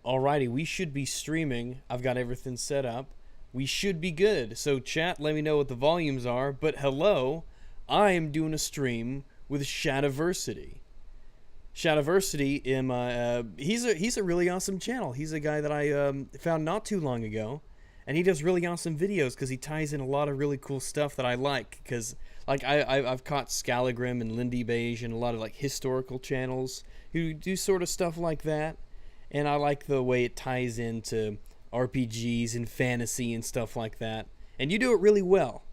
Alrighty, we should be streaming. I've got everything set up. We should be good. So chat, let me know what the volumes are. But hello, I am doing a stream with Shadiversity. Shadiversity, he's a really awesome channel. He's a guy that I found not too long ago, and he does really awesome videos because he ties in a lot of really cool stuff that I like. Because like I've caught Scalagrim and Lindy Beige and a lot of like historical channels who do sort of stuff like that. And I like the way it ties into RPGs and fantasy and stuff like that. And you do it really well.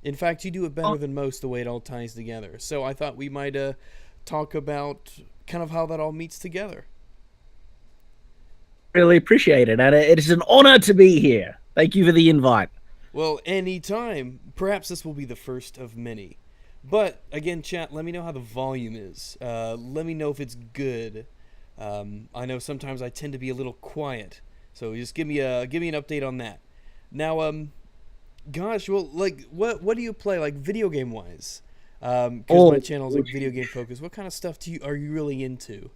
In fact, you do it better than most, the way it all ties together. So I thought we might talk about kind of how that all meets together. Really appreciate it, and it is an honor to be here. Thank you for the invite. Well, anytime. Perhaps this will be the first of many. But, again, chat, let me know how the volume is. Let me know if it's good. I know sometimes I tend to be a little quiet, so just give me an update on that. Now, gosh, well, like, what do you play, like, video game wise? Because my channel is like video game focused. What kind of stuff are you really into?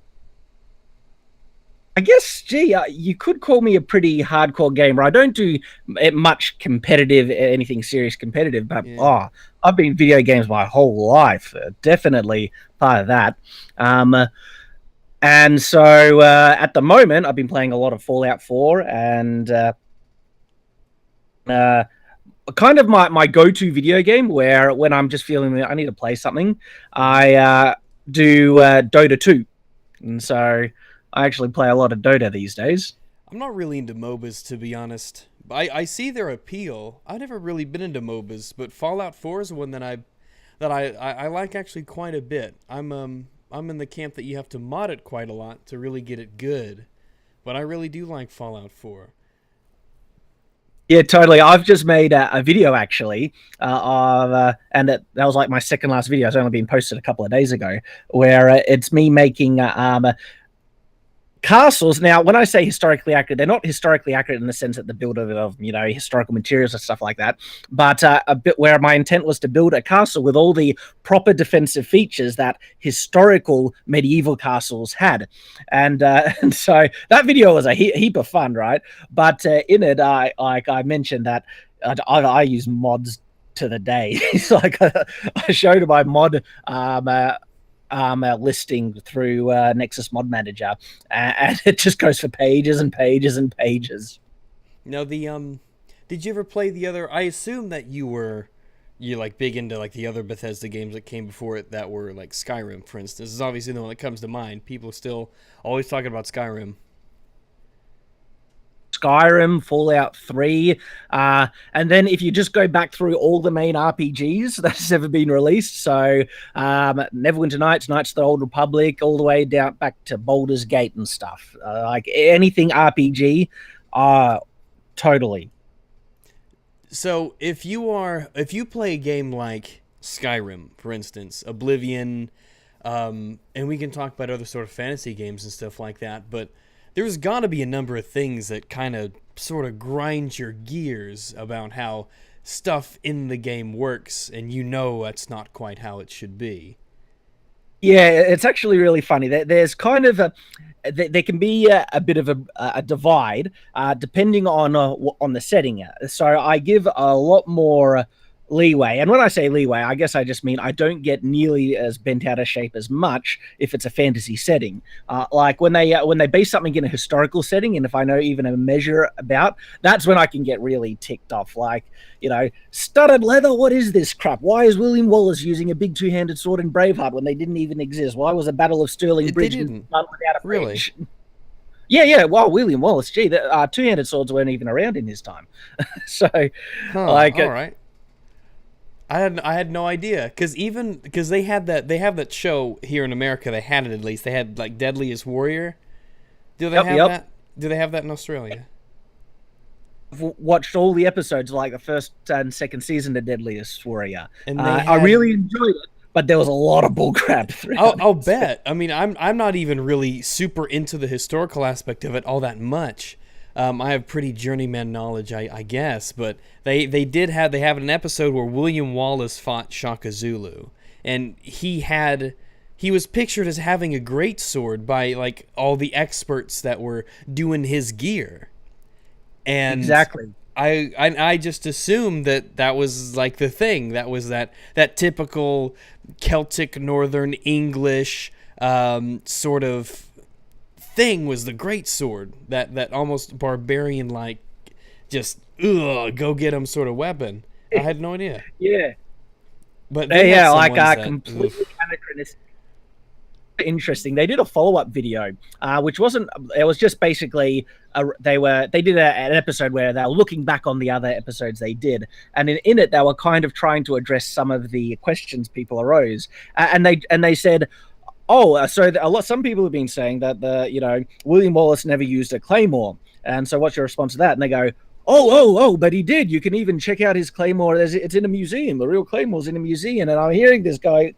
I guess, gee, you could call me a pretty hardcore gamer. I don't do much competitive, anything serious competitive, but Yeah. I've been video games my whole life. Definitely part of that. And so at the moment, I've been playing a lot of Fallout 4 and kind of my go-to video game where when I'm just feeling that I need to play something, I do Dota 2. And so I actually play a lot of Dota these days. I'm not really into MOBAs, to be honest. I see their appeal. I've never really been into MOBAs, but Fallout 4 is one that I like actually quite a bit. I'm in the camp that you have to mod it quite a lot to really get it good, but I really do like Fallout 4. Yeah, totally. I've just made a video actually, and that was like my second last video. It's only been posted a couple of days ago, where it's me making castles. Now, when I say historically accurate, they're not historically accurate in the sense that the build of historical materials and stuff like that, but a bit where my intent was to build a castle with all the proper defensive features that historical medieval castles had, and and so that video was a heap of fun, right? But in it, I mentioned that I use mods to the day. It's like I showed my mod listing through Nexus Mod Manager, and it just goes for pages and pages and pages. Now did you ever play the other? I assume that you like big into like the other Bethesda games that came before it that were like Skyrim, for instance. This is obviously the one that comes to mind. People are still always talking about Skyrim. Skyrim, Fallout 3, and then if you just go back through all the main RPGs that's ever been released, so Neverwinter Nights, Knights of the Old Republic, all the way down back to Baldur's Gate and stuff, like anything RPG, totally. So if you play a game like Skyrim, for instance, Oblivion, and we can talk about other sort of fantasy games and stuff like that, but there's got to be a number of things that kind of sort of grind your gears about how stuff in the game works, and that's not quite how it should be. Yeah, it's actually really funny. There's kind of there can be a bit of a divide depending on the setting. So I give a lot more leeway, and when I say leeway, I guess I just mean I don't get nearly as bent out of shape as much if it's a fantasy setting. Like when they base something in a historical setting, and if I know even a measure about, that's when I can get really ticked off. Like, studded leather. What is this crap? Why is William Wallace using a big two-handed sword in Braveheart when they didn't even exist? Why was the Battle of Stirling Bridge done without a bridge? Really? Yeah. Well, William Wallace, gee, the two-handed swords weren't even around in his time. So, all right. I had no idea because they have that show here in America. They had it, at least. They had like Deadliest Warrior. Do they have that? Do they have that in Australia? I've watched all the episodes, like the first and second season of Deadliest Warrior. And I really enjoyed it, but there was a lot of bullcrap throughout. I'll bet. I mean, I'm not even really super into the historical aspect of it all that much. I have pretty journeyman knowledge, I guess, but they have an episode where William Wallace fought Shaka Zulu, and he he was pictured as having a great sword by like all the experts that were doing his gear. And Exactly. I just assumed that was like the thing. That was that typical Celtic Northern English sort of thing was the great sword. That almost barbarian like just go get him sort of weapon. I had no idea. Yeah. But Yeah, like completely anachronistic. Interesting. They did a follow-up video, which wasn't. It was just basically they did an episode where they were looking back on the other episodes they did, and in it they were kind of trying to address some of the questions people arose, and they said, oh, so some people have been saying that William Wallace never used a claymore, and so what's your response to that? And they go, oh, but he did. You can even check out his claymore. It's in a museum. The real claymore's in a museum. And I'm hearing this guy,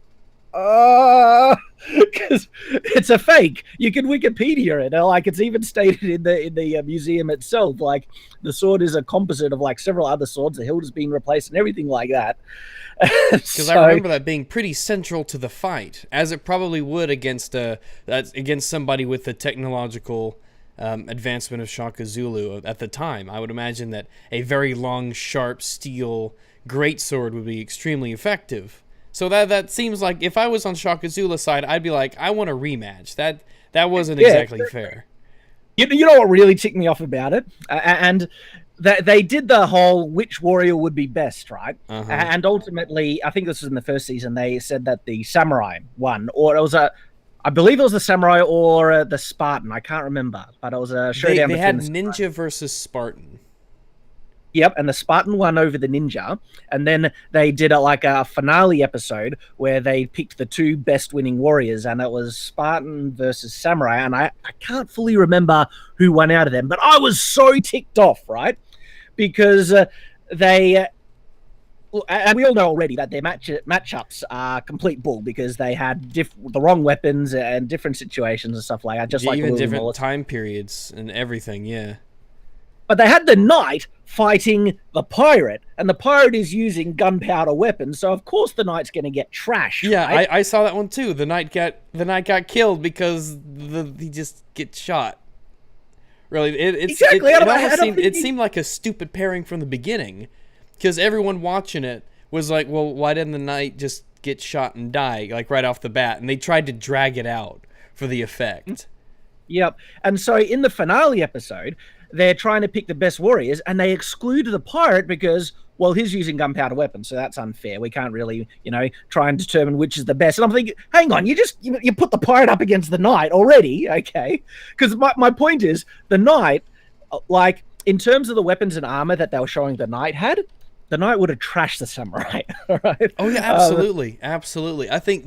because it's a fake. You can Wikipedia it. Like, it's even stated in the museum itself. Like, the sword is a composite of like several other swords. The hilt has been replaced and everything like that. Because I remember that being pretty central to the fight, as it probably would against somebody with the technological advancement of Shaka Zulu at the time. I would imagine that a very long, sharp steel greatsword would be extremely effective. So that seems like if I was on Shaka Zulu's side, I'd be like, I want a rematch. That wasn't exactly fair. You know what really ticked me off about it? And they did the whole which warrior would be best, right? Uh-huh. And ultimately, I think this was in the first season, they said that the samurai won, or it was I believe it was the samurai or the Spartan. I can't remember, but it was a showdown. They had ninja versus Spartan. Yep, and the Spartan won over the ninja, and then they did a finale episode where they picked the two best winning warriors, and it was Spartan versus Samurai, and I can't fully remember who won out of them, but I was so ticked off, right? Because and we all know already that their matchups are complete bull because they had the wrong weapons and different situations and stuff like that. Just like even William different Wallace. time periods and everything, yeah. But they had the knight fighting the pirate, and the pirate is using gunpowder weapons, so of course the knight's going to get trashed. Yeah, right? I saw that one too. The knight got killed because he just gets shot. Really, it seemed like a stupid pairing from the beginning, because everyone watching it was like, well, why didn't the knight just get shot and die like right off the bat? And they tried to drag it out for the effect. Yep. And so in the finale episode, they're trying to pick the best warriors, and they exclude the pirate because, well, he's using gunpowder weapons, so that's unfair. We can't really, try and determine which is the best. And I'm thinking, hang on, you put the pirate up against the knight already, okay? Because my point is, the knight, like, in terms of the weapons and armor that they were showing the knight had, the knight would have trashed the samurai, all right? Oh, yeah, absolutely. Absolutely. I think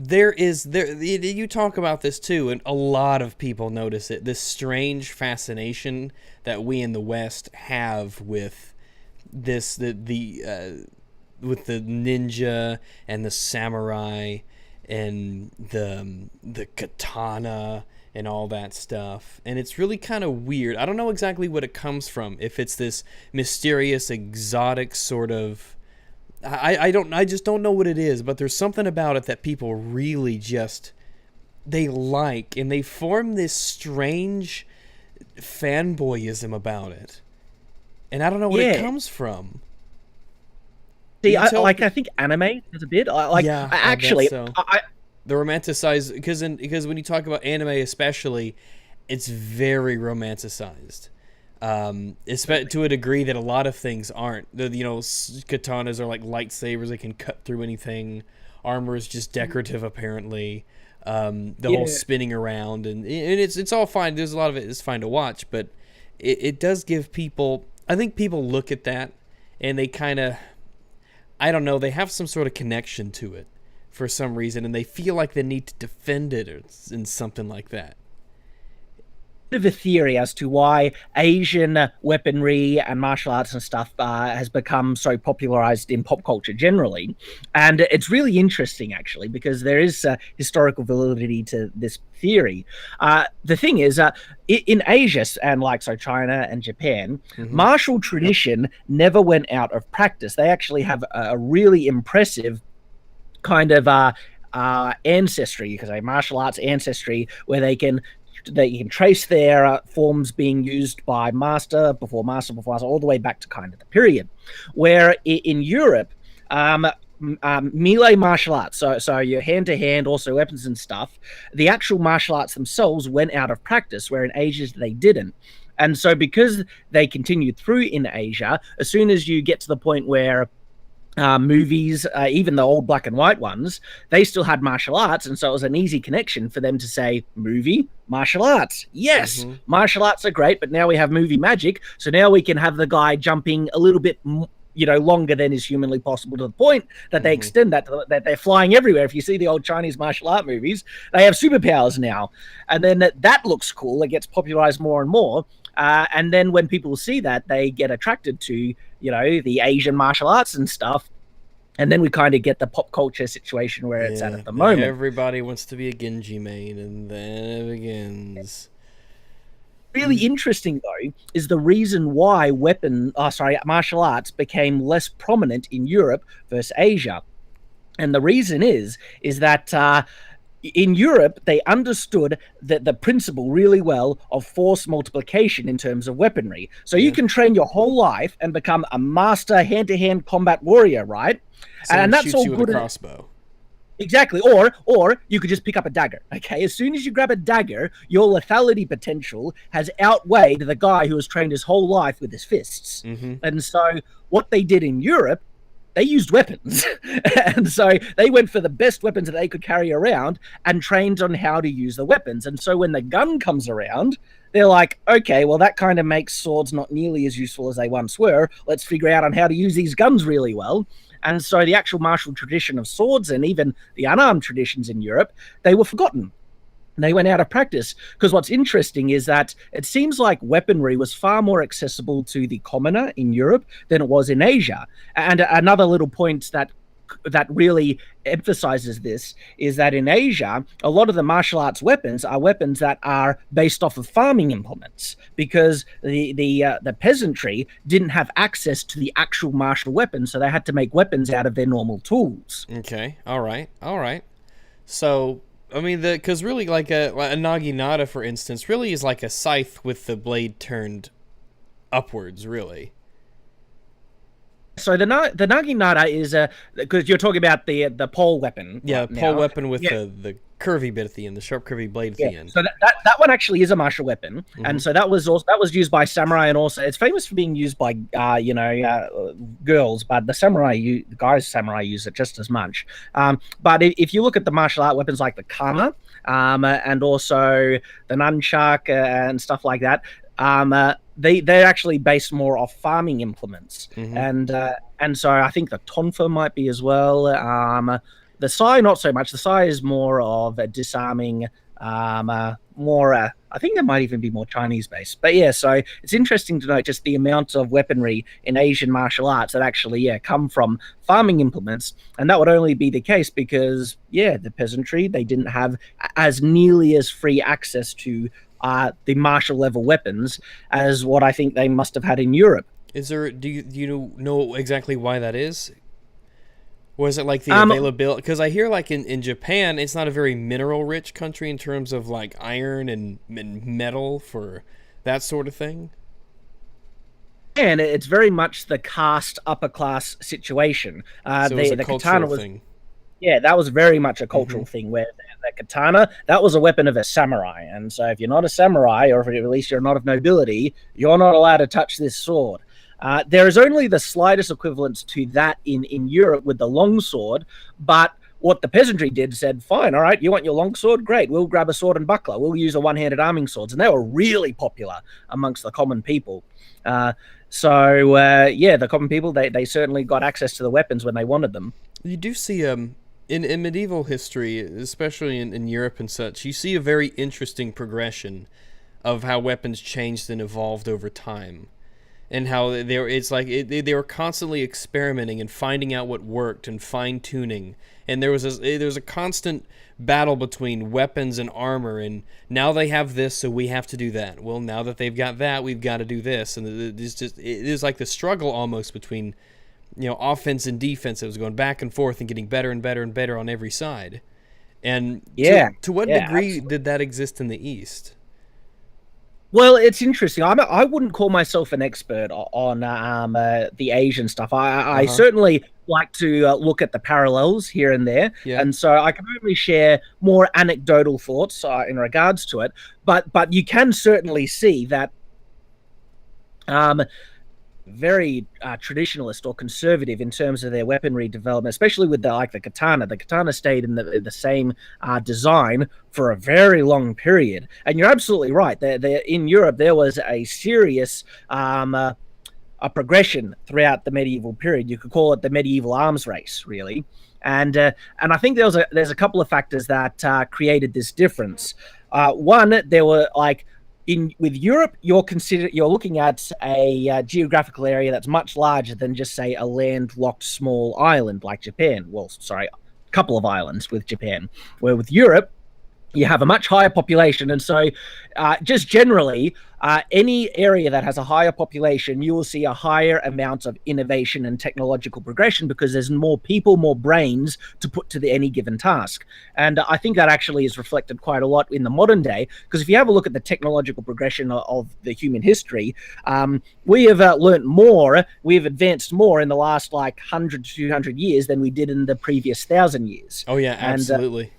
you talk about this too, and a lot of people notice it, this strange fascination that we in the West have with with the ninja and the samurai and the katana and all that stuff. And it's really kind of weird. I don't know exactly what it comes from, if it's this mysterious, exotic sort of, I just don't know what it is, but there's something about it that people really just, they like, and they form this strange fanboyism about it. And I don't know what it comes from. See, I think anime is a bit, actually, so. The romanticized, because when you talk about anime especially, it's very romanticized. To a degree that a lot of things aren't. Katanas are like lightsabers; they can cut through anything. Armor is just decorative, apparently. Whole spinning around, and it's all fine. There's a lot of it is fine to watch, but it does give people. I think people look at that and they kind of, I don't know, they have some sort of connection to it for some reason, and they feel like they need to defend it or in something like that. Of a theory as to why Asian weaponry and martial arts and stuff has become so popularized in pop culture generally, and it's really interesting actually because there is historical validity to this theory. The thing is, in Asia and China and Japan, martial tradition never went out of practice. They actually have a really impressive kind of ancestry, you could say martial arts ancestry, where they can trace their forms being used by master, before master, all the way back to kind of the period. Where in Europe, melee martial arts, so your hand to hand, also weapons and stuff, the actual martial arts themselves went out of practice, where in Asia they didn't. And so because they continued through in Asia, as soon as you get to the point where movies, even the old black and white ones, they still had martial arts, and so it was an easy connection for them to say movie, martial arts. Yes, martial arts are great, but now we have movie magic, so now we can have the guy jumping a little bit longer than is humanly possible, to the point that they extend that they're flying everywhere. If you see the old Chinese martial art movies, they have superpowers now, and then that looks cool. It gets popularized more and more. And then when people see that, they get attracted to, the Asian martial arts and stuff. And then we kind of get the pop culture situation where it's at the moment. Everybody wants to be a Genji main, and then it begins. Really interesting, though, is the reason why martial arts became less prominent in Europe versus Asia. And the reason is that in Europe, they understood the principle really well of force multiplication in terms of weaponry. So you can train your whole life and become a master hand-to-hand combat warrior, right? And that's all good. With a crossbow. Exactly. Or you could just pick up a dagger. Okay. As soon as you grab a dagger, your lethality potential has outweighed the guy who has trained his whole life with his fists. And so what they did in Europe, they used weapons. And so they went for the best weapons that they could carry around and trained on how to use the weapons. And so when the gun comes around, they're like, okay, well, that kind of makes swords not nearly as useful as they once were. Let's figure out on how to use these guns really well. And so the actual martial tradition of swords, and even the unarmed traditions in Europe, they were forgotten. They went out of practice, because what's interesting is that it seems like weaponry was far more accessible to the commoner in Europe than it was in Asia. And another little point that really emphasizes this is that in Asia, a lot of the martial arts weapons are weapons that are based off of farming implements, because the peasantry didn't have access to the actual martial weapons, so they had to make weapons out of their normal tools. Okay, all right. So, I mean, because really, like a naginata, for instance, really is like a scythe with the blade turned upwards, really. So the naginata is because you're talking about the pole weapon. Yeah, pole weapon with the curvy bit at the end, the sharp curvy blade at the end. So that one actually is a martial weapon, and so that was used by samurai, and also it's famous for being used by girls, but the guys samurai use it just as much. But if you look at the martial art weapons like the kama, and also the nunchuck and stuff like that, they're actually based more off farming implements, and so I think the tonfa might be as well. The sai not so much. The sai is more of a disarming, I think that might even be more Chinese based. But yeah, so it's interesting to note just the amount of weaponry in Asian martial arts that actually come from farming implements, and that would only be the case because the peasantry, they didn't have as nearly as free access to the martial level weapons as what I think they must have had in Europe. Is there? Do you know exactly why that is? Was it like the availability? Because I hear like in Japan, it's not a very mineral rich country in terms of like iron and metal for that sort of thing. And it's very much the caste upper class situation. So it was a cultural thing. Yeah, that was very much a cultural thing, where the katana, that was a weapon of a samurai. And so if you're not a samurai, or if at least you're not of nobility, you're not allowed to touch this sword. There is only the slightest equivalence to that in Europe with the longsword, but what the peasantry did said, fine, all right, you want your longsword? Great, we'll grab a sword and buckler. We'll use a one-handed arming swords. And they were really popular amongst the common people. The common people, they certainly got access to the weapons when they wanted them. You do see in medieval history, especially in Europe and such, you see a very interesting progression of how weapons changed and evolved over time, and how they were constantly experimenting and finding out what worked and fine-tuning. And there was a constant battle between weapons and armor, and now they have this, so we have to do that. Well, now that they've got that, we've got to do this. And it is like the struggle almost between offense and defense. It was going back and forth and getting better and better and better on every side. And Yeah, to what yeah, degree absolutely. did that exist in the East? Well, it's interesting. I wouldn't call myself an expert on the Asian stuff. I Uh-huh. certainly like to look at the parallels here and there, Yeah. and so I can only share more anecdotal thoughts in regards to it. But you can certainly see that um, very traditionalist or conservative in terms of their weaponry development, especially with the katana. The katana stayed in the same design for a very long period. And you're absolutely right. In Europe, there was a serious a progression throughout the medieval period. You could call it the medieval arms race, really. And I think there's a couple of factors that created this difference. One, there were like in with Europe, you're looking at a geographical area that's much larger than just say a landlocked small island like Japan. Well, sorry, a couple of islands with Japan. Where with Europe, you have a much higher population. And so, just generally, any area that has a higher population, you will see a higher amount of innovation and technological progression because there's more people, more brains to put to any given task. And I think that actually is reflected quite a lot in the modern day. Because if you have a look at the technological progression of the human history, we have learned more, we've advanced more in the last like 100 to 200 years than we did in the previous 1,000 years. Oh yeah, And absolutely.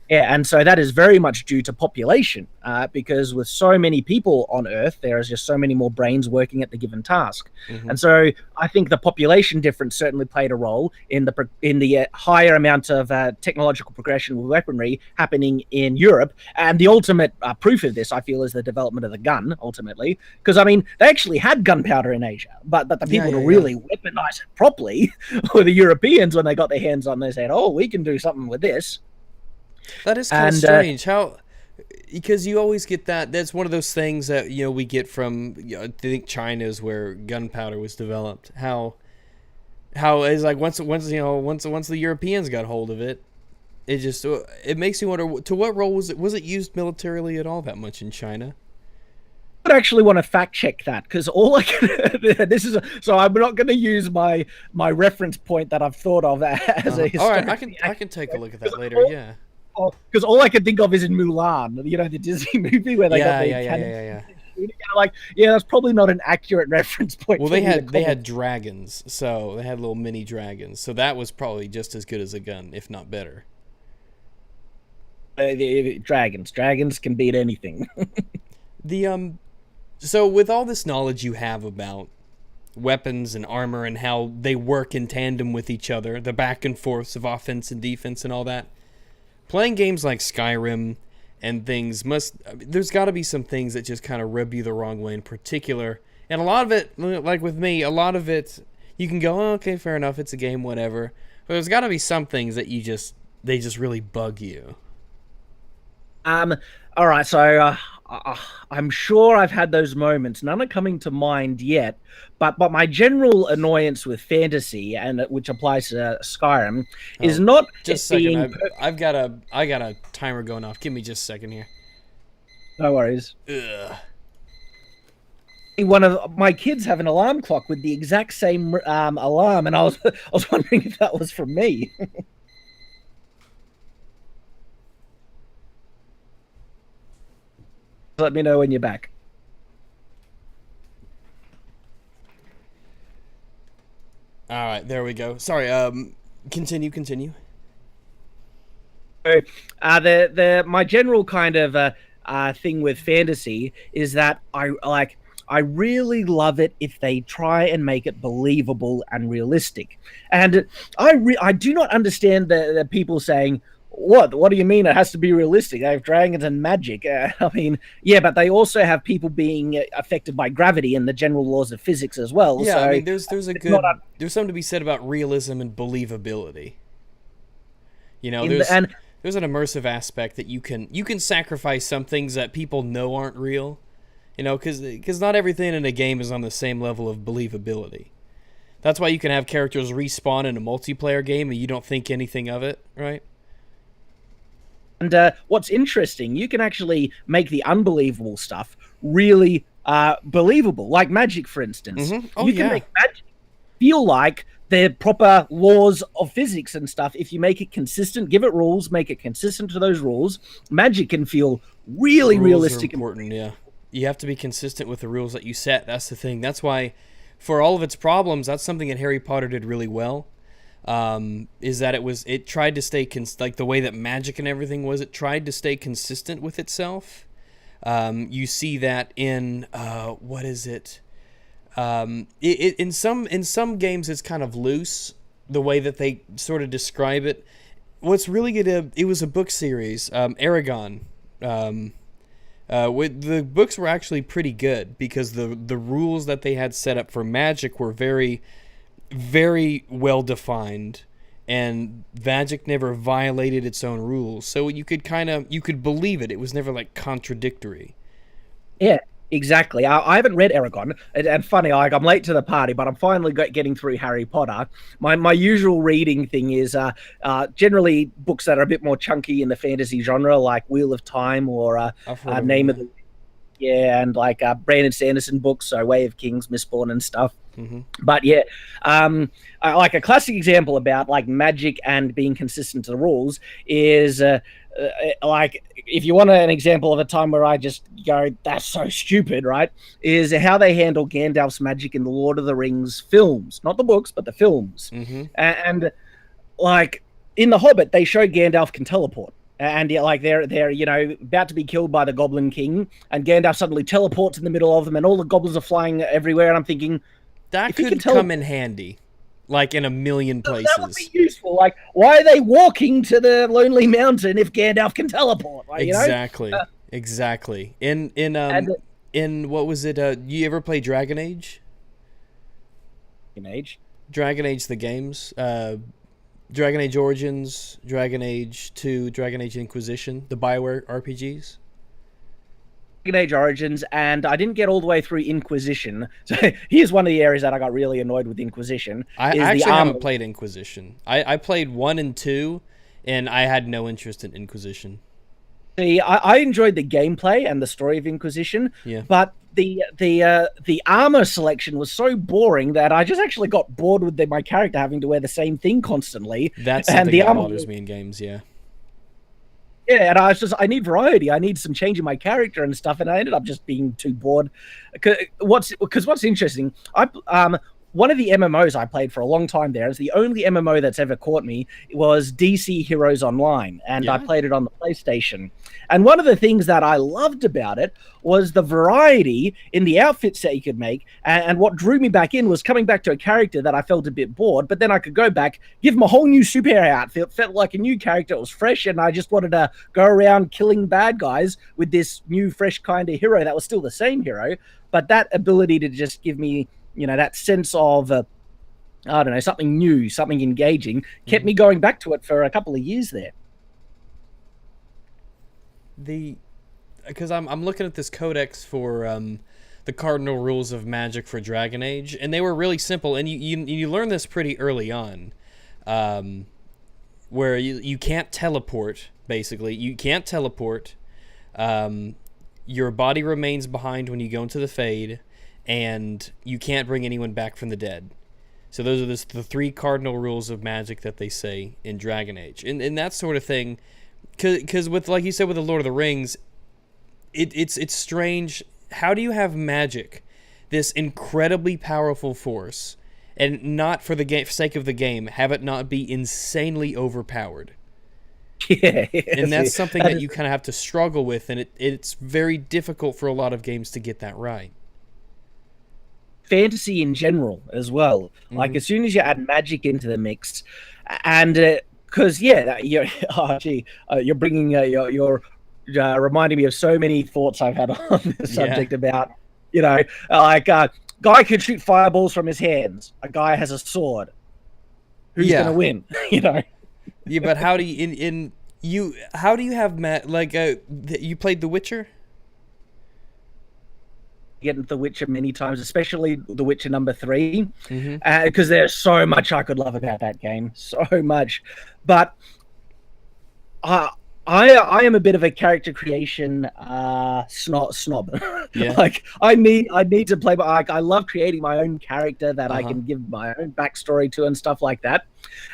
yeah, and so that is very much due to population, because with so many people on Earth, there is just so many more brains working at the given task, Hmm. and so I think the population difference certainly played a role in the higher amount of technological progression with weaponry happening in Europe, and the ultimate proof of this, I feel, is the development of the gun. Ultimately, because I mean, they actually had gunpowder in Asia, but the Yeah, people to yeah, yeah. really weaponize it properly were the Europeans when they got their hands on. They said, "Oh, we can do something with this." That is kind of And strange. How because you always get that. That's one of those things that we get from. I think China is where gunpowder was developed. How is like once the Europeans got hold of it, it makes you wonder to what role was it used militarily at all that much in China? I would actually want to fact check that because all I can so I'm not going to use my reference point that I've thought of as a All right, historically I can take a look at that later. accurate, Yeah. because all I can think of is in Mulan, the Disney movie where they got Yeah, the yeah, yeah, cannon. yeah, yeah. Like, yeah, that's probably not an accurate reference point Well, for me to they comment. had dragons, so they had little mini dragons, so that was probably just as good as a gun, if not better. Dragons can beat anything. The So with all this knowledge you have about weapons and armor and how they work in tandem with each other, the back and forths of offense and defense and all that, playing games like Skyrim and things there's got to be some things that just kind of rub you the wrong way in particular. And a lot of it, like with me, a lot of it you can go, oh, okay, fair enough, it's a game, whatever. But there's got to be some things that they just really bug you. Um, all right, so I'm sure I've had those moments. None are coming to mind yet, but my general annoyance with fantasy, and which applies to Skyrim, is Oh, not just it a second. being I got a timer going off. Give me just a second here. no worries. Ugh. One of my kids have an alarm clock with the exact same alarm, and I was wondering if that was from me. Let me know when you're back. All right, there we go. Sorry. Continue. So, the my general kind of thing with fantasy is that I really love it if they try and make it believable and realistic. And I do not understand the people saying, What do you mean it has to be realistic? They have dragons and magic. I mean, yeah, but they also have people being affected by gravity and the general laws of physics as well. Yeah, I So mean, there's a it's not good there's something to be said about realism and believability. You know, in the, and there's an immersive aspect that you can sacrifice some things that people know aren't real. You know, because not everything in a game is on the same level of believability. That's why you can have characters respawn in a multiplayer game and you don't think anything of it, right? And what's interesting, you can actually make the unbelievable stuff really believable, like magic, for instance. Mm-hmm. Oh You can yeah. make magic feel like the proper laws of physics and stuff. If you make it consistent, give it rules, make it consistent to those rules, magic can feel really rules realistic. Are important, yeah. You have to be consistent with the rules that you set. That's the thing. That's why, for all of its problems, that's something that Harry Potter did really well. Is that it tried to stay like the way that magic and everything was. It tried to stay consistent with itself. You see that in what is it? In some games it's kind of loose the way that they sort of describe it. What's really good? It was a book series, Aragon. The books were actually pretty good because the rules that they had set up for magic were very, very well defined, and magic never violated its own rules. So you could believe it. It was never like contradictory. Yeah, exactly. I haven't read Aragon, and funny, I'm late to the party, but I'm finally getting through Harry Potter. My usual reading thing is generally books that are a bit more chunky in the fantasy genre, like Wheel of Time or Name of the and like Brandon Sanderson books, so Way of Kings, Mistborn, and stuff. Mm-hmm. But yeah, like a classic example about like magic and being consistent to the rules is like if you want an example of a time where I just go, that's so stupid, right? Is how they handle Gandalf's magic in the Lord of the Rings films, not the books, but the films. Mm-hmm. And like in The Hobbit, they show Gandalf can teleport. And like they're about to be killed by the Goblin King, and Gandalf suddenly teleports in the middle of them, and all the goblins are flying everywhere. And I'm thinking that could come in handy, like in a million places. That would be useful. Like, why are they walking to the Lonely Mountain if Gandalf can teleport? Like, exactly, exactly. In what was it? You ever play Dragon Age? Dragon Age, the games. Dragon Age Origins, Dragon Age 2, Dragon Age Inquisition, the BioWare RPGs. Dragon Age Origins, and I didn't get all the way through Inquisition. So here's one of the areas that I got really annoyed with Inquisition. I actually haven't played Inquisition. I played 1 and 2, and I had no interest in Inquisition. See, I enjoyed the gameplay and the story of Inquisition, but the armor selection was so boring that I just actually got bored with my character having to wear the same thing constantly. That's something that bothers me in games, yeah. Yeah, and I need variety. I need some change in my character and stuff, and I ended up just being too bored. What's interesting, one of the MMOs I played for a long time there, is the only MMO that's ever caught me, was DC Heroes Online, and I played it on the PlayStation. And one of the things that I loved about it was the variety in the outfits that you could make, and what drew me back in was coming back to a character that I felt a bit bored, but then I could go back, give him a whole new superhero outfit, felt like a new character, it was fresh, and I just wanted to go around killing bad guys with this new, fresh kind of hero that was still the same hero, but that ability to just give me that sense of, I don't know, something new, something engaging, kept me going back to it for a couple of years there. Because I'm looking at this codex for the cardinal rules of magic for Dragon Age, and they were really simple, and you learn this pretty early on, where you can't teleport, basically. You can't teleport. Your body remains behind when you go into the Fade, and you can't bring anyone back from the dead. So those are the 3 cardinal rules of magic that they say in Dragon Age. And that sort of thing, because with, like you said, with the Lord of the Rings, it's strange. How do you have magic, this incredibly powerful force, and not for the sake of the game, have it not be insanely overpowered? Yeah. And that's something that you kind of have to struggle with, and it's very difficult for a lot of games to get that right. Fantasy in general as well. Like as soon as you add magic into the mix, and because you're bringing you're reminding me of so many thoughts I've had on the subject about like guy could shoot fireballs from his hands. A guy has a sword. Who's gonna win? Yeah, but how do you how do you have you played The Witcher? Get into The Witcher many times, especially The Witcher number 3, because there's so much I could love about that game, so much. But I am a bit of a character creation snob. Yeah. Like I need to play. Like I love creating my own character that I Uh-huh. can give my own backstory to and stuff like that.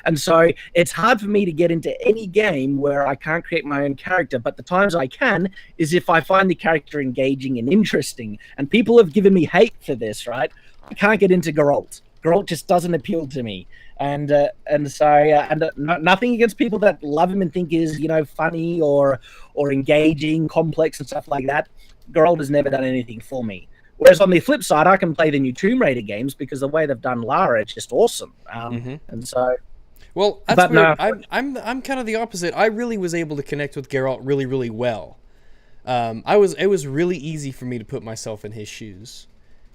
And so it's hard for me to get into any game where I can't create my own character. But the times I can is if I find the character engaging and interesting. And people have given me hate for this, right? I can't get into Geralt. Geralt just doesn't appeal to me. Nothing against people that love him and think is funny or engaging, complex and stuff like that. Geralt has never done anything for me. Whereas on the flip side, I can play the new Tomb Raider games because the way they've done Lara is just awesome. And so, Well, that's but where no, I'm kind of the opposite. I really was able to connect with Geralt really, really well. It was really easy for me to put myself in his shoes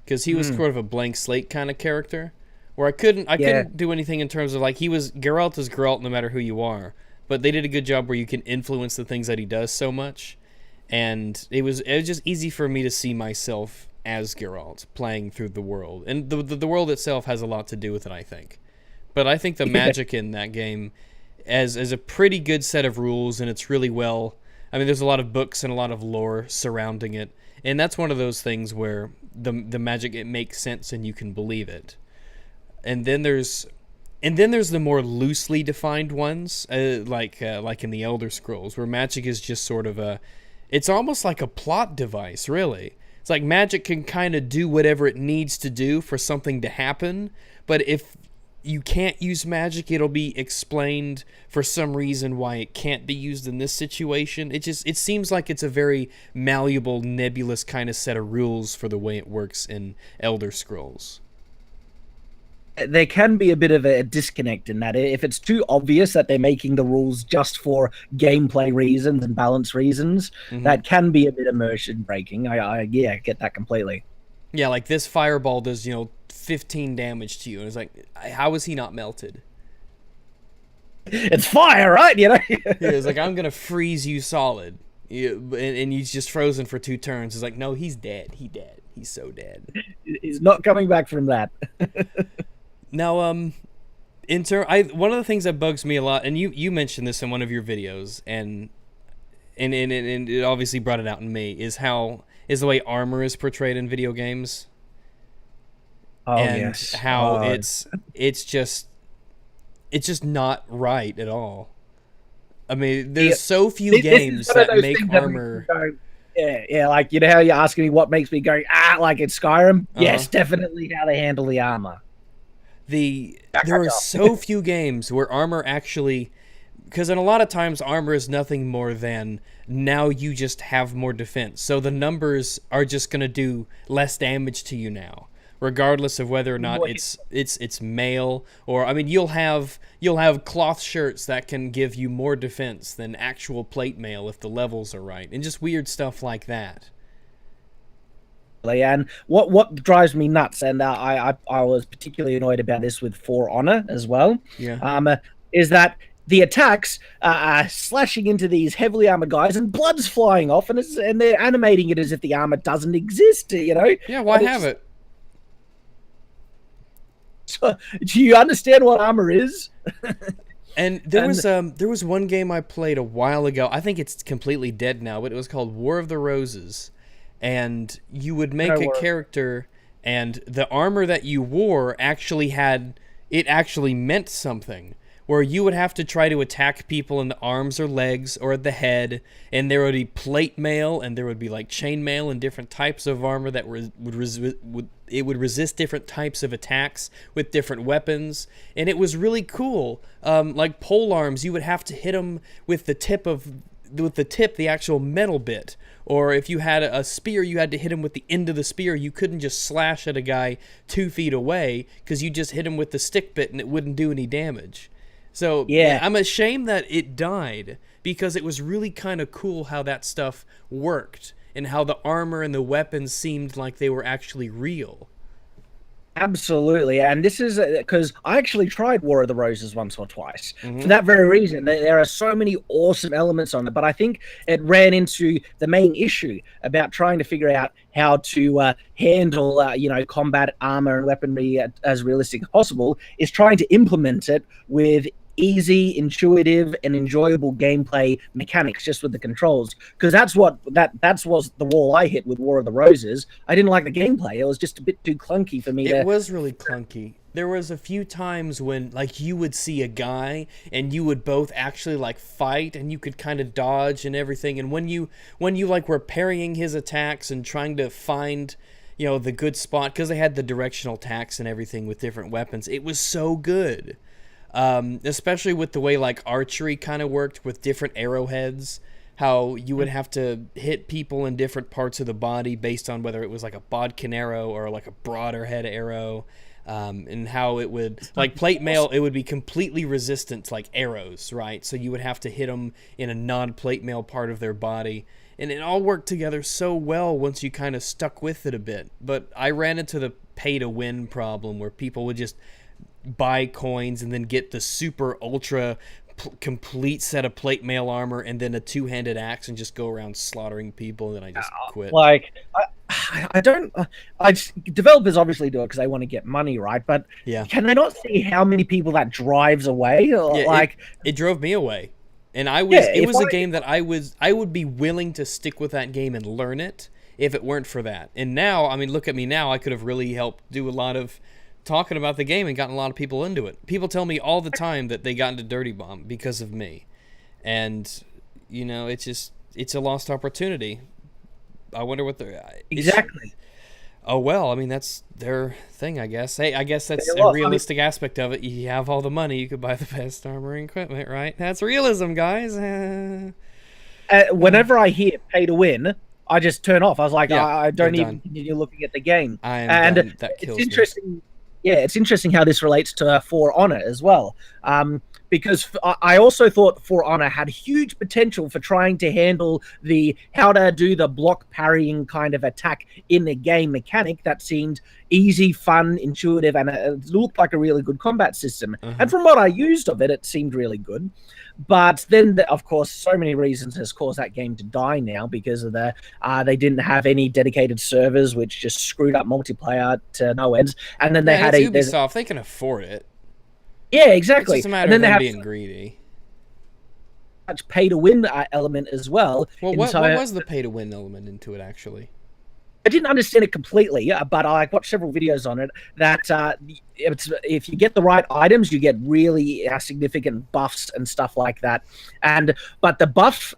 because he was sort of a blank slate kind of character. Where I couldn't do anything in terms of like Geralt is Geralt no matter who you are, but they did a good job where you can influence the things that he does so much, and it was just easy for me to see myself as Geralt playing through the world, and the world itself has a lot to do with it, I think. But I think the magic in that game as a pretty good set of rules, and it's really well. I mean, there's a lot of books and a lot of lore surrounding it, and that's one of those things where the magic, it makes sense and you can believe it. And then there's the more loosely defined ones, like in the Elder Scrolls, where magic is just sort of it's almost like a plot device, really. It's like magic can kind of do whatever it needs to do for something to happen, but if you can't use magic, it'll be explained for some reason why it can't be used in this situation. It seems like it's a very malleable, nebulous kind of set of rules for the way it works in Elder Scrolls. there can be a bit of a disconnect in that. If it's too obvious that they're making the rules just for gameplay reasons and balance reasons, that can be a bit immersion breaking. I get that completely. Yeah, like this fireball does 15 damage to you, and it's like, how is he not melted? It's fire, right? Yeah, it's like, I'm gonna freeze you solid, and he's just frozen for 2 turns. It's like, no, he's dead. He's so dead. He's not coming back from that. Now, one of the things that bugs me a lot, and you mentioned this in one of your videos, and it obviously brought it out in me, is the way armor is portrayed in video games. Oh, and yes. how it's just not right at all. I mean, there's so few games that make armor. Yeah, like how you're asking me what makes me go like it's Skyrim. Yes, definitely how they handle the armor. There are so few games where armor actually, because in a lot of times armor is nothing more than now you just have more defense. So the numbers are just going to do less damage to you now, regardless of whether or not it's mail, or I mean you'll have cloth shirts that can give you more defense than actual plate mail if the levels are right, and just weird stuff like that. And what drives me nuts, and I was particularly annoyed about this with For Honor as well. Yeah. Is that the attacks are slashing into these heavily armored guys, and blood's flying off, and they're animating it as if the armor doesn't exist. Yeah. Why have it? So, do you understand what armor is? And there was one game I played a while ago. I think it's completely dead now, but it was called War of the Roses. And you would make a character, and the armor that you wore actually meant something, where you would have to try to attack people in the arms or legs or at the head, and there would be plate mail, and there would be like chain mail and different types of armor that would resist different types of attacks with different weapons, and it was really cool. Like pole arms, you would have to hit them with the actual metal bit. Or if you had a spear, you had to hit him with the end of the spear. You couldn't just slash at a guy 2 feet away, because you just hit him with the stick bit and it wouldn't do any damage. So yeah, I'm ashamed that it died, because it was really kind of cool how that stuff worked and how the armor and the weapons seemed like they were actually real. Absolutely, and this is because I actually tried War of the Roses once or twice for that very reason. There are so many awesome elements on it, but I think it ran into the main issue about trying to figure out how to handle, combat armor and weaponry as realistic as possible, is trying to implement it with easy, intuitive, and enjoyable gameplay mechanics just with the controls. Because that's what that was the wall I hit with War of the Roses. I didn't like the gameplay. It was just a bit too clunky for me. It was really clunky. There was a few times when, like, you would see a guy and you would both actually, like, fight, and you could kind of dodge and everything. And when you like were parrying his attacks and trying to find, you know, the good spot, because they had the directional attacks and everything with different weapons, it was so good. Especially with the way, like, archery kind of worked with different arrowheads. How you would have to hit people in different parts of the body based on whether it was like a bodkin arrow or like a broader head arrow. And how it would, like, plate mail, it would be completely resistant to, like, arrows, right? So you would have to hit them in a non-plate mail part of their body. And it all worked together so well once you kind of stuck with it a bit. But I ran into the pay-to-win problem where people would just buy coins and then get the super ultra complete set of plate mail armor and then a two-handed axe and just go around slaughtering people, and then I just quit. Like, I don't. Developers obviously do it because they want to get money, right? But yeah, can they not see how many people that drives away? Yeah, like, it drove me away, and I was. It was a game that I would be willing to stick with that game and learn it if it weren't for that. And now, I mean, look at me now. I could have really helped do a lot of talking about the game and gotten a lot of people into it. People tell me all the time that they got into Dirty Bomb because of me, and you know, it's a lost opportunity. I wonder what they're exactly. Oh well, I mean, that's their thing, I guess. Hey, I guess that's a realistic aspect of it. You have all the money, you could buy the best armor and equipment, right? That's realism, guys. Whenever I hear pay to win, I just turn off. I was like, I don't even continue looking at the game. And that kills it's interesting. Me. Yeah, it's interesting how this relates to For Honor as well. Because I also thought For Honor had huge potential for trying to handle how to do the block parrying kind of attack in the game mechanic that seemed easy, fun, intuitive, and it looked like a really good combat system. And from what I used of it, it seemed really good. But then, of course, so many reasons has caused that game to die now because of they didn't have any dedicated servers, which just screwed up multiplayer to no ends. And then they had Ubisoft. They can afford it. Yeah, exactly. It's just a matter of them being greedy. Much pay-to-win element as well. Well, what was the pay-to-win element into it, actually? I didn't understand it completely, but I watched several videos on it. That if you get the right items, you get really significant buffs and stuff like that. But the buff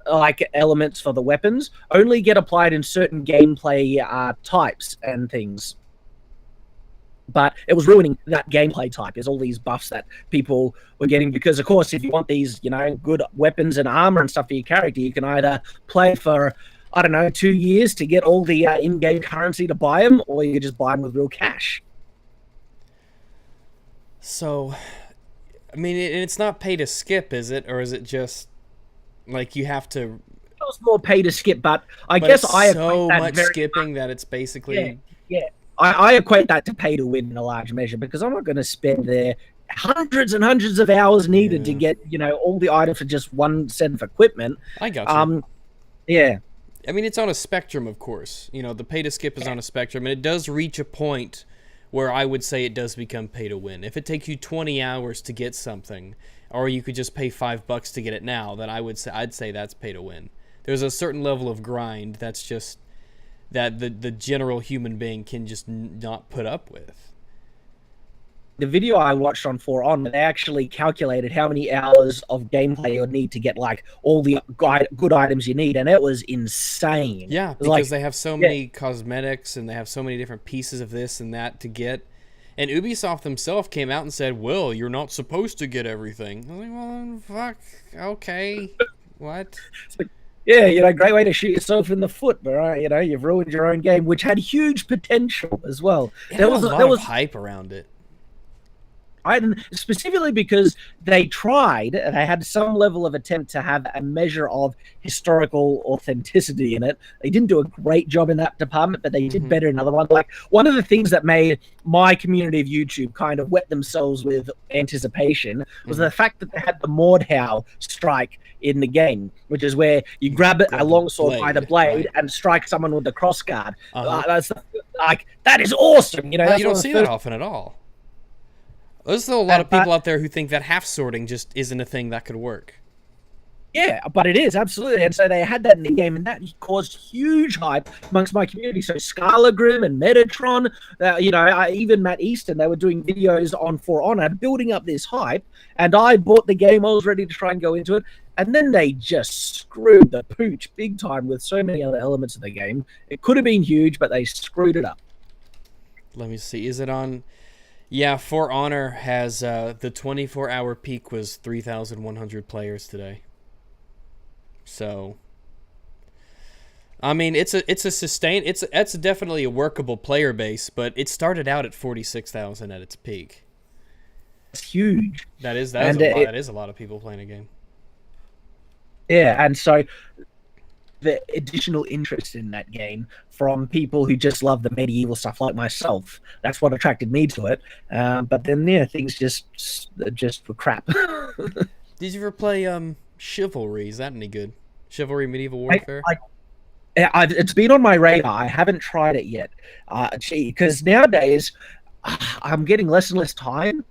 elements for the weapons only get applied in certain gameplay types and things. But it was ruining that gameplay type. Is all these buffs that people were getting because, of course, if you want these, good weapons and armor and stuff for your character, you can either play for 2 years to get all the in-game currency to buy them, or you can just buy them with real cash. So, I mean, it's not pay to skip, is it, or is it just like you have to? It was more pay to skip, but I guess I so much skipping that it's basically yeah. I equate that to pay to win in a large measure because I'm not going to spend the hundreds and hundreds of hours needed to get all the items for just one set of equipment. I got you. Yeah. I mean, it's on a spectrum, of course. The pay to skip is on a spectrum, and it does reach a point where I would say it does become pay to win. If it takes you 20 hours to get something, or you could just pay $5 to get it now, then I'd say that's pay to win. There's a certain level of grind that's just that the general human being can just not put up with. The video I watched on For Honor, they actually calculated how many hours of gameplay you'll need to get all the good items you need, and it was insane. Yeah, because they have so many cosmetics and they have so many different pieces of this and that to get. And Ubisoft themselves came out and said, "Well, you're not supposed to get everything." I was like, "Well, fuck, okay, what?" Yeah, great way to shoot yourself in the foot, but you've ruined your own game, which had huge potential as well. There was a lot of hype around it. Specifically because they had some level of attempt to have a measure of historical authenticity in it. They didn't do a great job in that department, but they did better in other ones. Like, one of the things that made my community of YouTube kind of wet themselves with anticipation was the fact that they had the Mordhau strike in the game, which is where you grab a longsword by the blade and strike someone with the crossguard. That is awesome. You don't see that often at all. There's still a lot of But people out there who think that half sorting just isn't a thing that could work. yeah, but it is absolutely, and so they had that in the game, and that caused huge hype amongst my community. So Scarlegrim and Metatron, even Matt Easton, they were doing videos on For Honor, building up this hype. And I bought the game; I was ready to try and go into it, and then they just screwed the pooch big time with so many other elements of the game. It could have been huge, but they screwed it up. Let me see. Is it on? Yeah, For Honor has the 24-hour peak was 3,100 players today. So, I mean, it's definitely a workable player base, but it started out at 46,000 at its peak. It's huge. That is a lot of people playing a game. Yeah, and so the additional interest in that game from people who just love the medieval stuff like myself. That's what attracted me to it. But then, yeah, things just were crap. Did you ever play Chivalry? Is that any good? Chivalry Medieval Warfare? It's been on my radar. I haven't tried it yet. Because nowadays, I'm getting less and less time.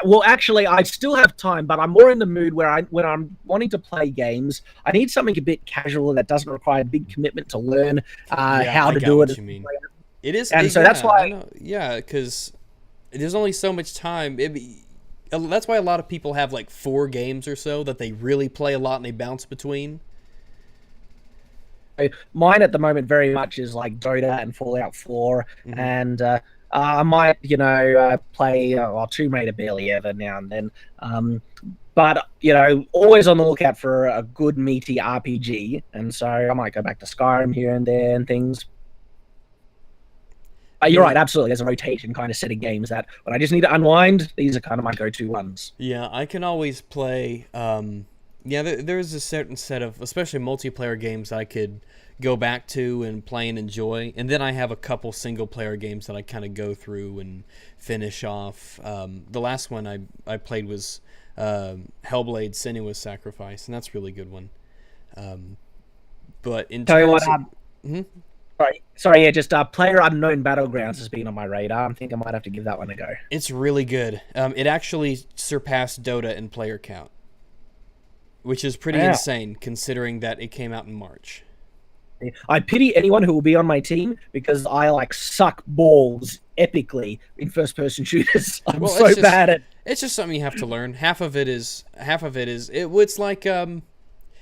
Well, actually, I still have time, but I'm more in the mood where when I'm wanting to play games, I need something a bit casual that doesn't require a big commitment to learn how to do it. What you mean. It is, and so that's why. Because there's only so much time. That's why a lot of people have like 4 games or so that they really play a lot and they bounce between. Mine at the moment very much is like Dota and Fallout 4, and I might, play Tomb Raider barely ever now and then. But, always on the lookout for a good meaty RPG, and so I might go back to Skyrim here and there and things. You're right, absolutely. There's a rotation kind of set of games that when I just need to unwind, these are kind of my go-to ones. Yeah, I can always play. There's a certain set of, especially multiplayer games, I could go back to and play and enjoy. And then I have a couple single-player games that I kind of go through and finish off. The last one I played was Hellblade: Senua's Sacrifice, and that's a really good one. But in terms of... Sorry, yeah, just PlayerUnknown Battlegrounds has been on my radar. I think I might have to give that one a go. It's really good. It actually surpassed Dota in player count, which is pretty insane considering that it came out in March. I pity anyone who will be on my team because I suck balls epically in first-person shooters. I'm bad at. It's just something you have to learn. Half of it is.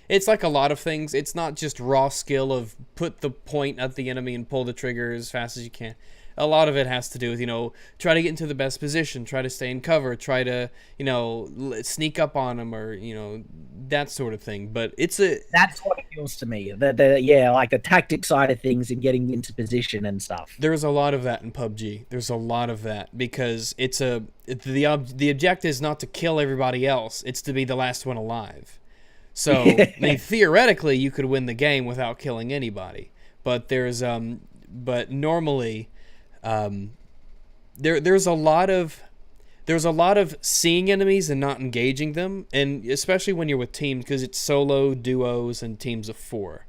It's like a lot of things. It's not just raw skill of put the point at the enemy and pull the trigger as fast as you can. A lot of it has to do with, try to get into the best position, try to stay in cover, try to, sneak up on them or, that sort of thing. But that's what it feels to me. The tactic side of things and getting into position and stuff. There's a lot of that in PUBG. There's a lot of that because the objective is not to kill everybody else. It's to be the last one alive. So, I mean, theoretically, you could win the game without killing anybody. But normally, there's a lot of seeing enemies and not engaging them, and especially when you're with teams, because it's solo, duos, and teams of 4.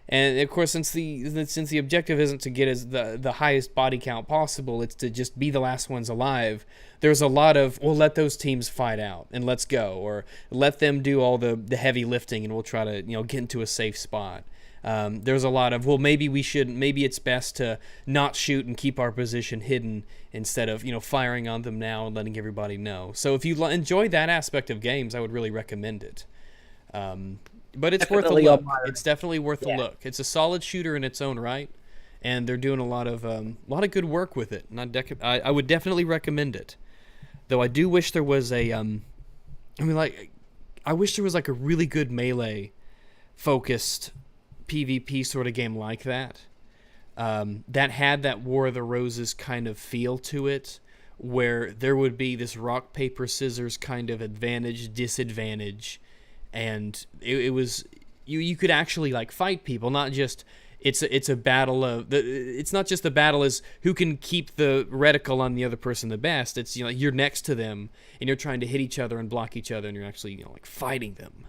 And of course, since the objective isn't to get as the highest body count possible, it's to just be the last ones alive. There's a lot of, well, let those teams fight out and let's go, or let them do all the heavy lifting and we'll try to get into a safe spot. There's a lot of, well, maybe it's best to not shoot and keep our position hidden instead of firing on them now and letting everybody know. So if you enjoy that aspect of games, I would really recommend it. But it's worth a look. It's definitely worth a look. It's a solid shooter in its own right, and they're doing a lot of good work with it. And I would definitely recommend it. Though I do wish there was I wish there was a really good melee focused PvP sort of game like that. That had that War of the Roses kind of feel to it, where there would be this rock paper scissors kind of advantage disadvantage. And it was you could actually fight people, not just it's a battle of it's not just the battle is who can keep the reticle on the other person the best. It's you're next to them and you're trying to hit each other and block each other and you're actually fighting them.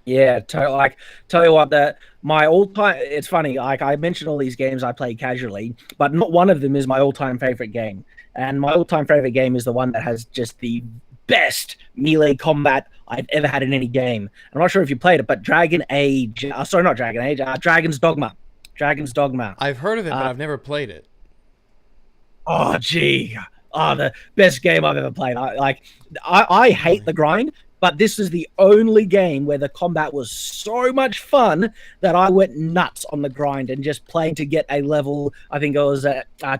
Yeah, like tell you what, that my all time. It's funny, like I mentioned all these games I play casually, but not one of them is my all time favorite game. And my all time favorite game is the one that has just the best melee combat I've ever had in any game. I'm not sure if you played it, but Dragon Age. Sorry, not Dragon Age. Dragon's Dogma. Dragon's Dogma. I've heard of it, but Uh, I've never played it. oh, gee. Oh, the best game I've ever played. I hate Really? the grind, but this is the only game where the combat was so much fun that I went nuts on the grind and just played to get a level. I think it was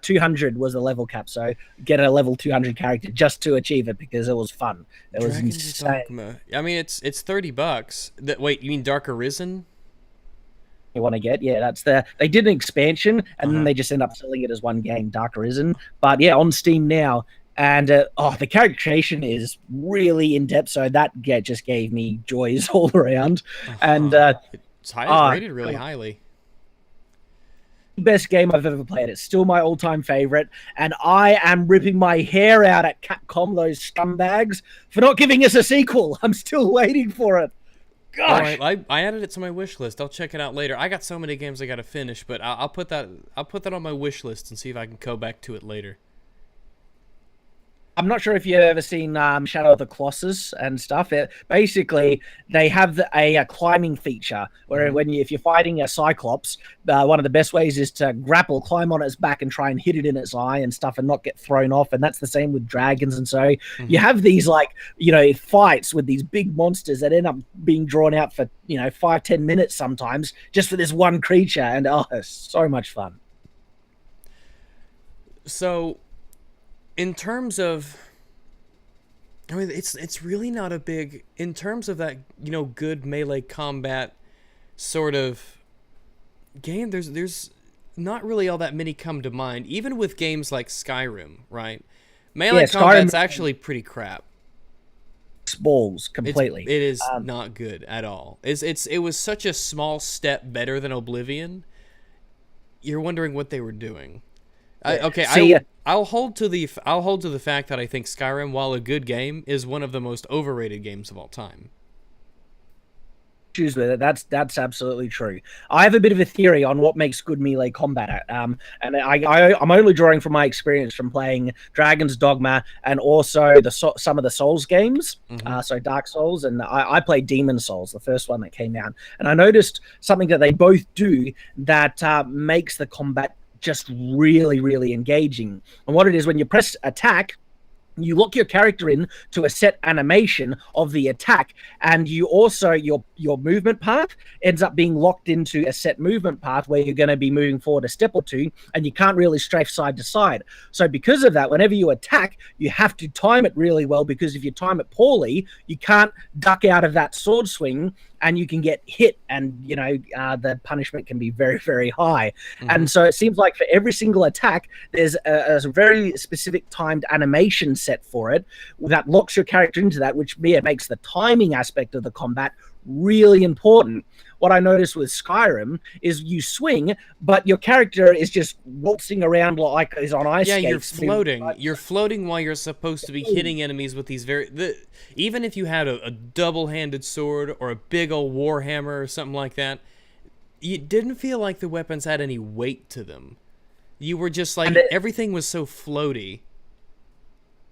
200 was the level cap, so get a level 200 character just to achieve it because it was fun. It was Dragon's insane. Dogma. I mean, it's $30. Wait, you mean Dark Arisen? You want to get, yeah, that's they did an expansion and then Uh-huh. they just end up selling it as one game, Dark Arisen. But yeah, on Steam now. And the character creation is really in depth, so that just gave me joys all around. And Uh-huh. It's ah, rated really highly. best game I've ever played. It's still my all-time favorite, and I am ripping my hair out at Capcom, those scumbags, for not giving us a sequel. I'm still waiting for it. All right, Gosh. I added it to my wish list. I'll check it out later. I got so many games I got to finish, but I'll put that on my wish list and see if I can go back to it later. I'm not sure if you've ever seen Shadow of the Colossus and stuff. Basically, they have a climbing feature where Mhm. if you're fighting a Cyclops, one of the best ways is to grapple, climb on its back, and try and hit it in its eye and stuff, and not get thrown off. And that's the same with dragons. And so you Mhm. have these fights with these big monsters that end up being drawn out for 5-10 minutes sometimes just for this one creature, and oh, it's so much fun. So, in terms of, I mean, it's really not a big in terms of that good melee combat sort of game. There's not really all that many come to mind, even with games like Skyrim, right? Yeah, Melee Skyrim combat's actually pretty crap. balls It's completely. it is not good at all. It was such a small step better than Oblivion. You're wondering what they were doing. Okay, See, I'll hold to the fact that I think Skyrim, while a good game, is one of the most overrated games of all time. issues with it. That's absolutely true. I have a bit of a theory on what makes good melee combat. And I'm only drawing from my experience from playing Dragon's Dogma and also some of the Souls games. Hmm. So Dark Souls, and I played Demon Souls, the first one that came out, and I noticed something that they both do that makes the combat just really, really engaging. And what it is when you press attack, you lock your character in to a set animation of the attack, and you also your movement path ends up being locked into a set movement path where you're going to be moving forward a step or two, and you can't really strafe side to side. So because of that, whenever you attack, you have to time it really well, because if you time it poorly, you can't duck out of that sword swing and you can get hit, and the punishment can be very, very high. Hmm. And so it seems like for every single attack there's a very specific timed animation set for it that locks your character into that, which makes the timing aspect of the combat really important. What I noticed with Skyrim is you swing, but your character is just waltzing around like he's on ice Yeah, skates. You're floating while you're supposed to be hitting enemies with these even if you had a double-handed sword or a big old warhammer or something like that, it didn't feel like the weapons had any weight to them. You were just like, And it, everything was so floaty.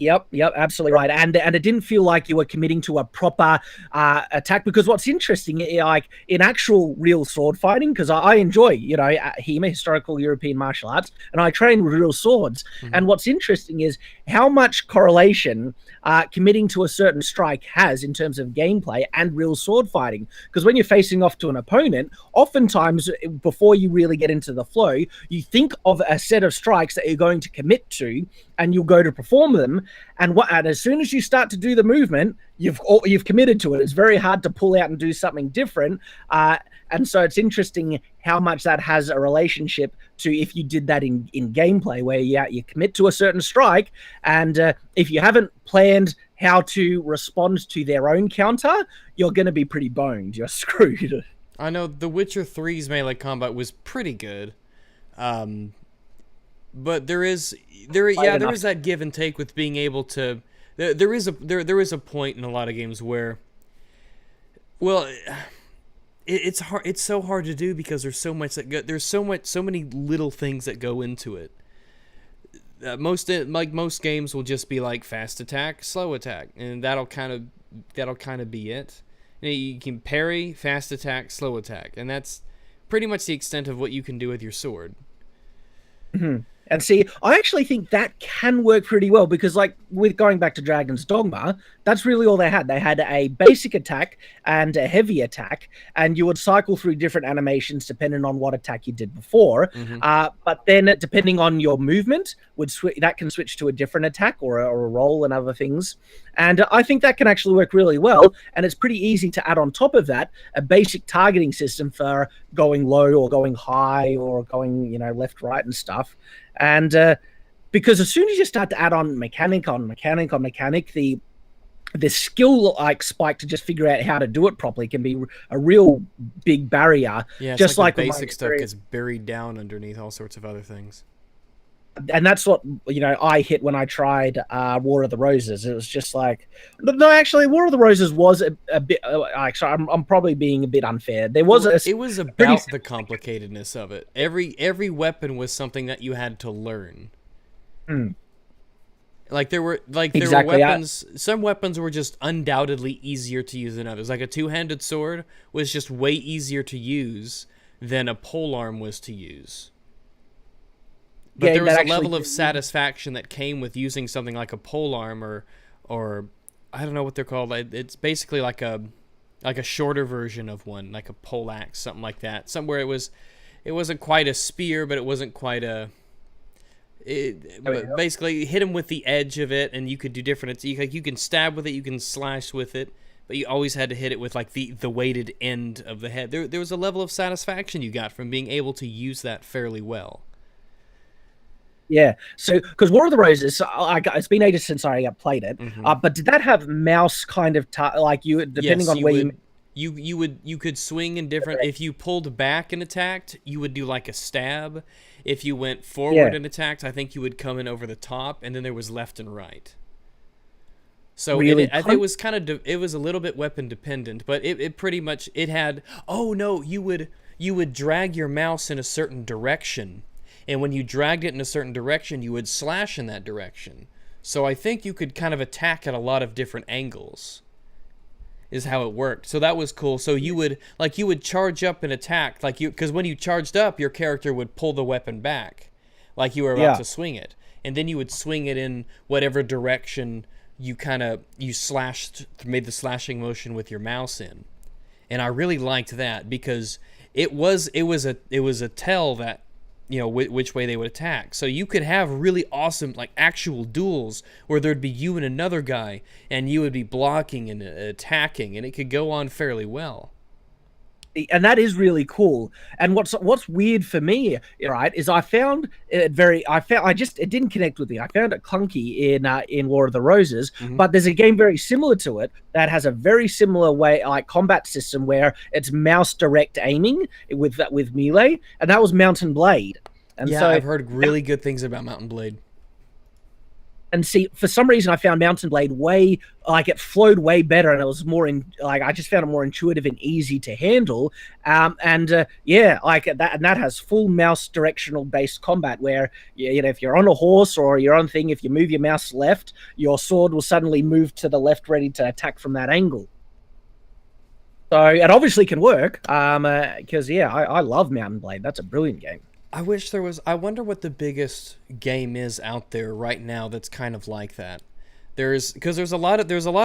Yep, absolutely right. And it didn't feel like you were committing to a proper attack, because what's interesting, like in actual real sword fighting, because I enjoy, HEMA, historical European martial arts, and I train with real swords. Hmm. And what's interesting is how much correlation committing to a certain strike has in terms of gameplay and real sword fighting. Because when you're facing off to an opponent, oftentimes before you really get into the flow, you think of a set of strikes that you're going to commit to, and you'll go to perform them. And as soon as you start to do the movement, you've committed to it. It's very hard to pull out and do something different. And so it's interesting how much that has a relationship to if you did that in gameplay, where you commit to a certain strike, and if you haven't planned how to respond to their own counter, you're going to be pretty boned. You're screwed. I know The Witcher 3's melee combat was pretty good. But there is that give and take with being able to there is a point in a lot of games where, well, it's hard. It's so hard to do because there's so much that there's so many little things that go into it. Most games will just be like fast attack, slow attack, and that'll kind of be it. You can parry, fast attack, slow attack, and that's pretty much the extent of what you can do with your sword. Mm-hmm. And see, I actually think that can work pretty well because, like, with going back to Dragon's Dogma, that's really all they had. They had a basic attack and a heavy attack, and you would cycle through different animations depending on what attack you did before. But then, depending on your movement, that can switch to a different attack or a roll and other things. And I think that can actually work really well. And it's pretty easy to add on top of that a basic targeting system for going low or going high or going, left, right, and stuff. And because as soon as you start to add on mechanic on mechanic on mechanic, the skill spike to just figure out how to do it properly can be a real big barrier. Yeah, it's just like the basic stuff gets buried down underneath all sorts of other things. And that's what I hit when I tried War of the Roses. It was just like, no, actually, War of the Roses was a bit. Sorry, I'm probably being a bit unfair. It was about the complicatedness of it. Every weapon was something that you had to learn. Like there were weapons. Some weapons were just undoubtedly easier to use than others. Like a two-handed sword was just way easier to use than a polearm was to use. But there was a level of satisfaction that came with using something like a polearm or I don't know what they're called. It's basically like a shorter version of one, like a poleaxe, something like that. Somewhere it wasn't quite a spear, but it wasn't quite a. Basically, you hit him with the edge of it, and you could do different. You can stab with it, you can slash with it, but you always had to hit it with like the weighted end of the head. There was a level of satisfaction you got from being able to use that fairly well. Yeah, so because War of the Roses, it's been ages since I played it. But did that have mouse kind of depending on where you could swing in different. If you pulled back and attacked, you would do like a stab. If you went forward and attacked, I think you would come in over the top, and then there was left and right. So really? I think it was it was a little bit weapon dependent, but it pretty much had. Oh no, you would drag your mouse in a certain direction. And when you dragged it in a certain direction, you would slash in that direction. So I think you could kind of attack at a lot of different angles, is how it worked. So that was cool. So you would charge up and attack, because when you charged up, your character would pull the weapon back, like you were about to swing it, and then you would swing it in whatever direction you slashed, made the slashing motion with your mouse in. And I really liked that because it was a tell that. Which way they would attack. So you could have really awesome, like, actual duels where there'd be you and another guy, and you would be blocking and attacking, and it could go on fairly well. And that is really cool. And what's weird for me, right, is I found it it didn't connect with me. I found it clunky in War of the Roses, but there's a game very similar to it that has a very similar combat system where it's mouse direct aiming with melee, and that was Mountain Blade. And so I've heard really good things about Mountain Blade. And see, for some reason, I found Mountain Blade it flowed way better, and it was more I just found it more intuitive and easy to handle. And that has full mouse directional based combat where, if you're on a horse or you're on thing, if you move your mouse left, your sword will suddenly move to the left, ready to attack from that angle. So it obviously can work, because I love Mountain Blade. That's a brilliant game. I wish there was. I wonder what the biggest game is out there right now that's kind of like that. There's a lot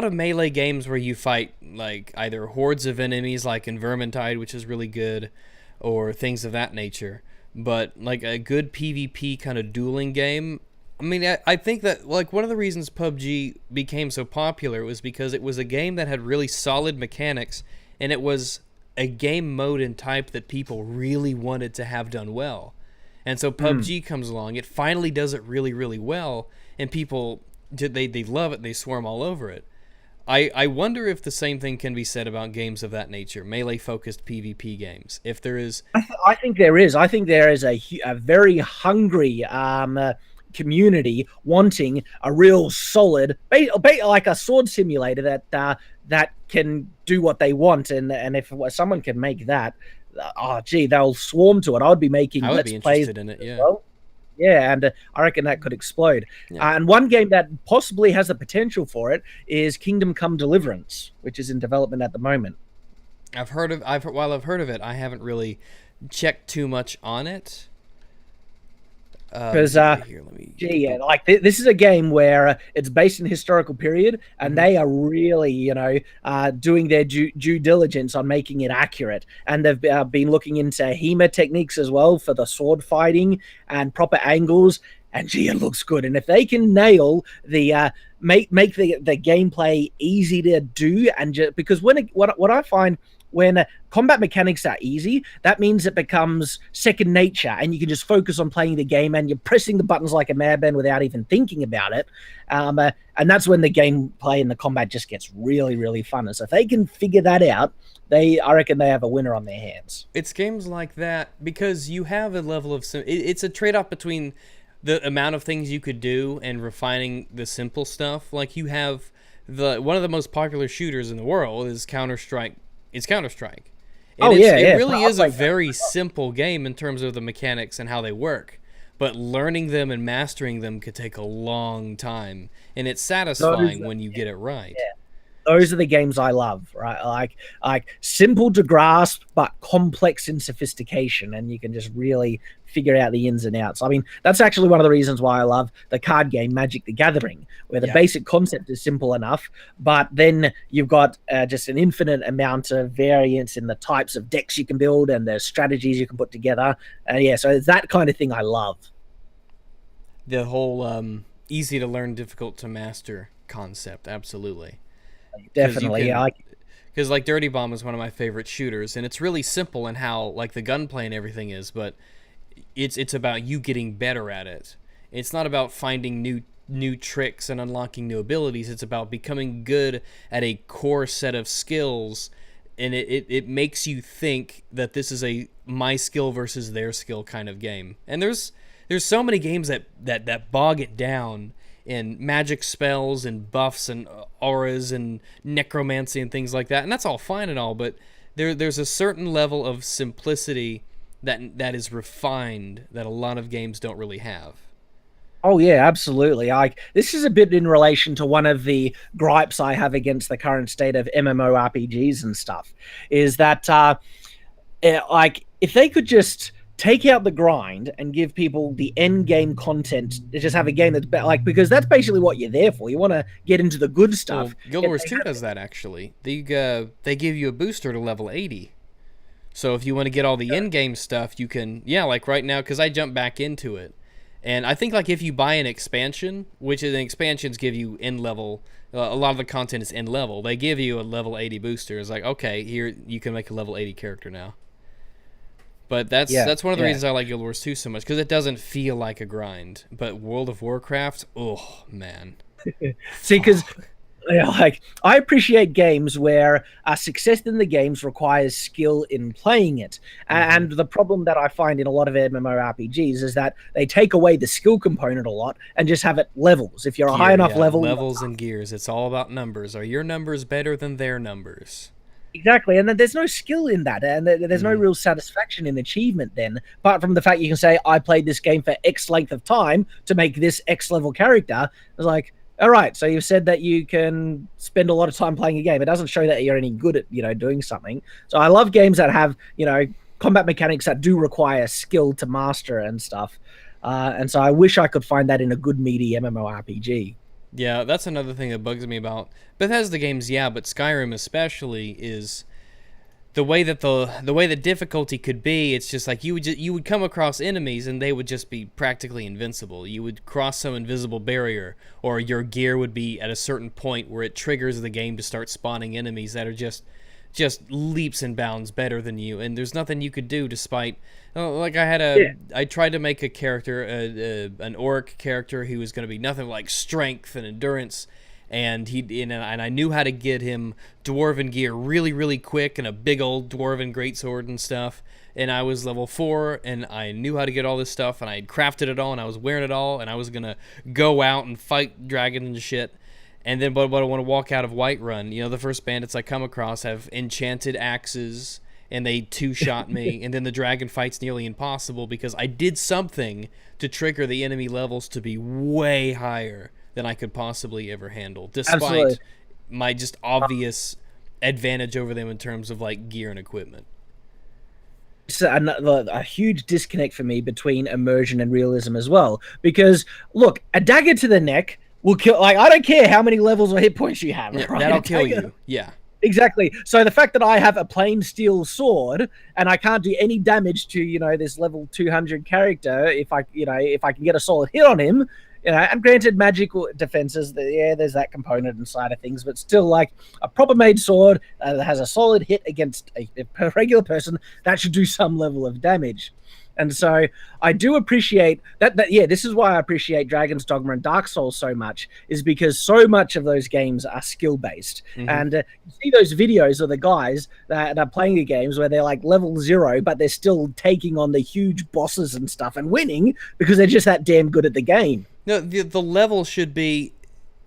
of melee games where you fight like either hordes of enemies like in Vermintide, which is really good, or things of that nature. But like a good PvP kind of dueling game. I mean, I think that like one of the reasons PUBG became so popular was because it was a game that had really solid mechanics, and it was a game mode and type that people really wanted to have done well. And so PUBG comes along. It finally does it really, really well, and people they love it. They swarm all over it. I wonder if the same thing can be said about games of that nature, melee-focused PvP games. If there is, I think there is. I think there is a very hungry community wanting a real solid, like a sword simulator that can do what they want, and if someone can make that, oh gee, they'll swarm to it. I would be making I would let's be plays interested in it. Yeah. well. Yeah, and I reckon that could explode. Yeah. And one game that possibly has the potential for it is Kingdom Come Deliverance, which is in development at the moment. While I've heard of it, I haven't really checked too much on it. Because Gee, like this is a game where it's based in a historical period, and they are really, doing their due diligence on making it accurate. And they've been looking into HEMA techniques as well for the sword fighting and proper angles. And gee, it looks good. And if they can nail the make the gameplay easy to do, and because what I find when combat mechanics are easy, that means it becomes second nature, and you can just focus on playing the game, and you're pressing the buttons like a madman without even thinking about it. And that's when the gameplay and the combat just gets really, really fun. And so if they can figure that out, I reckon they have a winner on their hands. It's games like that because you have a level of it's a trade-off between the amount of things you could do and refining the simple stuff. Like you have one of the most popular shooters in the world is Counter-Strike. It's Counter-Strike. And it really is a very simple game in terms of the mechanics and how they work. But learning them and mastering them could take a long time. And it's satisfying when you get it right. Yeah. Those are the games I love, right? Like simple to grasp, but complex in sophistication, and you can just really figure out the ins and outs. I mean, that's actually one of the reasons why I love the card game Magic the Gathering, where the basic concept is simple enough, but then you've got just an infinite amount of variance in the types of decks you can build and the strategies you can put together. So it's that kind of thing I love. The whole easy to learn, difficult to master concept, absolutely. Definitely, because like Dirty Bomb is one of my favorite shooters, and it's really simple in how like the gunplay and everything is, but it's about you getting better at it. It's not about finding new tricks and unlocking new abilities. It's about becoming good at a core set of skills, and it makes you think that this is a my skill versus their skill kind of game. And there's so many games that bog it down in magic spells and buffs and auras and necromancy and things like that, and that's all fine and all, but there's a certain level of simplicity that is refined that a lot of games don't really have. Oh yeah, absolutely. This is a bit in relation to one of the gripes I have against the current state of MMORPGs and stuff, is that if they could just take out the grind and give people the end game content, just have a game that's because that's basically what you're there for. You want to get into the good stuff. Well, Guild Wars 2 does that actually. They give you a booster to level 80. So if you want to get all the end game stuff, you can, like right now, because I jumped back into it. And I think like if you buy an expansion, which is expansions give you end level, a lot of the content is end level. They give you a level 80 booster. It's like, okay, here you can make a level 80 character now. But that's one of the reasons I like Guild Wars 2 so much, because it doesn't feel like a grind. But World of Warcraft, oh man. See, because I appreciate games where success in the games requires skill in playing it. And the problem that I find in a lot of MMORPGs is that they take away the skill component a lot and just have it levels. If you're a high enough level, levels and gears. It's all about numbers. Are your numbers better than their numbers? Exactly, and then there's no skill in that, and there's no real satisfaction in achievement then, apart from the fact you can say, I played this game for X length of time to make this X level character. It's like, all right, so you've said that you can spend a lot of time playing a game. It doesn't show that you're any good at, doing something. So I love games that have, combat mechanics that do require skill to master and stuff. And so I wish I could find that in a good meaty MMORPG. Yeah, that's another thing that bugs me about Bethesda games, but Skyrim especially is the way that the way the difficulty could be. It's just like you would come across enemies and they would just be practically invincible. You would cross some invisible barrier, or your gear would be at a certain point where it triggers the game to start spawning enemies that are just leaps and bounds better than you, and there's nothing you could do despite. Like I tried to make a character, an orc character who was going to be nothing like strength and endurance, and I knew how to get him dwarven gear really, really quick and a big old dwarven greatsword and stuff. And I was level 4, and I knew how to get all this stuff, and I had crafted it all, and I was wearing it all, and I was gonna go out and fight dragons and shit. And then, but I want to walk out of Whiterun. You know, the first bandits I come across have enchanted axes, and they two-shot me, and then the dragon fight's nearly impossible because I did something to trigger the enemy levels to be way higher than I could possibly ever handle, despite my just obvious advantage over them in terms of like gear and equipment. It's a huge disconnect for me between immersion and realism as well. Because look, a dagger to the neck will kill. Like, I don't care how many levels or hit points you have. Yeah, right? that'll kill you. Yeah. Exactly. So the fact that I have a plain steel sword and I can't do any damage to, you know, this level 200 character, if I can get a solid hit on him, you know, and granted, magical defenses, there's that component inside of things, but still, like, a proper made sword that has a solid hit against a regular person, that should do some level of damage. And so I do appreciate that. Yeah, this is why I appreciate Dragon's Dogma and Dark Souls so much, is because so much of those games are skill based. Mm-hmm. And you see those videos of the guys that are playing the games where they're like level 0, but they're still taking on the huge bosses and stuff and winning because they're just that damn good at the game. No, the level should be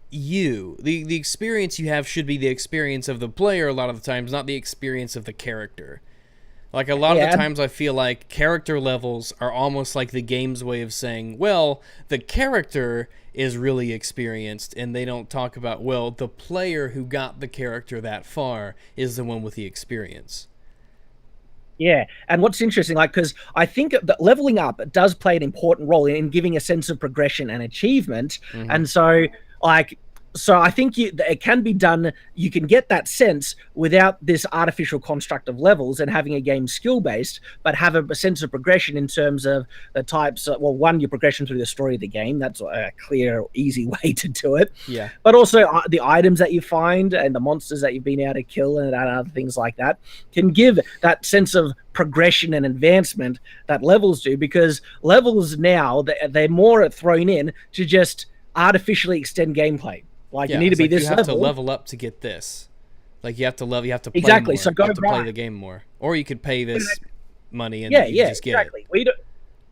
you. The experience you have should be the experience of the player a lot of the times, not the experience of the character. Like, a lot of the times I feel like character levels are almost like the game's way of saying, well, the character is really experienced, and they don't talk about, well, the player who got the character that far is the one with the experience. Yeah, and what's interesting, like, because I think that leveling up does play an important role in giving a sense of progression and achievement, and so, like... So I think it can be done. You can get that sense without this artificial construct of levels and having a game skill-based, but have a sense of progression in terms of the types. Well, one, your progression through the story of the game. That's a clear, easy way to do it. Yeah. But also the items that you find and the monsters that you've been able to kill and other things like that can give that sense of progression and advancement that levels do, because levels now, they're more thrown in to just artificially extend gameplay. Like, you need to be this level. You have to level up to get this. Like, you have to play exactly. more. So go you have to play the game more, or you could pay this money and just get exactly.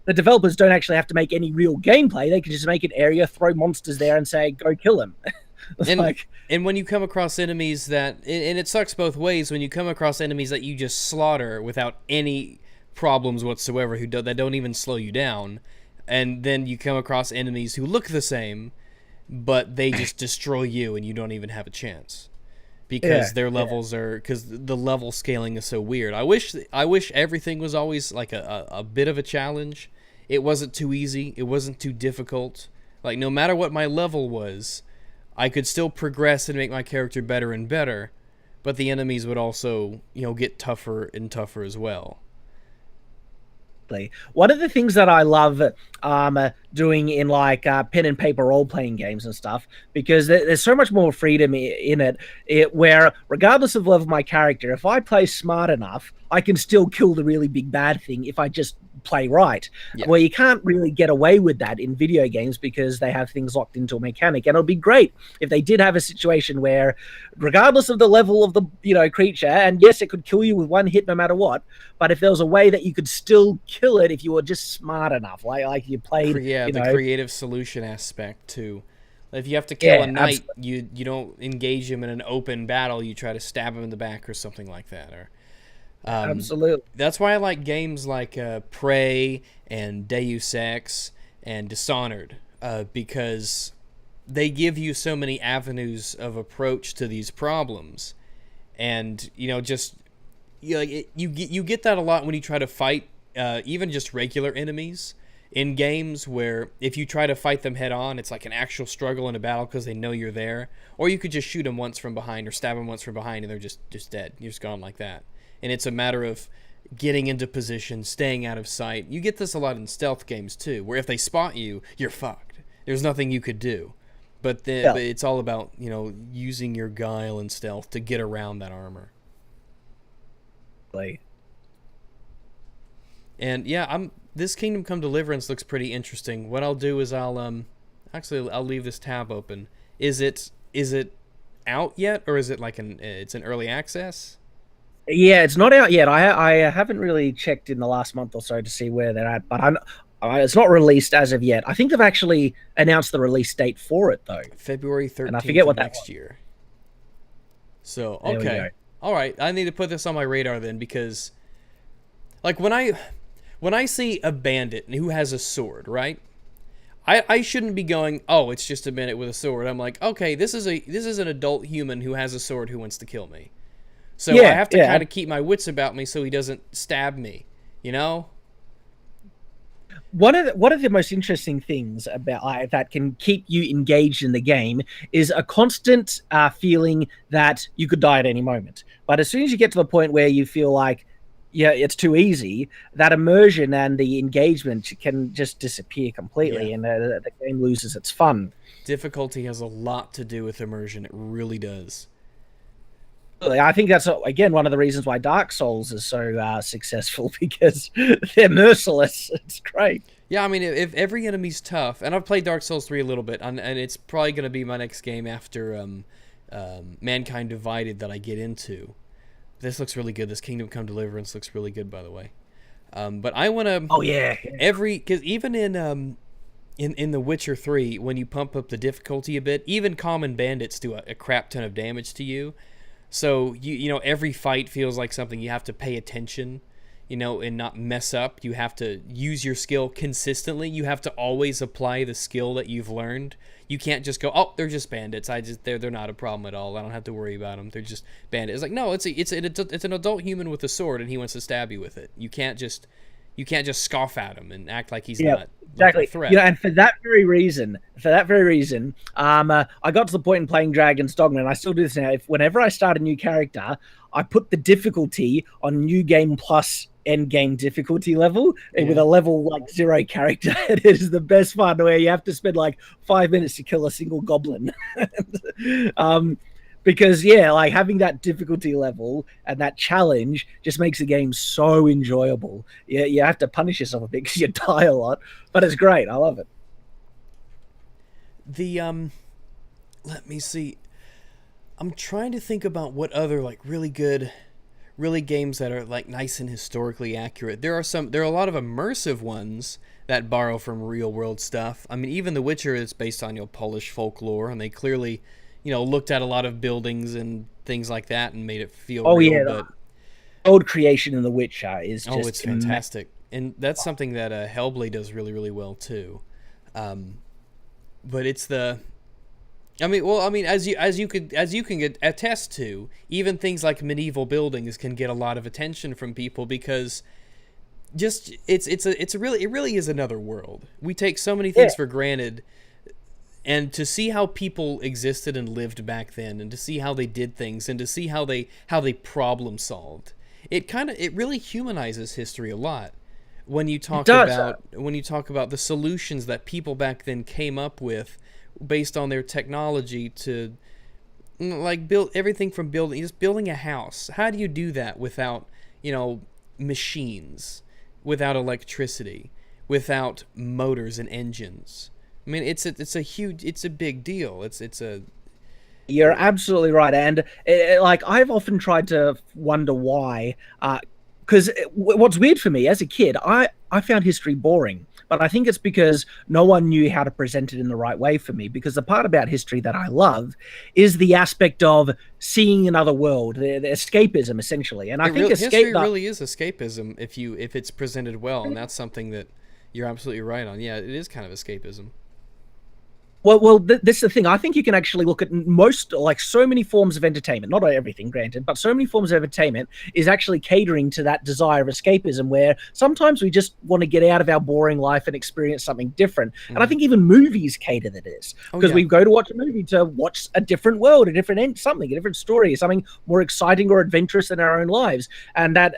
The developers don't actually have to make any real gameplay. They can just make an area, throw monsters there, and say, "Go kill them." And when you come across enemies that, and it sucks both ways, when you come across enemies that you just slaughter without any problems whatsoever, that don't even slow you down, and then you come across enemies who look the same, but they just destroy you and you don't even have a chance because their levels are, because the level scaling is so weird. I wish everything was always like a bit of a challenge. It wasn't too easy. It wasn't too difficult. Like, no matter what my level was, I could still progress and make my character better and better, but the enemies would also, get tougher and tougher as well. One of the things that I love doing in like pen and paper role-playing games and stuff, because there's so much more freedom in it, where regardless of level of my character, if I play smart enough, I can still kill the really big bad thing if I just play right. Yeah. Well, you can't really get away with that in video games because they have things locked into a mechanic. And it'll be great if they did have a situation where, regardless of the level of the creature, and yes, it could kill you with one hit no matter what, but if there was a way that you could still kill it if you were just smart enough, like you played, the creative solution aspect too. If you have to kill a knight, you don't engage him in an open battle. You try to stab him in the back or something like that, or. Absolutely. That's why I like games like Prey and Deus Ex and Dishonored, because they give you so many avenues of approach to these problems, and you get that a lot when you try to fight even just regular enemies in games, where if you try to fight them head on, it's like an actual struggle in a battle because they know you're there, or you could just shoot them once from behind or stab them once from behind and they're just dead. You're just gone like that. And it's a matter of getting into position, staying out of sight. You get this a lot in stealth games, too, where if they spot you, you're fucked. There's nothing you could do. But it's all about, using your guile and stealth to get around that armor. And, this Kingdom Come Deliverance looks pretty interesting. What I'll do is I'll leave this tab open. is it out yet, or is it like it's an early access? Yeah, it's not out yet. I haven't really checked in the last month or so to see where they're at, but it's not released as of yet. I think they've actually announced the release date for it though, February and I 13th forget of what that next was. year. So, There we okay. go. All right, I need to put this on my radar then, because like when I see a bandit who has a sword, right? I shouldn't be going, "Oh, it's just a bandit with a sword." I'm like, "Okay, this is an adult human who has a sword who wants to kill me." So I Yeah, have to yeah. kind of keep my wits about me so he doesn't stab me, you know? One of the most interesting things about that can keep you engaged in the game is a constant feeling that you could die at any moment. But as soon as you get to the point where you feel like, yeah, it's too easy, that immersion and the engagement can just disappear completely, Yeah. and the game loses its fun. Difficulty has a lot to do with immersion. It really does. I think that's again one of the reasons why Dark Souls is so successful, because they're merciless. It's great. Yeah, I mean, if every enemy's tough, and I've played Dark Souls 3 a little bit, and it's probably going to be my next game after Mankind Divided that I get into. This looks really good. This Kingdom Come Deliverance looks really good, by the way. But I want to Oh yeah, because even in The Witcher 3, when you pump up the difficulty a bit, even common bandits do a crap ton of damage to you. So you know every fight feels like something you have to pay attention, you know, and not mess up. You have to use your skill consistently. You have to always apply the skill that you've learned. You can't just go, "Oh, they're just bandits. They're not a problem at all. I don't have to worry about them. They're just bandits." It's like, no, it's an adult human with a sword, and he wants to stab you with it. You can't just scoff at him and act like he's yeah, not exactly. a threat. You know, and for that very reason, I got to the point in playing Dragon's Dogma, and I still do this now. Whenever I start a new character, I put the difficulty on New Game Plus end game difficulty level, and with a level like 0 character. It is the best fun, where you have to spend like 5 minutes to kill a single goblin. Because yeah, like having that difficulty level and that challenge just makes the game so enjoyable. Yeah, you have to punish yourself a bit because you die a lot, but it's great. I love it. The let me see. I'm trying to think about what other like really games that are like nice and historically accurate. There are a lot of immersive ones that borrow from real world stuff. I mean, even The Witcher is based on, you know, Polish folklore, and they clearly, you know, looked at a lot of buildings and things like that and made it feel real. Yeah, but old creation in The Witcher is just it's fantastic, and that's something that Hellblade does really really well too. But it's the I mean, as you can get attest to, even things like medieval buildings can get a lot of attention from people because just it really is another world. We take so many things for granted, and to see how people existed and lived back then, and to see how they did things, and to see how they problem solved, it really humanizes history a lot. When you talk about the solutions that people back then came up with based on their technology to like build everything from building a house. How do you do that without, you know, machines, without electricity, without motors and engines? I mean, it's a big deal. You're absolutely right, and like I've often tried to wonder why. Because what's weird for me as a kid, I found history boring, but I think it's because no one knew how to present it in the right way for me. Because the part about history that I love is the aspect of seeing another world, the escapism, essentially. And I think history really is escapism if it's presented well, and that's something that you're absolutely right on. Yeah, it is kind of escapism. Well, this is the thing. I think you can actually look at most, like so many forms of entertainment, not everything, granted, but so many forms of entertainment is actually catering to that desire of escapism, where sometimes we just want to get out of our boring life and experience something different. And I think even movies cater to this, because we go to watch a movie to watch a different world, a different story, something more exciting or adventurous in our own lives. And that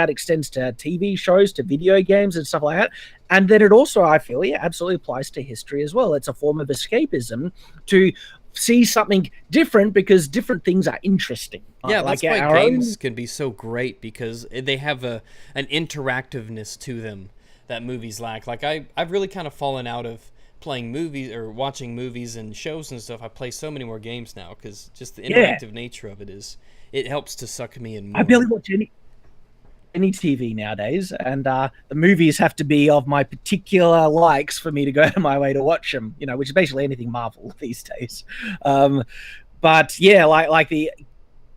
extends to TV shows, to video games and stuff like that. And then it also, I feel, absolutely applies to history as well. It's a form of escapism to see something different because different things are interesting. Yeah, that's why games can be so great, because they have an interactiveness to them that movies lack. Like I've really kind of fallen out of playing movies or watching movies and shows and stuff, I play so many more games now because just the Yeah. interactive nature of it helps to suck me in more. I barely watch any TV nowadays, and the movies have to be of my particular likes for me to go out of my way to watch them. You know, which is basically anything Marvel these days. But yeah, like the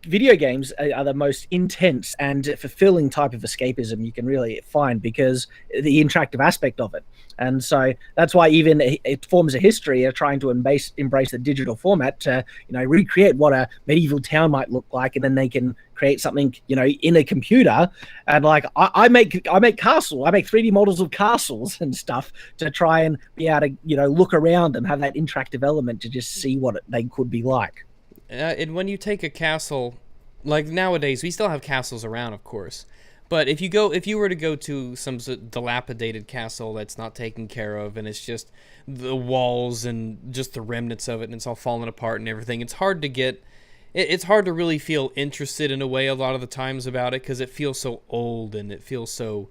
video games are the most intense and fulfilling type of escapism you can really find because the interactive aspect of it. And so that's why even it forms a history of trying to embrace the digital format to, recreate what a medieval town might look like, and then they can create something, in a computer. And like I make castles, I make 3D models of castles and stuff to try and be able to, look around and have that interactive element to just see what they could be like. And when you take a castle, like nowadays, we still have castles around, of course. But if you were to go to some dilapidated castle that's not taken care of, and it's just the walls and just the remnants of it, and it's all falling apart and everything, it's hard to really feel interested in a way a lot of the times about it because it feels so old and it feels so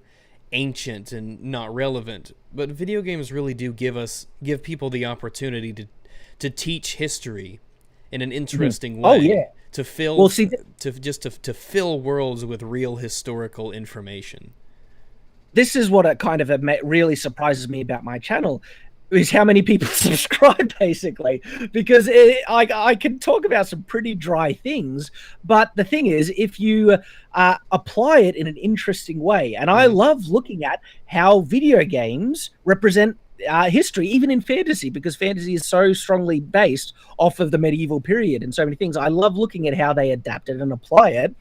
ancient and not relevant. But video games really do give people the opportunity to teach history in an interesting way. Oh yeah. To fill to fill worlds with real historical information. This is what it kind of really surprises me about my channel, is how many people subscribe, basically, because I can talk about some pretty dry things, but the thing is, if you apply it in an interesting way, and I love looking at how video games represent history, even in fantasy, because fantasy is so strongly based off of the medieval period and so many things. I love looking at how they adapt it and apply it.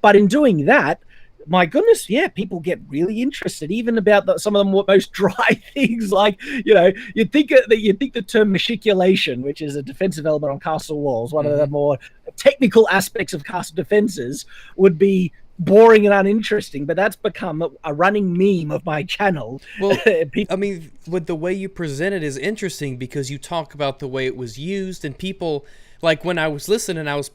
But in doing that, my goodness, yeah, people get really interested, even about some of the most dry things. Like, you think the term machiculation, which is a defensive element on castle walls, one of the more technical aspects of castle defenses, would be boring and uninteresting, but that's become a running meme of my channel. Well, I mean, with the way you present it is interesting because you talk about the way it was used, and people, like when I was listening, I was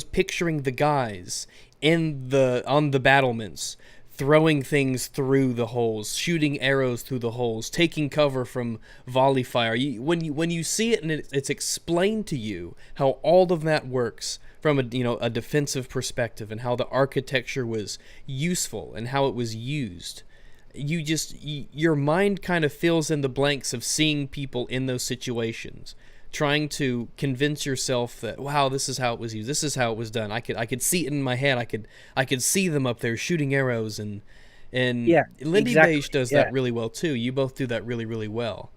picturing the guys on the battlements throwing things through the holes, shooting arrows through the holes, taking cover from volley fire. When you see it and it's explained to you how all of that works from a defensive perspective and how the architecture was useful and how it was used, your mind kind of fills in the blanks of seeing people in those situations, trying to convince yourself that, wow, this is how it was used, this is how it was done. I could see it in my head. I could see them up there shooting arrows, and yeah, Lindy exactly. Beige does that really well too. You both do that really, really well.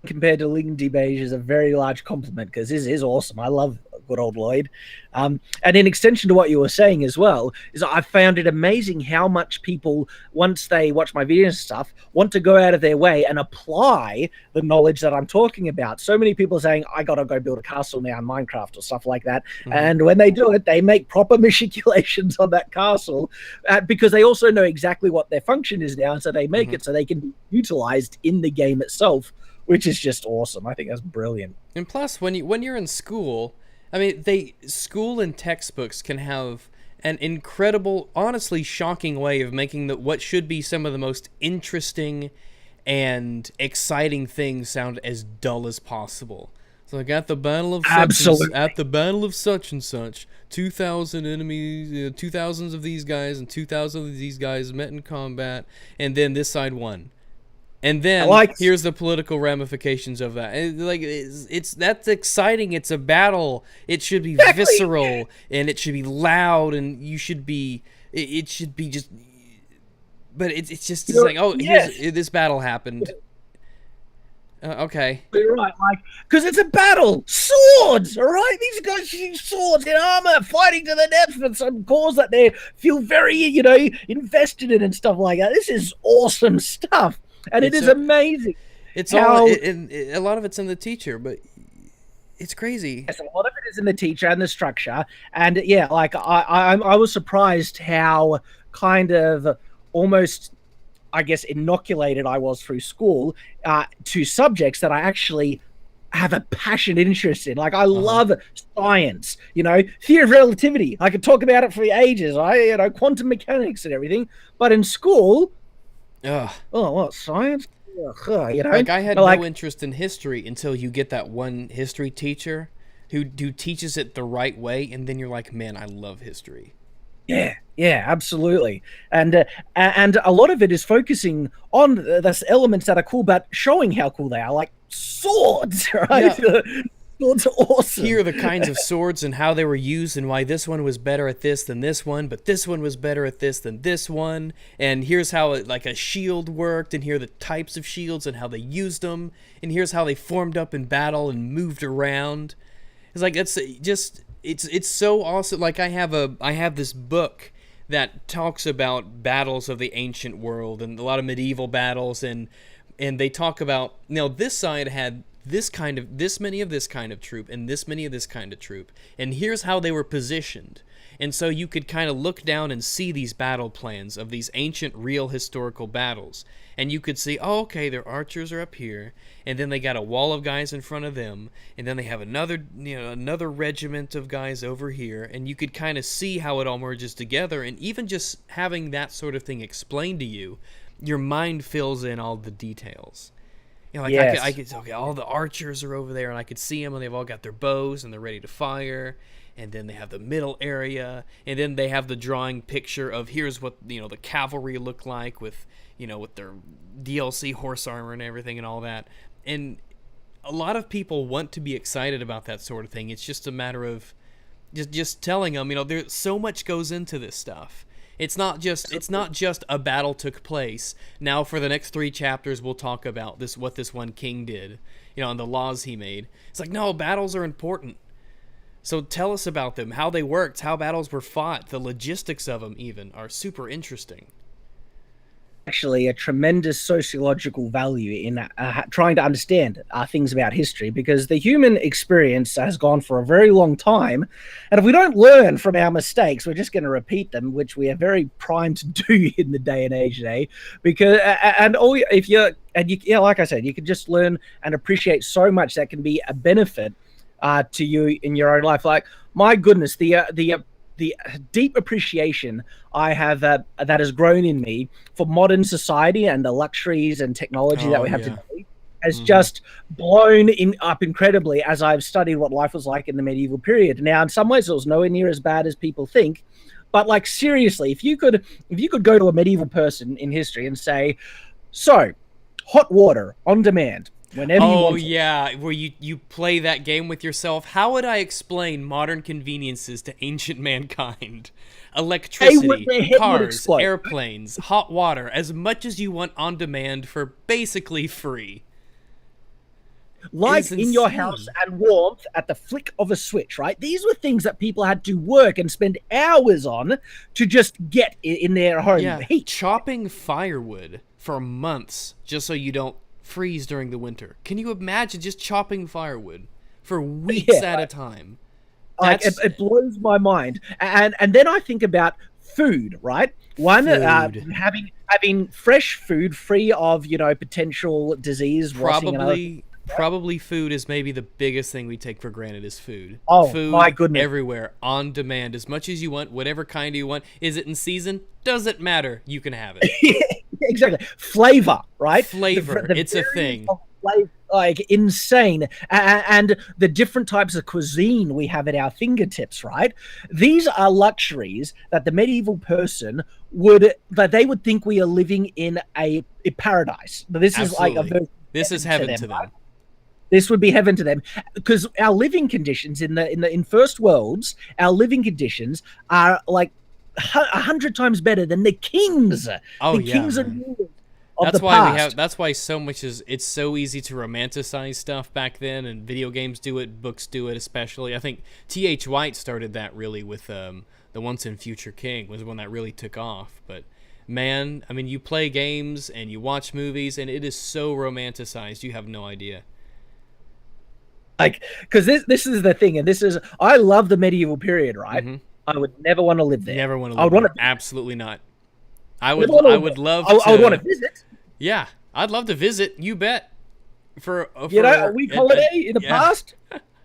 Compared to Lindy Beige is a very large compliment, because this is awesome. I love good old Lloyd. And in extension to what you were saying as well, is I found it amazing how much people, once they watch my videos and stuff, want to go out of their way and apply the knowledge that I'm talking about. So many people are saying, I got to go build a castle now in Minecraft or stuff like that. And when they do it, they make proper machiculations on that castle because they also know exactly what their function is now. And so they make it so they can be utilized in the game itself, which is just awesome. I think that's brilliant. And plus, when you're in school, I mean, school and textbooks can have an incredible, honestly shocking way of making what should be some of the most interesting and exciting things sound as dull as possible. So like at the battle of such and such, 2,000 enemies, 2,000s of these guys and 2,000 of these guys met in combat, and then this side won. And then here's the political ramifications of that. And that's exciting. It's a battle. It should be visceral and it should be loud, and you should be. It should be just. But it's just like, oh, this battle happened. Okay. You're right, because it's a battle. Swords, all right? These guys use swords in armor, fighting to the death for some cause that they feel very, invested in and stuff like that. This is awesome stuff. And it is amazing. It's a lot of it's in the teacher, but it's crazy. Yes, a lot of it is in the teacher and the structure. And yeah, like I was surprised how kind of almost, I guess, inoculated I was through school to subjects that I actually have a passionate interest in. Like I love science, theory of relativity. I could talk about it for ages, right? Quantum mechanics and everything. But in school, oh, what, science? you know, Like I had like no interest in history until you get that one history teacher who teaches it the right way, and then you're like, man, I love history. yeah, absolutely. And a lot of it is focusing on the elements that are cool, but showing how cool they are, like swords, right? Yeah. Swords are awesome. Here are the kinds of swords and how they were used and why this one was better at this than this one, but this one was better at this than this one. And here's how like a shield worked, and here are the types of shields and how they used them, and here's how they formed up in battle and moved around. It's like that's just it's so awesome. Like I have this book that talks about battles of the ancient world and a lot of medieval battles, and they talk about, you know, this side had this many of this kind of troop and this many of this kind of troop, and here's how they were positioned. And so you could kind of look down and see these battle plans of these ancient real historical battles, and you could see, oh, okay, their archers are up here, and then they got a wall of guys in front of them, and then they have another regiment of guys over here, and you could kind of see how it all merges together. And even just having that sort of thing explained to you, your mind fills in all the details. You know, like Yes. I could okay, all the archers are over there, and I could see them, and they've all got their bows, and they're ready to fire. And then they have the middle area, and then they have the drawing picture of here's what, you know, the cavalry look like with, you know, with their DLC horse armor and everything and all that. And a lot of people want to be excited about that sort of thing. It's just a matter of just telling them, you know, there's so much goes into this stuff. It's not just a battle took place. Now for the next 3 chapters we'll talk about what this one king did, you know, and the laws he made. It's like, no, battles are important. So tell us about them, how they worked, how battles were fought, the logistics of them even are super interesting. Actually a tremendous sociological value in trying to understand things about history, because the human experience has gone for a very long time, and if we don't learn from our mistakes, we're just going to repeat them, which we are very primed to do in the day and age today. Because and all if you're and you, yeah, like I said, you can just learn and appreciate so much that can be a benefit to you in your own life. Like, my goodness, the deep appreciation I have that has grown in me for modern society and the luxuries and technology that we have today has just blown up incredibly as I've studied what life was like in the medieval period. Now, in some ways, it was nowhere near as bad as people think. But like, seriously, if you could go to a medieval person in history and say, so, hot water on demand, whenever you want. Oh yeah, where you play that game with yourself. How would I explain modern conveniences to ancient mankind? Electricity, cars, airplanes, hot water, as much as you want on demand for basically free. Light in your house and warmth at the flick of a switch, right? These were things that people had to work and spend hours on to just get in their home. Yeah, heat. Chopping firewood for months just so you don't freeze during the winter. Can you imagine just chopping firewood for weeks at a time? Like, it blows my mind. And then I think about food, right? One, having fresh food free of, you know, potential disease. Probably food is maybe the biggest thing we take for granted is food. Oh, food my goodness. Everywhere, on demand, as much as you want, whatever kind you want. Is it in season? Doesn't matter. You can have it. Exactly. Flavor, right? Flavor. It's a thing. Like, insane. And the different types of cuisine we have at our fingertips, right? These are luxuries that the medieval person would think we are living in a paradise. But this Absolutely. This is heaven to them. Right? This would be heaven to them, because our living conditions in first worlds, our living conditions are like 100 times better than the kings. Oh, the kings and rulers of that's the why past. That's why so much it's so easy to romanticize stuff back then, and video games do it, books do it, especially. I think T.H. White started that really with the Once and Future King was one that really took off. But man, I mean, you play games and you watch movies, and it is so romanticized, you have no idea. Like, because this is the thing, and I love the medieval period, right? Mm-hmm. I would never want to live there. Never want to live there. Absolutely not. I would love to. I would want to visit. Yeah, I'd love to visit. You bet. For you know, a week holiday in the past,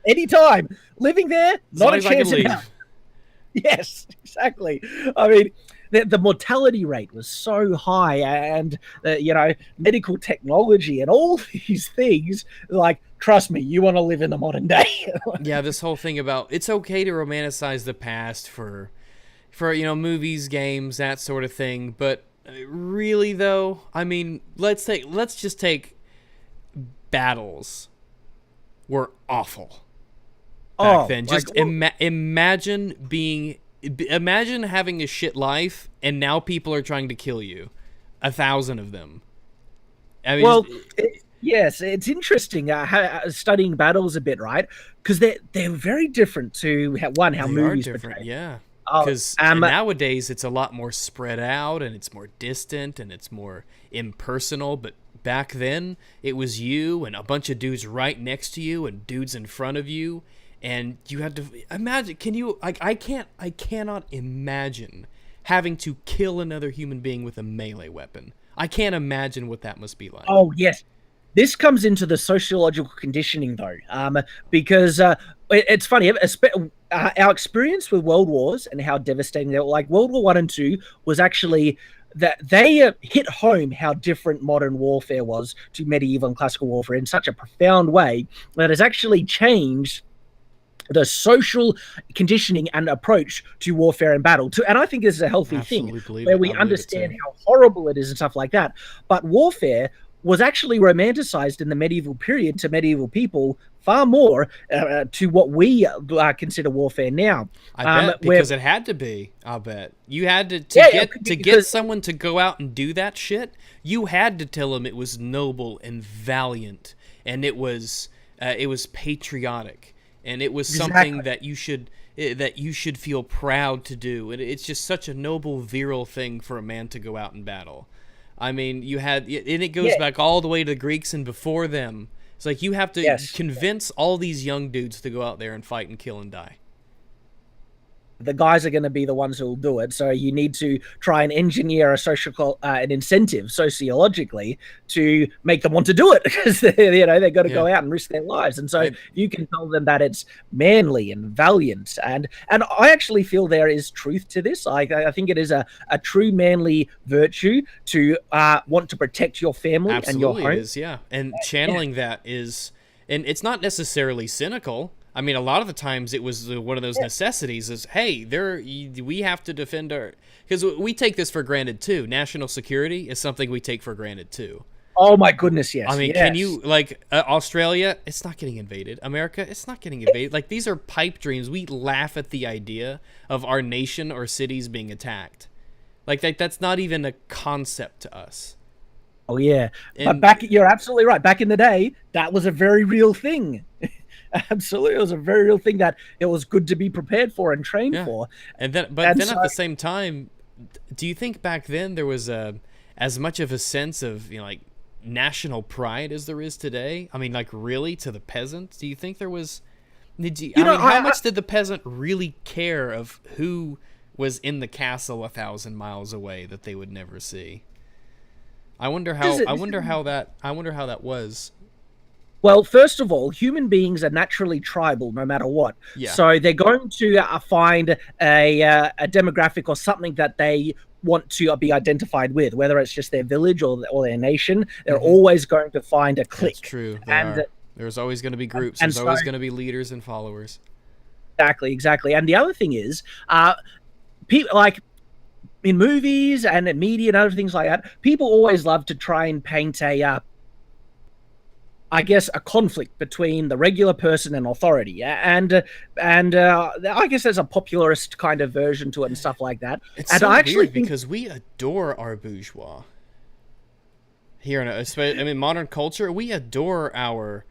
anytime. Living there, not a chance in hell. Yes, exactly. I mean, the mortality rate was so high, and medical technology and all these things. Like, trust me, you want to live in the modern day. Yeah, this whole thing about it's okay to romanticize the past for movies, games, that sort of thing, but really though, I mean, let's just take battles were awful back then. Just imagine having a shit life and now people are trying to kill you. 1,000 of them. I mean, yes, it's interesting studying battles a bit, right? Because they're very different to how movies portray. Yeah. Because nowadays it's a lot more spread out and it's more distant and it's more impersonal. But back then it was you and a bunch of dudes right next to you and dudes in front of you, and you had to imagine. Can you? I cannot imagine having to kill another human being with a melee weapon. I can't imagine what that must be like. Oh yes. This comes into the sociological conditioning, though, because it's funny. Our experience with world wars and how devastating they were. Like World War I and II was actually that they hit home how different modern warfare was to medieval and classical warfare in such a profound way that has actually changed the social conditioning and approach to warfare and battle. And I think this is a healthy thing where we understand how horrible it is and stuff like that. But warfare was actually romanticized in the medieval period to medieval people far more to what we consider warfare now. I bet because it had to be. I'll bet you had to get someone to go out and do that shit. You had to tell them it was noble and valiant, and it was patriotic, and it was something that you should feel proud to do. And it's just such a noble, virile thing for a man to go out and battle. I mean, and it goes back all the way to the Greeks and before them. It's like you have to convince all these young dudes to go out there and fight and kill and die. The guys are going to be the ones who will do it. So you need to try and engineer an incentive sociologically to make them want to do it, because they've got to go out and risk their lives. And so you can tell them that it's manly and valiant. And I actually feel there is truth to this. I think it is a true manly virtue to want to protect your family and your home. It is, yeah. And channeling that is, and it's not necessarily cynical. I mean, a lot of the times it was one of those necessities is, hey, we have to defend because we take this for granted too. National security is something we take for granted too. Oh my goodness, yes. I mean, can you, Australia, it's not getting invaded. America, it's not getting invaded. Like, these are pipe dreams. We laugh at the idea of our nation or cities being attacked. Like that's not even a concept to us. Oh yeah. But you're absolutely right. Back in the day, that was a very real thing. Absolutely, it was a very real thing that it was good to be prepared for and trained for. And then, at the same time, do you think back then there was as much of a sense of national pride as there is today? I mean, like, really, to the peasant? Do you think there was? How much did the peasant really care of who was in the castle 1,000 miles away that they would never see? I wonder how that was. Well, first of all, human beings are naturally tribal no matter what. Yeah. So they're going to find a demographic or something that they want to be identified with, whether it's just their village or their nation. They're always going to find a clique. That's true. There's always going to be groups. There's always going to be leaders and followers. Exactly. And the other thing is, people like in movies and in media and other things like that, people always love to try and paint a conflict between the regular person and authority, and I guess there's a popularist kind of version to it and stuff like that. It's so weird because we adore our bourgeois here in modern culture. We adore our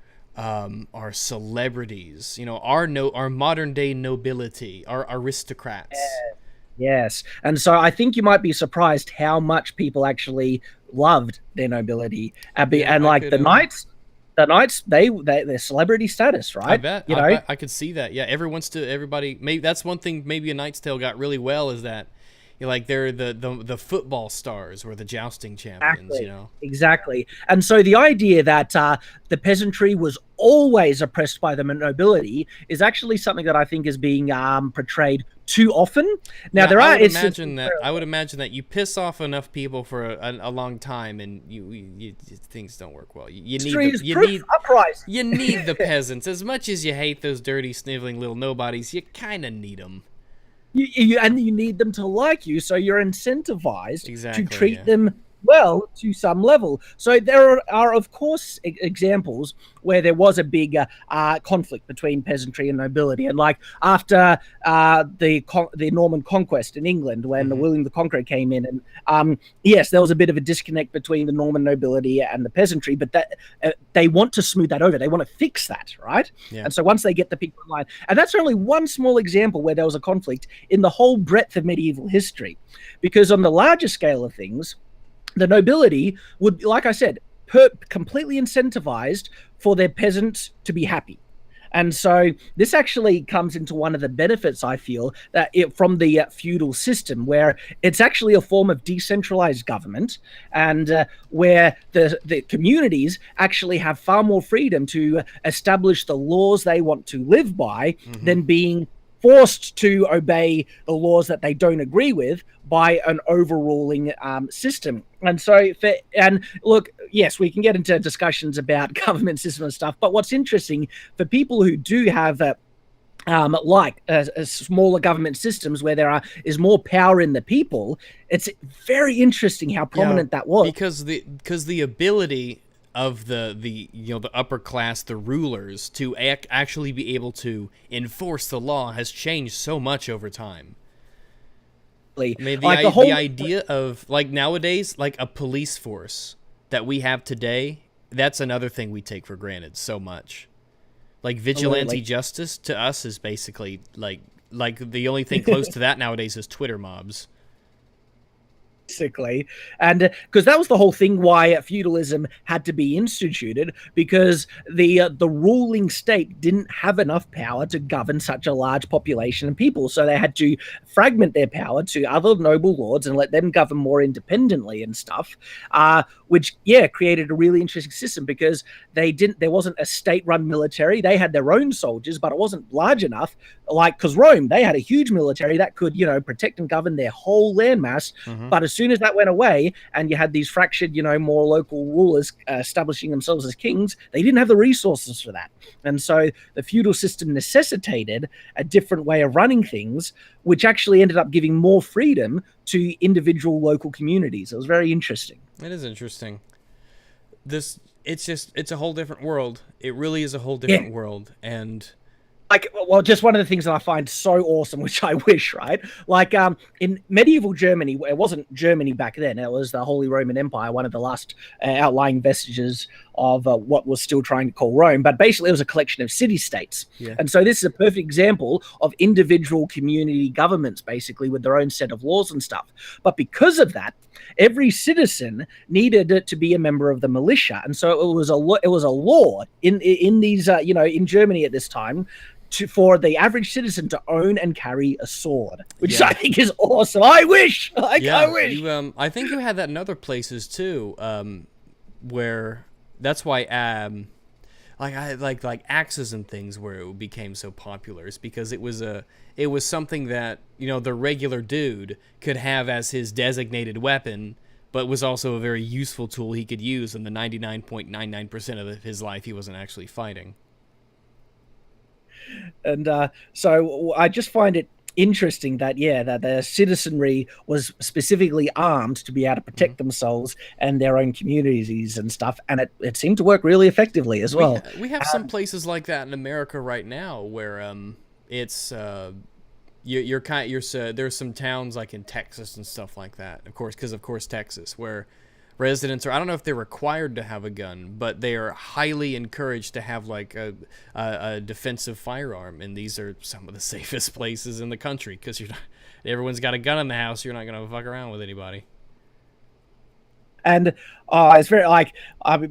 celebrities, our modern day nobility, our aristocrats. Yes, and so I think you might be surprised how much people actually loved their nobility, the knights. The knights, their celebrity status, right? I bet. I could see that. Yeah, everybody. Maybe that's one thing. Maybe A Knight's Tale got really well is that, Like they're the football stars or the jousting champions, you know. Exactly. And so the idea that the peasantry was always oppressed by the nobility is actually something that I think is being portrayed too often. Now, there are I would imagine that you piss off enough people for a long time, and you things don't work well. You need the peasants as much as you hate those dirty, sniveling little nobodies. You kind of need them. And you need them to like you, so you're incentivized to treat them well to some level. So there are of course examples where there was a big conflict between peasantry and nobility, and like after the Norman conquest in England, when William the Conqueror came in, and yes, there was a bit of a disconnect between the Norman nobility and the peasantry, but that they want to smooth that over. They want to fix that, right? Yeah. And so once they get the people in line, and that's only one small example where there was a conflict in the whole breadth of medieval history, because on the larger scale of things, the nobility would, like I said, completely incentivized for their peasants to be happy. And so this actually comes into one of the benefits, I feel, that from the feudal system, where it's actually a form of decentralized government, and where the communities actually have far more freedom to establish the laws they want to live by than being forced to obey the laws that they don't agree with by an overruling system. And so, look, yes, we can get into discussions about government system and stuff, but what's interesting for people who do have smaller government systems where there is more power in the people, it's very interesting how prominent that was. Because the ability of the upper class, the rulers, to actually be able to enforce the law has changed so much over time. I mean, the idea of, like, nowadays, like a police force that we have today, that's another thing we take for granted so much. Like vigilante justice to us is basically like the only thing close to that nowadays is Twitter mobs. Basically, and because that was the whole thing why feudalism had to be instituted, because the ruling state didn't have enough power to govern such a large population of people, so they had to fragment their power to other noble lords and let them govern more independently and stuff, which created a really interesting system, because there wasn't a state-run military. They had their own soldiers, but it wasn't large enough, like, because Rome, they had a huge military that could protect and govern their whole landmass. But as soon as that went away and you had these fractured, more local rulers establishing themselves as kings, they didn't have the resources for that. And so the feudal system necessitated a different way of running things, which actually ended up giving more freedom to individual local communities. It was very interesting. It is interesting. It's a whole different world. It really is a whole different world. And just one of the things that I find so awesome, which I wish, right? Like, in medieval Germany, it wasn't Germany back then. It was the Holy Roman Empire, one of the last outlying vestiges of what was still trying to call Rome. But basically, it was a collection of city-states. Yeah. And so this is a perfect example of individual community governments, basically, with their own set of laws and stuff. But because of that, every citizen needed to be a member of the militia. And so it was a law in these, in Germany at this time, for the average citizen to own and carry a sword, which I think is awesome. I wish. I wish. I think you had that in other places too, where that's why like axes and things where it became so popular is because it was something that the regular dude could have as his designated weapon, but was also a very useful tool he could use in the 99.99% of his life he wasn't actually fighting. And so I just find it interesting that the citizenry was specifically armed to be able to protect themselves and their own communities and stuff, and it seemed to work really effectively as well. We have some places like that in America right now where it's there's some towns like in Texas and stuff like that, of course Texas, where residents I don't know if they're required to have a gun, but they are highly encouraged to have like a defensive firearm, and these are some of the safest places in the country because everyone's got a gun in the house. You're not gonna fuck around with anybody. And it's very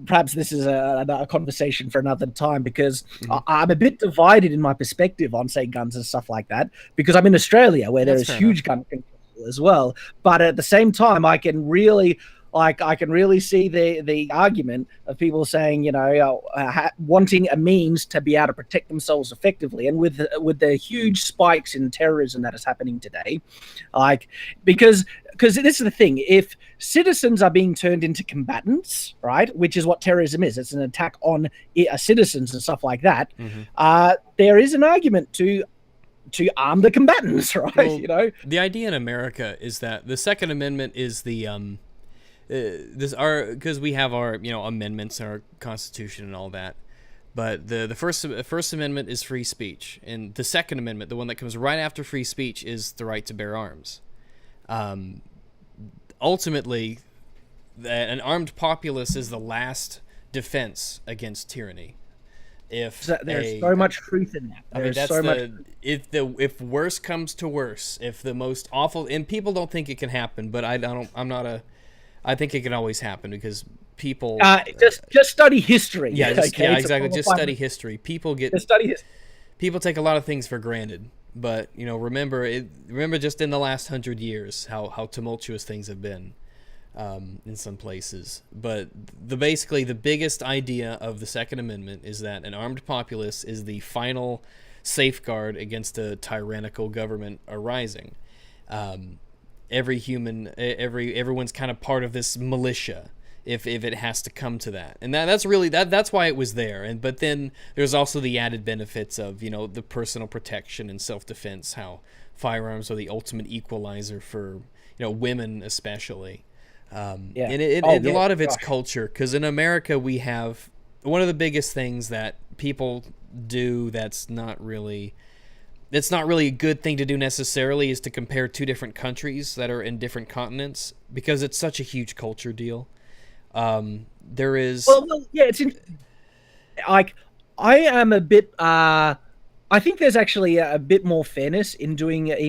perhaps this is a conversation for another time, because I'm a bit divided in my perspective on, say, guns and stuff like that, because I'm in Australia where there is huge gun control people as well. But at the same time, I can really see the argument of people saying, wanting a means to be able to protect themselves effectively, and with the huge spikes in terrorism that is happening today, because this is the thing: if citizens are being turned into combatants, right, which is what terrorism is, it's an attack on citizens and stuff like that. There is an argument to arm the combatants, right? Well, the idea in America is that the Second Amendment is the because we have our amendments in our Constitution and all that, but the First Amendment is free speech, and the Second Amendment, the one that comes right after free speech, is the right to bear arms. Ultimately, an armed populace is the last defense against tyranny. There's so much truth in that. There's so much. If worse comes to worse, if the most awful, and people don't think it can happen, but I think it can always happen because people just study history. Yeah, exactly. Just study history. People take a lot of things for granted, but remember just in the last 100 years how tumultuous things have been in some places. But basically the biggest idea of the Second Amendment is that an armed populace is the final safeguard against a tyrannical government arising. Everyone's kind of part of this militia if it has to come to that, and that's really that's why it was there. But then there's also the added benefits of the personal protection and self-defense, how firearms are the ultimate equalizer for women especially. And a lot of it's culture, because in America we have one of the biggest things that people do that's not really a good thing to do necessarily, is to compare two different countries that are in different continents, because it's such a huge culture deal. There is it's like I am a bit I think there's actually a bit more fairness in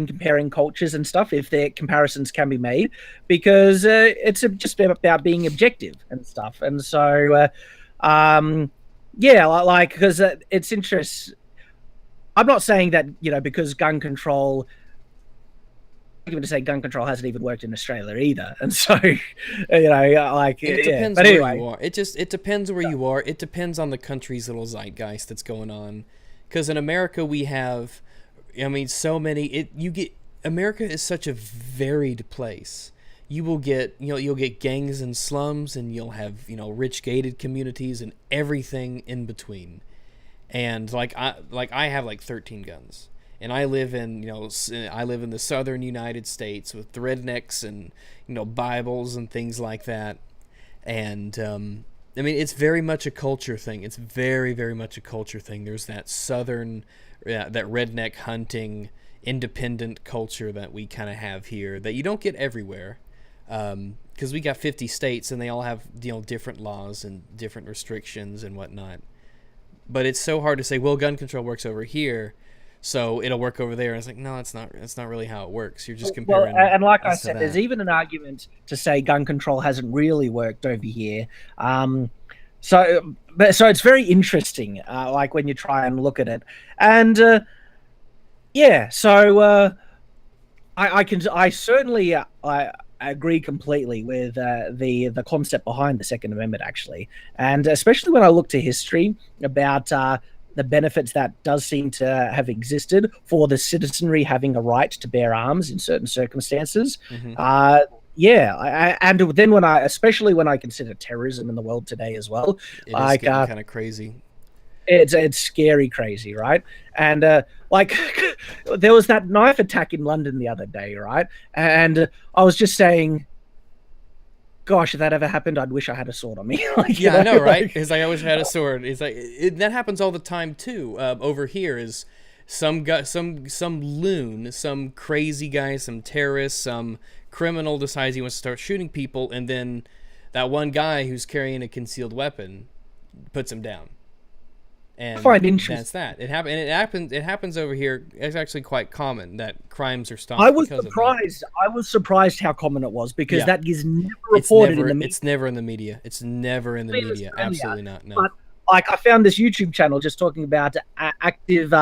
comparing cultures and stuff, if the comparisons can be made, because it's just about being objective and stuff. And so because it's interesting. I'm not saying that, because gun control, even to say gun control hasn't even worked in Australia either. And so, it depends but where anyway. you are. It depends where you are. It depends on the country's little zeitgeist that's going on. Because in America we have, America is such a varied place. You will get, you'll get gangs and slums, and you'll have, rich gated communities and everything in between. And I have 13 guns, and I live in the southern United States with the rednecks and Bibles and things like that. And it's very much a culture thing. It's very, very much a culture thing. There's that southern, that redneck hunting, independent culture that we kind of have here that you don't get everywhere, because we got 50 states and they all have different laws and different restrictions and whatnot. But it's so hard to say, well, gun control works over here, so it'll work over there. And it's like, no, it's not. It's not really how it works. You're just comparing. Well, and like I said, there's even an argument to say gun control hasn't really worked over here. So it's very interesting, when you try and look at it. And I certainly I agree completely with the concept behind the Second Amendment, actually, and especially when I look to history about the benefits that does seem to have existed for the citizenry having a right to bear arms in certain circumstances. Mm-hmm. And then especially when I consider terrorism in the world today as well, it is getting kind of crazy. It's scary crazy, right? And there was that knife attack in London the other day, right? And I was just saying, gosh, if that ever happened, I'd wish I had a sword on me. I know, right? It's like I wish I had a sword. It's like that happens all the time too. Over here is some guy, some loon, some crazy guy, some terrorist, some criminal decides he wants to start shooting people, and then that one guy who's carrying a concealed weapon puts him down. And I find interesting. That's that. It happens over here. It's actually quite common that crimes are stopped. I was surprised how common it was, because that is never reported in the media. It's never in the media. It's never in the media. Absolutely not. No. But I found this YouTube channel just talking about active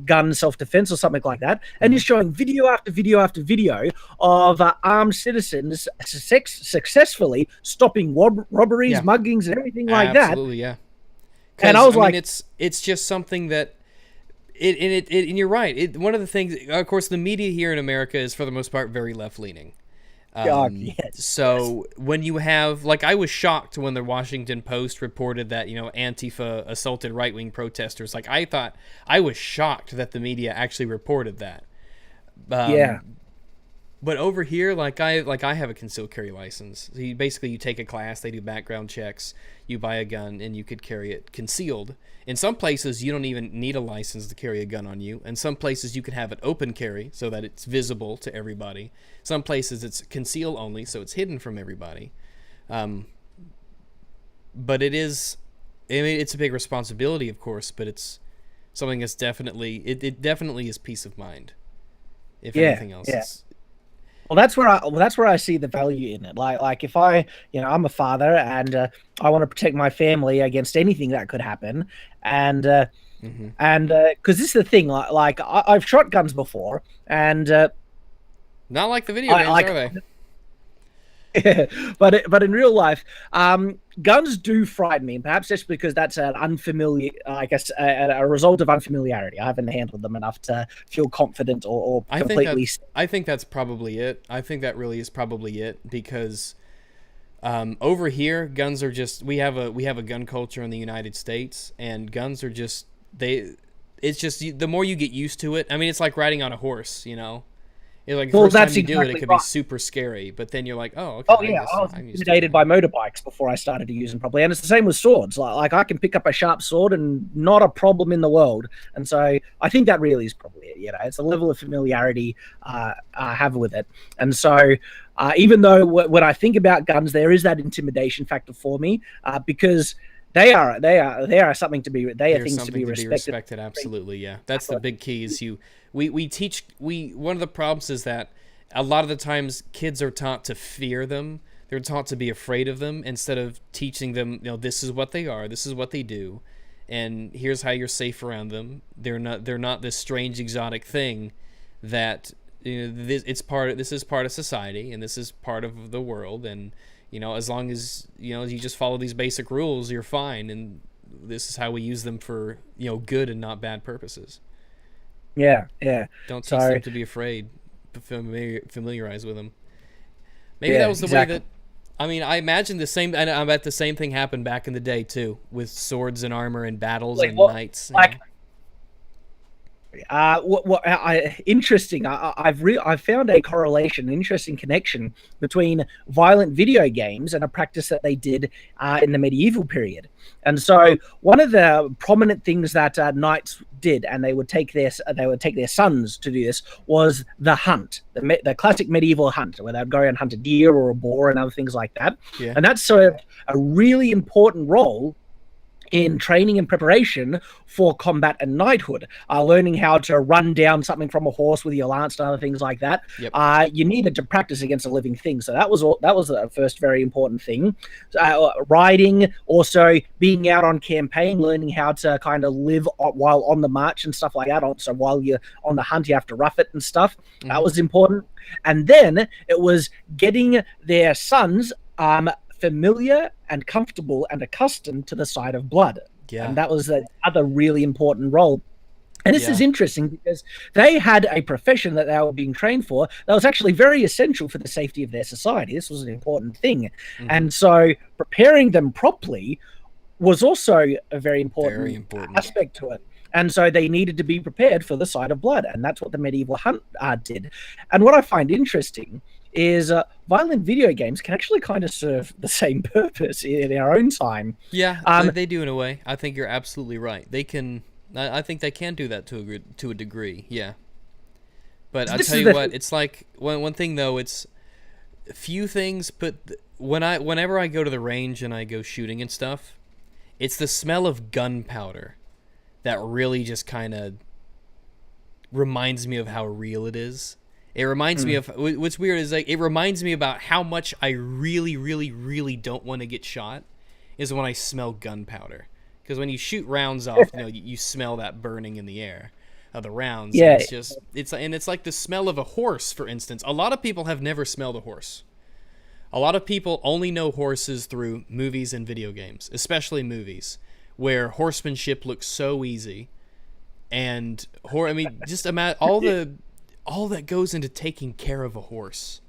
gun self-defense or something like that, and you're showing video after video after video of armed citizens successfully stopping robberies, Yeah. muggings, and everything like that. Absolutely, yeah. And I was like, it's just something that and you're right. One of the things, of course, the media here in America is for the most part very left leaning. So when you have, like, I was shocked when the Washington Post reported that, Antifa assaulted right-wing protesters. Like, I was shocked that the media actually reported that. But over here, like I have a concealed carry license. So you take a class, they do background checks, you buy a gun, and you could carry it concealed. In some places, you don't even need a license to carry a gun on you. In some places, you can have it open carry so that it's visible to everybody. Some places, it's conceal only, so it's hidden from everybody. But it's a big responsibility, of course, but it's something that's definitely, it definitely is peace of mind. If anything else. Yeah. Well, that's where I see the value in it. Like if I'm a father and I want to protect my family against anything that could happen, and because this is the thing, like I've shot guns before, and not like the video games, are they? but in real life, guns do frighten me, and perhaps just because that's an unfamiliar, I guess, a result of unfamiliarity. I haven't handled them enough to feel confident or completely. I think that's probably it. I think that really is probably it, because over here, guns are just, we have a gun culture in the United States, and guns are just it's just, the more you get used to it. I mean, it's like riding on a horse, It's like the first time you do it could be super scary, but then you're like, oh, okay. Oh yeah, I was intimidated by motorbikes before I started to use them properly, and it's the same with swords. Like I can pick up a sharp sword and not a problem in the world, and so I think that really is probably it. It's a level of familiarity I have with it, and so even though when I think about guns, there is that intimidation factor for me because they are something to be. They are things to be respected. Absolutely, yeah. That's the big key. Is one of the problems is that a lot of the times kids are taught to fear them. They're taught to be afraid of them instead of teaching them, this is what they are, this is what they do, and here's how you're safe around them. They're not this strange exotic thing that this is part of society, and this is part of the world, and as long as you just follow these basic rules, you're fine, and this is how we use them for good and not bad purposes. Yeah. Don't teach them to be afraid. Familiarize with them. Maybe that was the way that. I mean, I imagine the same. And I bet the same thing happened back in the day too, with swords and armor and battles and knights. Interesting. I've found a correlation, an interesting connection between violent video games and a practice that they did in the medieval period. And so one of the prominent things that knights did, and they would take their sons to do this, was the hunt, the classic medieval hunt, where they'd go and hunt a deer or a boar and other things like that. Yeah. And that's a really important role in training and preparation for combat and knighthood, learning how to run down something from a horse with your lance and other things like that. Yep. You needed to practice against a living thing, so that was the first very important thing. Riding, also being out on campaign, learning how to kind of live while on the march and stuff like that. So while you're on the hunt, you have to rough it and stuff. Mm-hmm. That was important. And then it was getting their sons familiar and comfortable and accustomed to the sight of blood. Yeah. And that was the other really important role. And this is interesting because they had a profession that they were being trained for that was actually very essential for the safety of their society. This was an important thing. Mm-hmm. And so preparing them properly was also a very important aspect to it. And so they needed to be prepared for the sight of blood. And that's what the medieval hunt did. And what I find interesting is violent video games can actually kind of serve the same purpose in their own time. Yeah, they do in a way. I think you're absolutely right. They can. I think they can do that to a degree. Yeah. But I'll tell you what, it's like one thing though. It's few things, but whenever I go to the range and I go shooting and stuff, it's the smell of gunpowder that really just kind of reminds me of how real it is. It reminds me of, what's weird is like, it reminds me about how much I really, really, really don't want to get shot is when I smell gunpowder. Because when you shoot rounds off, you smell that burning in the air. of the rounds. Yeah. And it's like the smell of a horse, for instance. A lot of people have never smelled a horse. A lot of people only know horses through movies and video games, especially movies, where horsemanship looks so easy. And just imagine all that goes into taking care of a horse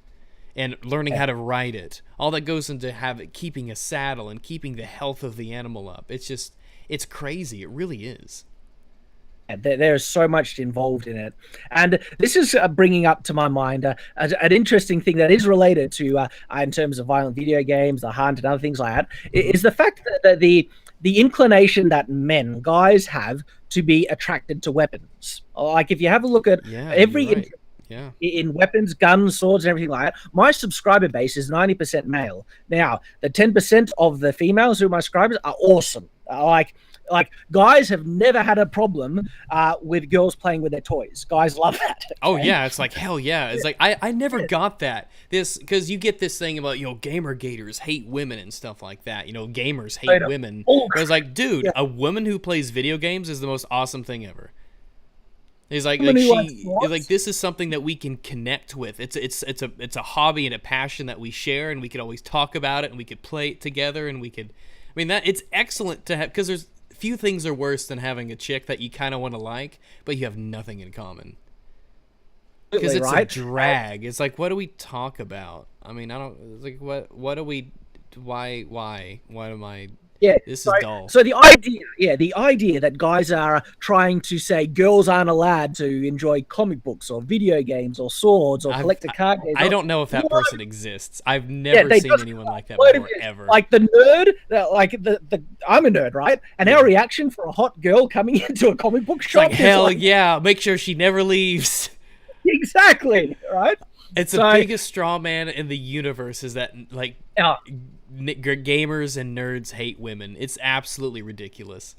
and learning how to ride it. All that goes into keeping a saddle and keeping the health of the animal up. It's crazy. It really is. There's so much involved in it. And this is bringing up to my mind an interesting thing that is related to, in terms of violent video games, the hunt, and other things like that, is the fact that the inclination that guys have to be attracted to weapons. Like, if you have a look at every in weapons, guns, swords, and everything like that, my subscriber base is 90% male. Now, the 10% of the females who are my subscribers are awesome. Like guys have never had a problem with girls playing with their toys. Guys love that. Okay? Oh yeah, it's like hell yeah. It's like I never got that. Because you get this thing about gamer gators hate women and stuff like that. Gamers hate women. But it's like, dude, a woman who plays video games is the most awesome thing ever. It's like this is something that we can connect with. It's a hobby and a passion that we share, and we could always talk about it, and we could play it together, and we could. It's excellent to have, because there's few things are worse than having a chick that you kind of want to like, but you have nothing in common. Because it's a drag. It's like, what do we talk about? I don't. It's like, what do we? Why? What am I? Yeah, this is dull. So the idea that guys are trying to say girls aren't allowed to enjoy comic books or video games or swords or collector card games. I don't know if that person exists. I've never seen anyone like that before, ever. Like the nerd, I'm a nerd, right? And our reaction for a hot girl coming into a comic book shop, like, hell yeah, make sure she never leaves. Exactly, right? It's the biggest straw man in the universe is that, like, gamers and nerds hate women. It's absolutely ridiculous.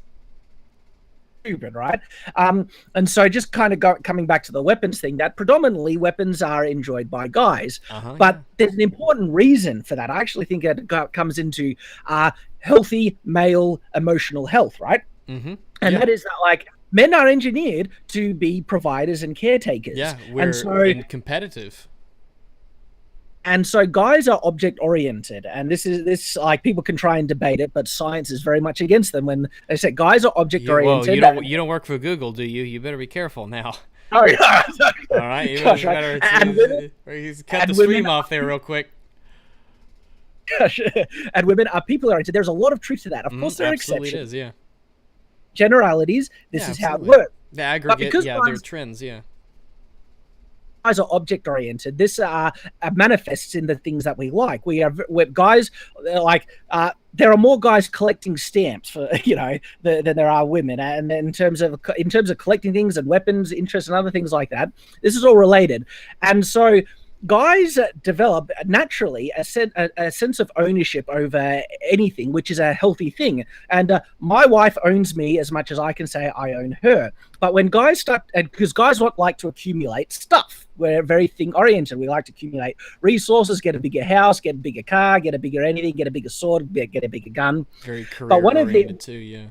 Stupid, right? And so just kind of coming back to the weapons thing, that predominantly weapons are enjoyed by guys. But there's an important reason for that. I actually think it comes into healthy male emotional health, right? Mm-hmm. And that is that, like, men are engineered to be providers and caretakers. Yeah, we're competitive. And so guys are object oriented, and this like, people can try and debate it, but science is very much against them when they say guys are object oriented. Well, you don't work for Google, do you? You better be careful now. Oh yeah. All right, you better cut the stream off there real quick. And women are people oriented. There's a lot of truth to that. Of course, there are exceptions. It is, yeah. Generalities. This is how it works. The aggregate, there are trends, yeah. Guys are object oriented. This manifests in the things that we like. We're guys, like, there are more guys collecting stamps for than there are women. And in terms of collecting things and weapons, interests, and other things like that, this is all related. And so guys develop naturally a sense of ownership over anything, which is a healthy thing. And my wife owns me as much as I can say I own her. But when guys start, because guys like to accumulate stuff, we're very thing oriented. We like to accumulate resources, get a bigger house, get a bigger car, get a bigger anything, get a bigger sword, get a bigger gun. Very career oriented too, yeah.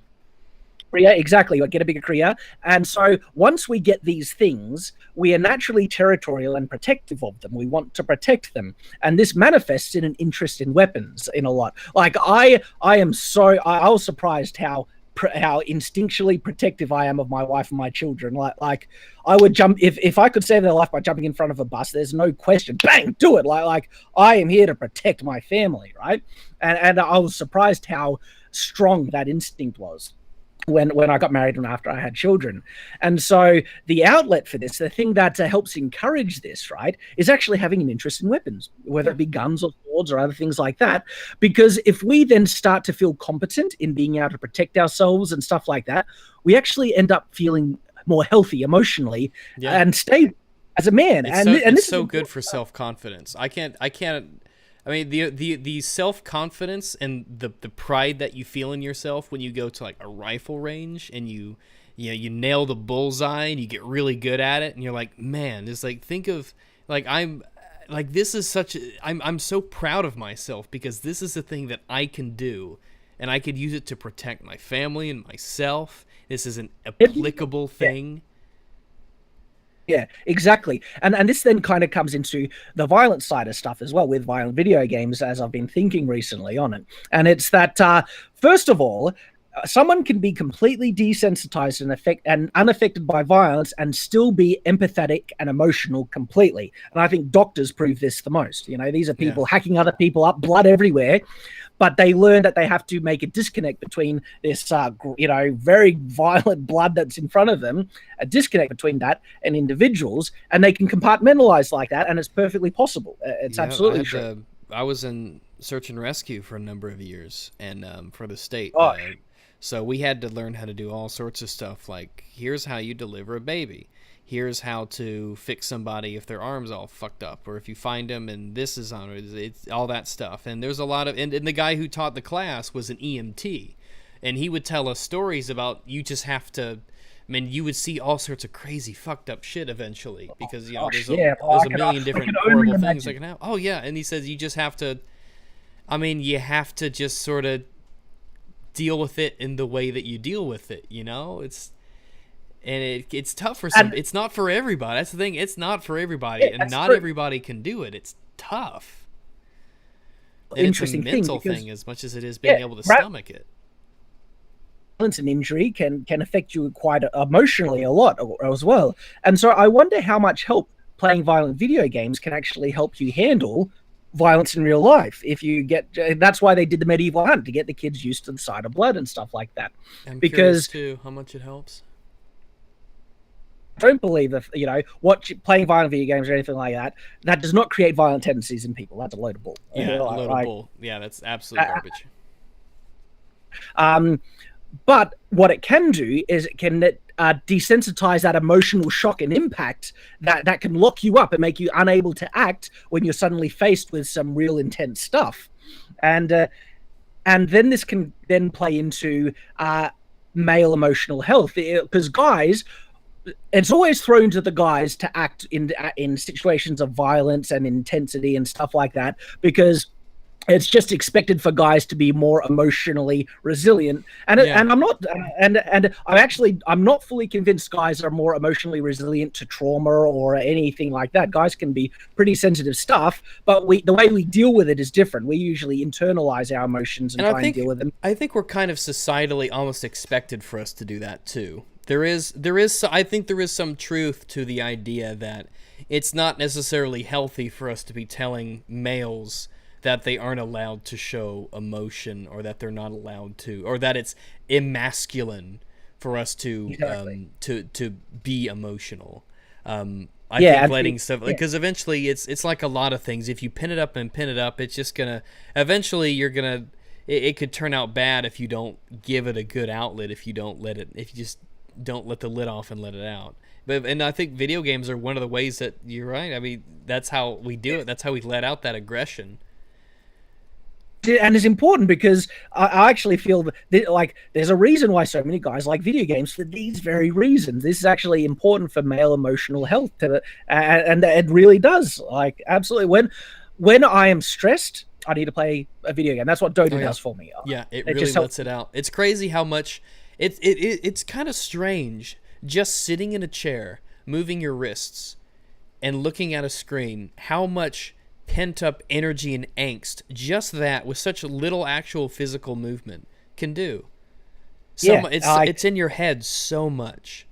Yeah, exactly. Get a bigger career. And so once we get these things, we are naturally territorial and protective of them. We want to protect them. And this manifests in an interest in weapons in a lot. Like, I was surprised how instinctually protective I am of my wife and my children. Like I would jump, if I could save their life by jumping in front of a bus, there's no question, bang, do it. Like I am here to protect my family, right? And I was surprised how strong that instinct was when I got married and after I had children. And so the outlet for this, the thing that helps encourage this, right, is actually having an interest in weapons, whether it be guns or swords or other things like that. Because if we then start to feel competent in being able to protect ourselves and stuff like that, we actually end up feeling more healthy emotionally and stable as a man. It's so good for self-confidence. I mean, the self-confidence and the pride that you feel in yourself when you go to, like, a rifle range and you nail the bullseye and you get really good at it and you're like, man, it's like, think of, like, I'm so proud of myself because this is the thing that I can do and I could use it to protect my family and myself. This is an applicable thing. Yeah, exactly. And this then kind of comes into the violent side of stuff as well with violent video games, as I've been thinking recently on it. And it's that first of all, someone can be completely desensitized and unaffected by violence and still be empathetic and emotional completely. And I think doctors prove this the most. You know, these are people hacking other people up, blood everywhere, but they learn that they have to make a disconnect between this, very violent blood that's in front of them, a disconnect between that and individuals, and they can compartmentalize like that, and it's perfectly possible. It's absolutely true. I was in search and rescue for a number of years, and for the state. Oh, So we had to learn how to do all sorts of stuff, like here's how you deliver a baby. Here's how to fix somebody if their arm's all fucked up, or if you find them and this is on it's all that stuff. And there's a lot of and the guy who taught the class was an EMT, and he would tell us stories about you just have to. I mean, you would see all sorts of crazy fucked up shit eventually because there's a million different horrible things that can happen. Oh yeah, and he says you just have to. I mean, you have to just sort of deal with it in the way that you deal with it. You know, it's tough for some. It's not for everybody. That's the thing. It's not for everybody, and not everybody can do it. It's tough. And interesting it's a mental thing as much as it is being able to stomach it. Violence and injury can affect you quite emotionally a lot as well. And so I wonder how much help playing violent video games can actually help you handle violence in real life. If you get, that's why they did the medieval hunt, to get the kids used to the sight of blood and stuff like that. I'm curious too how much it helps. Don't believe that playing violent video games or anything like that does not create violent tendencies in people. That's a load of bull. Yeah, a load of bull. Yeah, that's absolute garbage. But what it can do is it can desensitize that emotional shock and impact that can lock you up and make you unable to act when you're suddenly faced with some real intense stuff. And then this can then play into male emotional health, because guys, it's always thrown to the guys to act in situations of violence and intensity and stuff like that, because it's just expected for guys to be more emotionally resilient, and I'm not fully convinced guys are more emotionally resilient to trauma or anything like that. Guys can be pretty sensitive stuff, but the way we deal with it is different. We usually internalize our emotions and try and deal with them. I think we're kind of societally almost expected for us to do that too. I think there is some truth to the idea that it's not necessarily healthy for us to be telling males that they aren't allowed to show emotion, or that they're not allowed to, or that it's emasculine for us to to be emotional. I think letting stuff, because eventually it's like a lot of things. If you pin it up, it's just gonna eventually it could turn out bad if you don't give it a good outlet. If you just don't let the lid off and let it out. And I think video games are one of the ways that you're right. I mean, that's how we do it. That's how we let out that aggression. And it's important because I actually feel that there's a reason why so many guys like video games for these very reasons. This is actually important for male emotional health, and it really does. Like, absolutely, when I am stressed, I need to play a video game. That's what Dota does for me. Yeah, it really lets it out. It's crazy how much it's kind of strange just sitting in a chair, moving your wrists, and looking at a screen. How much pent-up energy and angst just that with such little actual physical movement can do. It's in your head so much.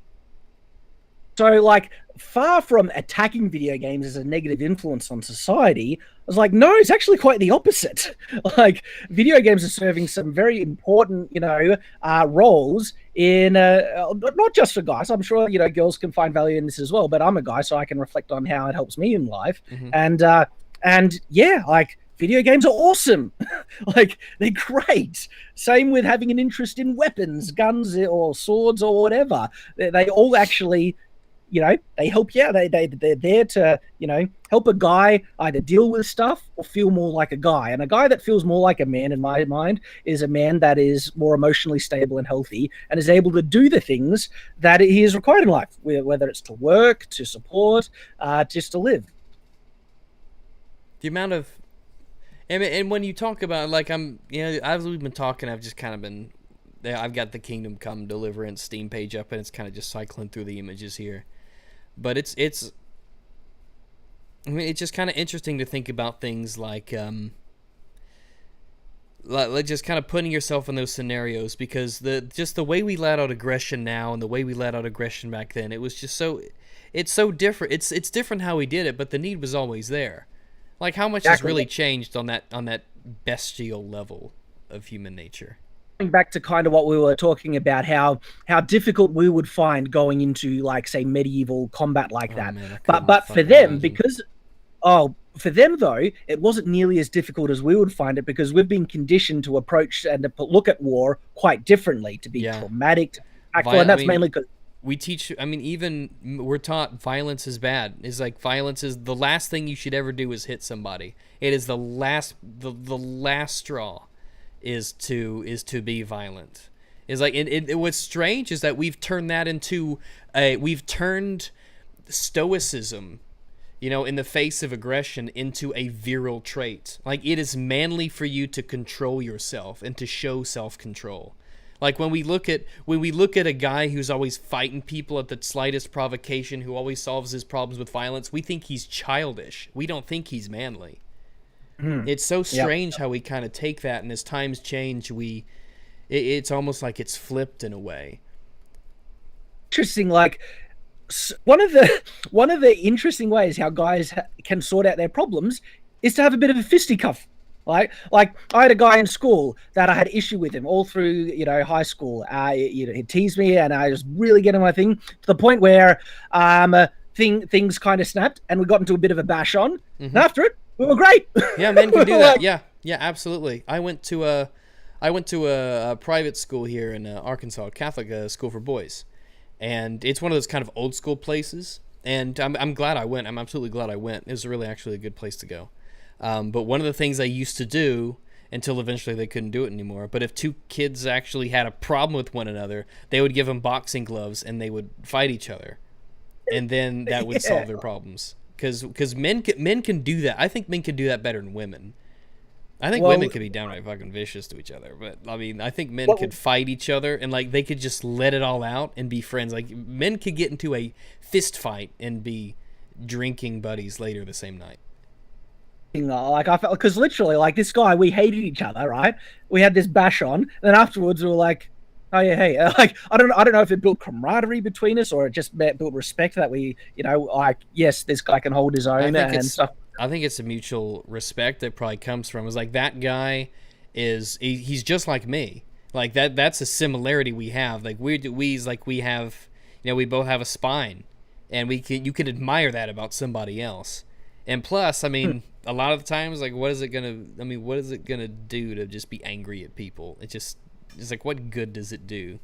So, far from attacking video games as a negative influence on society, I was like, no, it's actually quite the opposite. Video games are serving some very important, roles in not just for guys. I'm sure girls can find value in this as well. But I'm a guy, so I can reflect on how it helps me in life. Mm-hmm. And video games are awesome. They're great. Same with having an interest in weapons, guns, or swords, or whatever. They all actually, they help. They're there to, help a guy either deal with stuff or feel more like a guy. And a guy that feels more like a man, in my mind, is a man that is more emotionally stable and healthy and is able to do the things that he is required in life, whether it's to work, to support, just to live. The amount of, and when you talk about, as we've been talking, I've just kind of been, I've got the Kingdom Come Deliverance Steam page up, and it's kind of just cycling through the images here. But it's I mean, it's just kind of interesting to think about things like just kind of putting yourself in those scenarios, because the way we let out aggression now and the way we let out aggression back then, it was just it's so different. It's different how we did it, but the need was always there. Like, how much has really changed on that bestial level of human nature? Back to kind of what we were talking about, how difficult we would find going into, like, say, medieval combat like that. Man, but for them, because for them though, it wasn't nearly as difficult as we would find it, because we've been conditioned to approach and to look at war quite differently, to be traumatic, and that's mainly because we teach. I mean, even we're taught violence is bad. It's like, violence is the last thing you should ever do is hit somebody. It is the last straw is to be violent. Is like, what's strange is that we've turned that into we've turned stoicism, in the face of aggression, into a virile trait. Like, it is manly for you to control yourself and to show self-control. Like, when we look at a guy who's always fighting people at the slightest provocation, who always solves his problems with violence, we think he's childish. We don't think he's manly. It's so strange how we kind of take that, and as times change, it's almost like it's flipped in a way. Interesting. Like, one of the interesting ways how guys can sort out their problems is to have a bit of a fisticuff. Like I had a guy in school that I had issue with him all through, high school. He teased me, and I was really getting my thing, to the point where things kind of snapped, and we got into a bit of a bash on. And after it, we were great. Yeah, men can do that. Yeah, absolutely. I went to a private school here in Arkansas, Catholic school for boys, and it's one of those kind of old school places. And I'm glad I went. I'm absolutely glad I went. It was really actually a good place to go. But one of the things I used to do, until eventually they couldn't do it anymore, but if two kids actually had a problem with one another, they would give them boxing gloves and they would fight each other, and then that would solve their problems. Because men can do that. I think men can do that better than women. I think women could be downright fucking vicious to each other, but I mean, I think men could fight each other, and like, they could just let it all out and be friends. Like, men could get into a fist fight and be drinking buddies later the same night. Like, I felt, because literally, like, this guy, we hated each other, right? We had this bash on, and then afterwards we were like, oh yeah, hey, like, I don't know if it built camaraderie between us, or it just built respect that we, like, yes, this guy can hold his own and stuff. I think it's a mutual respect that probably comes from, is like, that guy he's just like me. Like, that's a similarity we have. Like, we have, we both have a spine, and you can admire that about somebody else. And plus, I mean, a lot of the times, like, what is it gonna do to just be angry at people? It's like, what good does it do?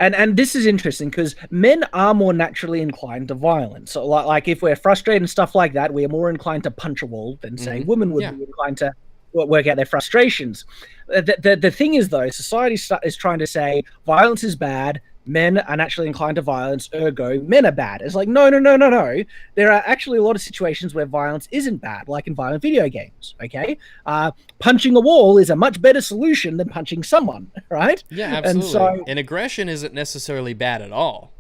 And this is interesting, because men are more naturally inclined to violence. So, like if we're frustrated and stuff like that, we are more inclined to punch a wall than, say, women would be inclined to work out their frustrations. The thing is, though, society is trying to say violence is bad, men are naturally inclined to violence, ergo men are bad. It's like, no. There are actually a lot of situations where violence isn't bad, like in violent video games. Okay, punching a wall is a much better solution than punching someone, right? Yeah, absolutely. And aggression isn't necessarily bad at all.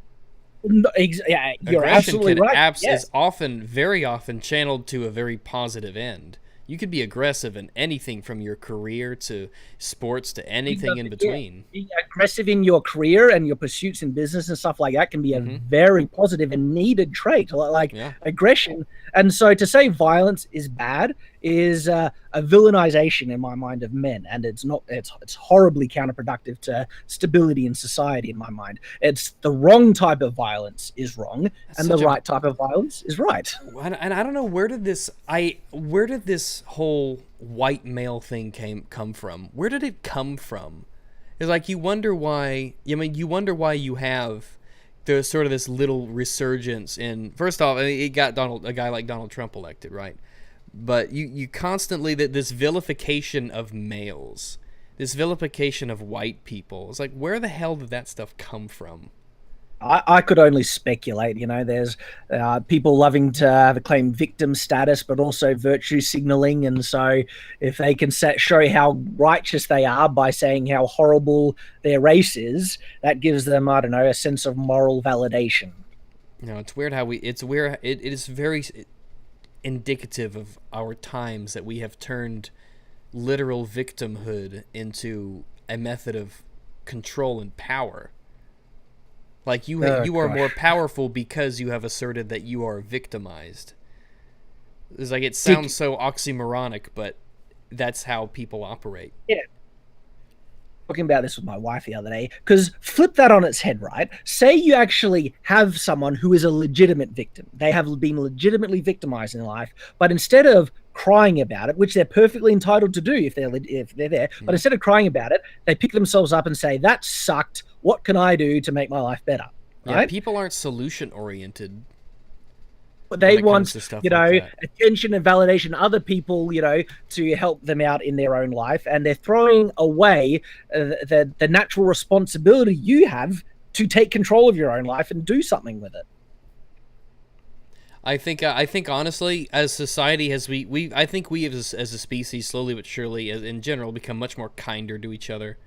Yeah, you're absolutely right. Is often, very often, channeled to a very positive end. You could be aggressive in anything, from your career to sports to anything in between. Being aggressive in your career and your pursuits in business and stuff like that can be a very positive and needed trait, like aggression. And so to say violence is bad is a villainization in my mind of men, and it's not. It's horribly counterproductive to stability in society in my mind. It's the wrong type of violence is wrong, and the right type of violence is right. And I don't know, where did this whole white male thing come from? Where did it come from? It's like, you wonder why. I mean, you wonder why you have there's sort of this little resurgence in. First off, I mean, it got a guy like Donald Trump elected, right? But you constantly, this vilification of males, this vilification of white people. It's like, where the hell did that stuff come from? I could only speculate. There's people loving to claim victim status, but also virtue signaling. And so if they can show how righteous they are by saying how horrible their race is, that gives them, I don't know, a sense of moral validation. It's weird how it is very indicative of our times that we have turned literal victimhood into a method of control and power. Like you are more Gosh. powerful because you have asserted that you are victimized. It's like it Dick, sounds so oxymoronic, but that's how people operate. yeah, talking about this with my wife the other day, because flip that on its head, right? Say you actually have someone who is a legitimate victim. They have been legitimately victimized in life, but instead of crying about it, which they're perfectly entitled to do if they're there, but instead of crying about it, they pick themselves up and say, "That sucked. What can I do to make my life better?" Yeah, Right? people aren't solution oriented But when they it comes want, to stuff like that. attention and validation, other people, to help them out in their own life, and they're throwing away the natural responsibility you have to take control of your own life and do something with it. I think honestly, as society, as we I think we as a species, slowly but surely, as in general, become much more kinder to each other,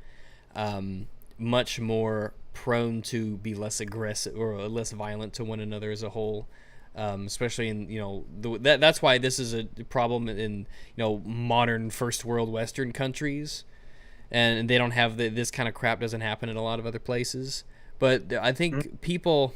much more prone to be less aggressive or less violent to one another as a whole. Especially in that's why this is a problem in modern first world Western countries, and they don't have this kind of crap doesn't happen in a lot of other places. But I think people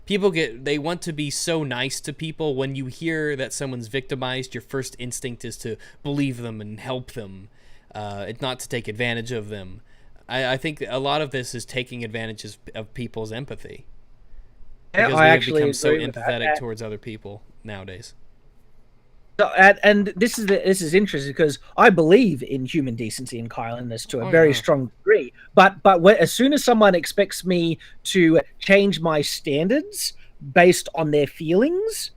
they want to be so nice to people. When you hear that someone's victimized, your first instinct is to believe them and help them, it's not to take advantage of them. I think a lot of this is taking advantage of people's empathy Yeah, because I we have actually become so agree with that. empathetic towards other people nowadays. And this is interesting because I believe in human decency and kindness to a Oh very yeah. strong degree. But as soon as someone expects me to change my standards based on their feelings,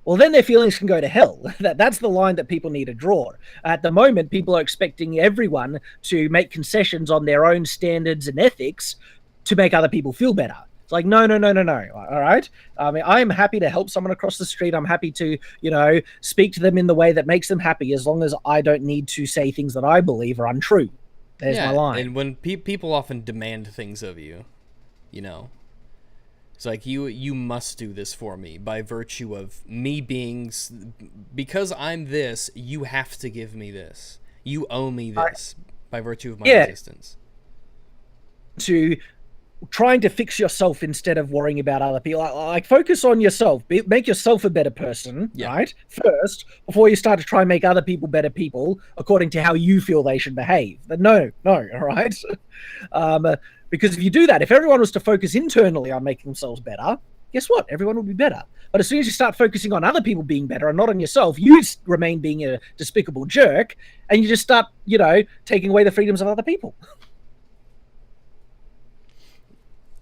well, then their feelings can go to hell. That's the line that people need to draw. At the moment, people are expecting everyone to make concessions on their own standards and ethics to make other people feel better. It's like, no, no, no, no, no. All right. I mean, I'm happy to help someone across the street. I'm happy to, speak to them in the way that makes them happy, as long as I don't need to say things that I believe are untrue. There's my Yeah, line. and when people often demand things of you, you know, it's like you must do this for me by virtue of me being because I'm this. You have to give me this. You owe me I, this by virtue of my yeah, existence. to trying to fix yourself instead of worrying about other people. Like focus on yourself. Make yourself a better person, Yeah, right? First, before you start to try and make other people better people according to how you feel they should behave. But no, no, all right. um, because if you do that, if everyone was to focus internally on making themselves better, guess what? Everyone would be better. But as soon as you start focusing on other people being better and not on yourself, you remain being a despicable jerk, and you just start, taking away the freedoms of other people.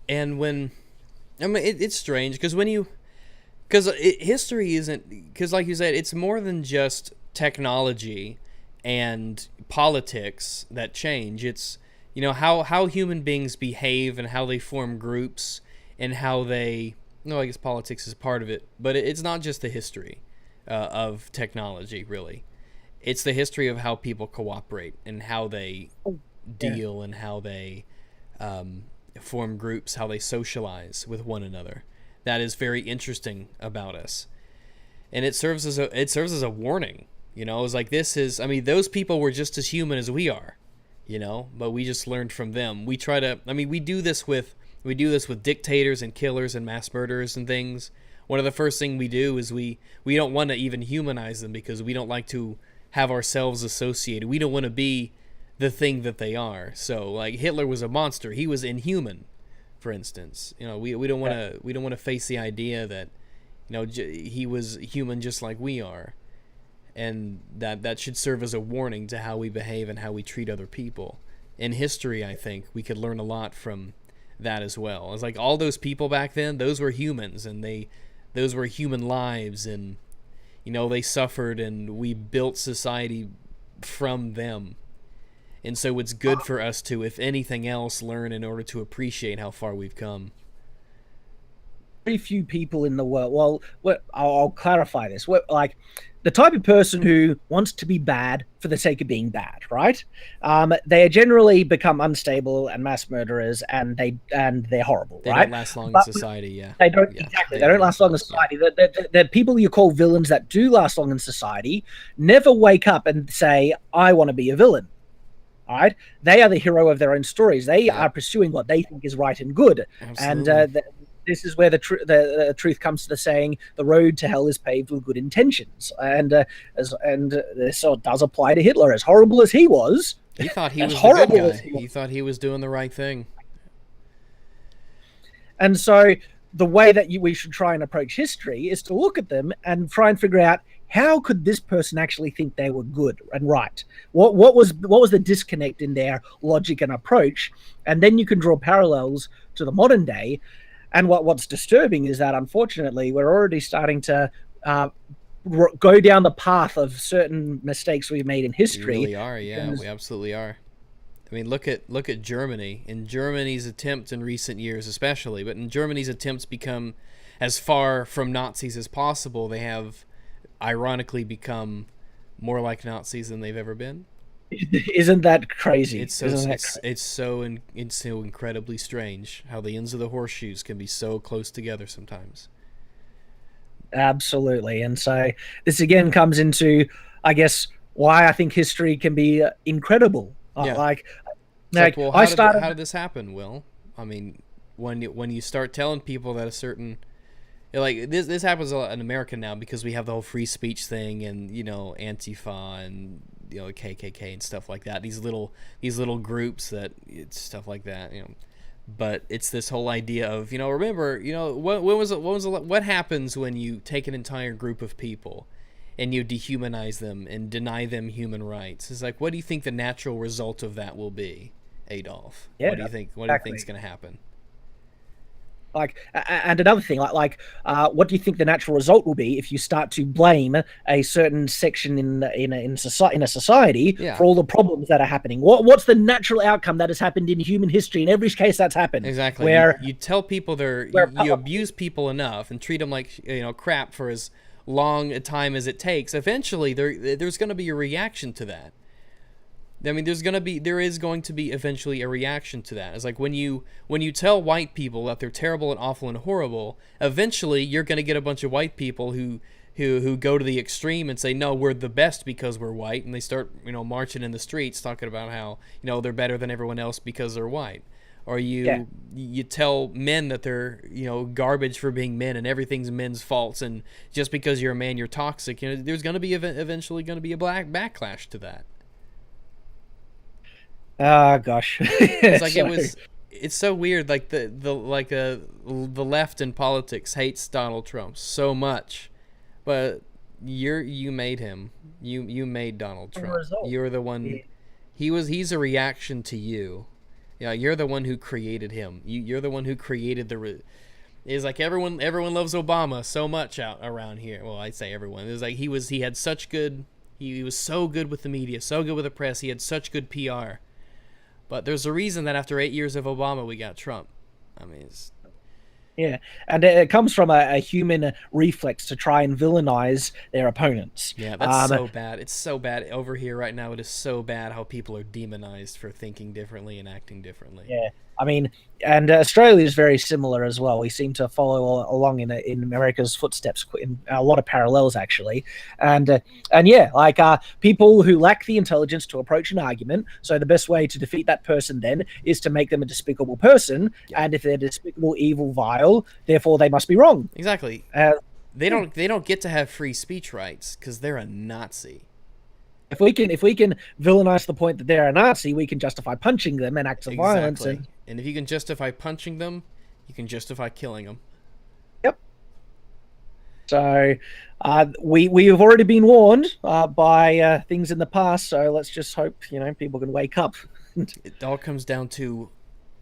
and when I mean it's strange because history isn't because like you said it's more than just technology and politics that change. It's how human beings behave and how they form groups and how they no I guess politics is part of it, but it's not just the history of technology really. It's the history of how people cooperate and how they Yeah. deal and how they um, form groups, how they socialize with one another. That is very interesting about us, and it serves as a warning. It's like this is. I mean, those people were just as human as we are, but we just learned from them. We try to. I mean, we do this with dictators and killers and mass murderers and things. One of the first thing we do is we don't want to even humanize them because we don't like to have ourselves associated. We don't want to be the thing that they are. So like Hitler was a monster. He was inhuman, for instance. We don't want to face the idea that he was human just like we are, and that should serve as a warning to how we behave and how we treat other people. In history, I think we could learn a lot from that as well. It's like all those people back then, those were humans, and those were human lives, and they suffered, and we built society from them. And so it's good for us to, if anything else, learn in order to appreciate how far we've come. very few people in the world. Well, I'll clarify this. Like the type of person who wants to be bad for the sake of being bad, right? They generally become unstable and mass murderers, and they're horrible, They right? don't last long in But society. Yeah, they don't yeah. exactly. They don't last long in Yeah. society. The people you call villains that do last long in society never wake up and say, "I want to be a villain." All right, they are the hero of their own stories. They Yep. are pursuing what they think is right and good, and Absolutely. this is where the truth comes to the saying: "The road to hell is paved with good intentions." And this does apply to Hitler. As horrible as he was, He thought he as was the good horrible as guy. he was, He thought he was doing the right thing. and so the way that we should try and approach history is to look at them and try and figure out how could this person actually think they were good and right. What was the disconnect in their logic and approach, and then you can draw parallels to the modern day. And what's disturbing is that unfortunately we're already starting to go down the path of certain mistakes we've made in We history. really are. Yeah, we absolutely are. I mean, look at Germany. In Germany's attempts in recent years, especially, but in Germany's attempts become as far from Nazis as possible, they have ironically become more like Nazis than they've ever been. Isn't that crazy? It's so it's so incredibly strange how the ends of the horseshoes can be so close together sometimes. Absolutely. And so this again comes into, I guess, why I think history can be incredible. Yeah. Well, how did this happen, Will? I mean, when you start telling people that a certain like this happens a lot in America now because we have the whole free speech thing and Antifa and KKK and stuff like that. These little groups that it's stuff like that. But it's this whole idea of remember what happens when you take an entire group of people and you dehumanize them and deny them human rights. It's like, what do you think the natural result of that will be, Adolf? Yeah, what do you think is going to happen? And another thing, what do you think the natural result will be if you start to blame a certain section in a society for all the problems that are happening? What's the natural outcome that has happened in human history in every case that's happened? Exactly. Where you tell people you abuse people enough and treat them like crap for as long a time as it takes. Eventually, there's going to be a reaction to that. I mean, there is going to be eventually a reaction to that. It's like when you tell white people that they're terrible and awful and horrible, eventually you're going to get a bunch of white people who go to the extreme and say, no, we're the best because we're white, and they start marching in the streets talking about how they're better than everyone else because they're white. Or you tell men that they're garbage for being men and everything's men's faults, and just because you're a man you're toxic. There's going to be eventually going to be a backlash to that. Gosh. It's like it's so weird. Like the left in politics hates Donald Trump so much, but you made him. You made Donald Trump. You're the one. He's a reaction to you. Yeah, you're the one who created him. You're the one who created it's like everyone loves Obama so much out around here. Well, I'd say everyone. It was like he was so good with the media, so good with the press. He had such good PR. But there's a reason that after 8 years of Obama, we got Trump. I mean, yeah, and it comes from a human reflex to try and villainize their opponents. Yeah, that's so bad. It's so bad over here right now. It is so bad how people are demonized for thinking differently and acting differently. Yeah, I mean, and Australia is very similar as well. We seem to follow along in America's footsteps in a lot of parallels, actually. And yeah, people who lack the intelligence to approach an argument. So the best way to defeat that person then is to make them a despicable person. Yeah. And if they're despicable, evil, vile, therefore they must be wrong. Exactly. They don't get to have free speech rights because they're a Nazi. If we can villainize the point that they're a Nazi, we can justify punching them and acts of violence. And if you can justify punching them, you can justify killing them. Yep. So we have already been warned by things in the past. So let's just hope people can wake up. It all comes down to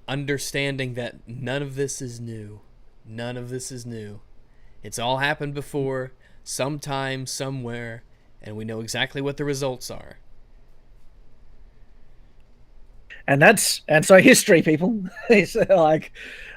understanding that none of this is new. None of this is new. It's all happened before, sometime, somewhere. And we know exactly what the results are. And so history, people. It's like,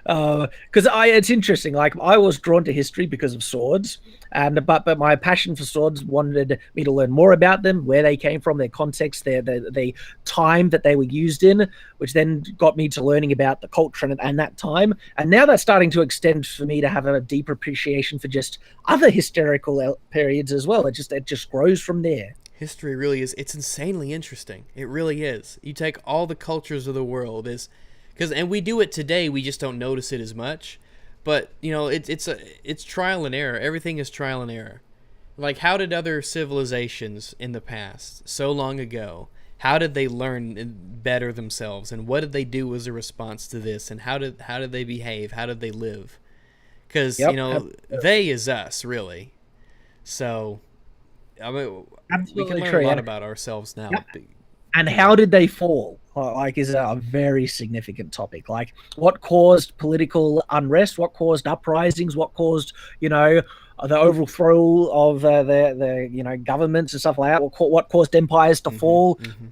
because I it's interesting. Like I was drawn to history because of swords, and but my passion for swords wanted me to learn more about them, where they came from, their context, the time that they were used in, which then got me to learning about the culture and that time. And now that's starting to extend for me to have a deeper appreciation for just other historical periods as well. It just grows from there. History really is, it's insanely interesting. It really is. You take all the cultures of the world is because and we do it today, we just don't notice it as much. But, it's trial and error. Everything is trial and error. Like how did other civilizations in the past, so long ago, how did they learn and better themselves and what did they do as a response to this and how did they behave? How did they live? Cuz, they is us, really. So, I mean, we can Absolutely learn a true. lot about ourselves now. Yep. And how did they fall? Like, is a very significant topic. Like, what caused political unrest? What caused uprisings? What caused, the overthrow of the governments and stuff like that? What caused empires to fall? Mm-hmm.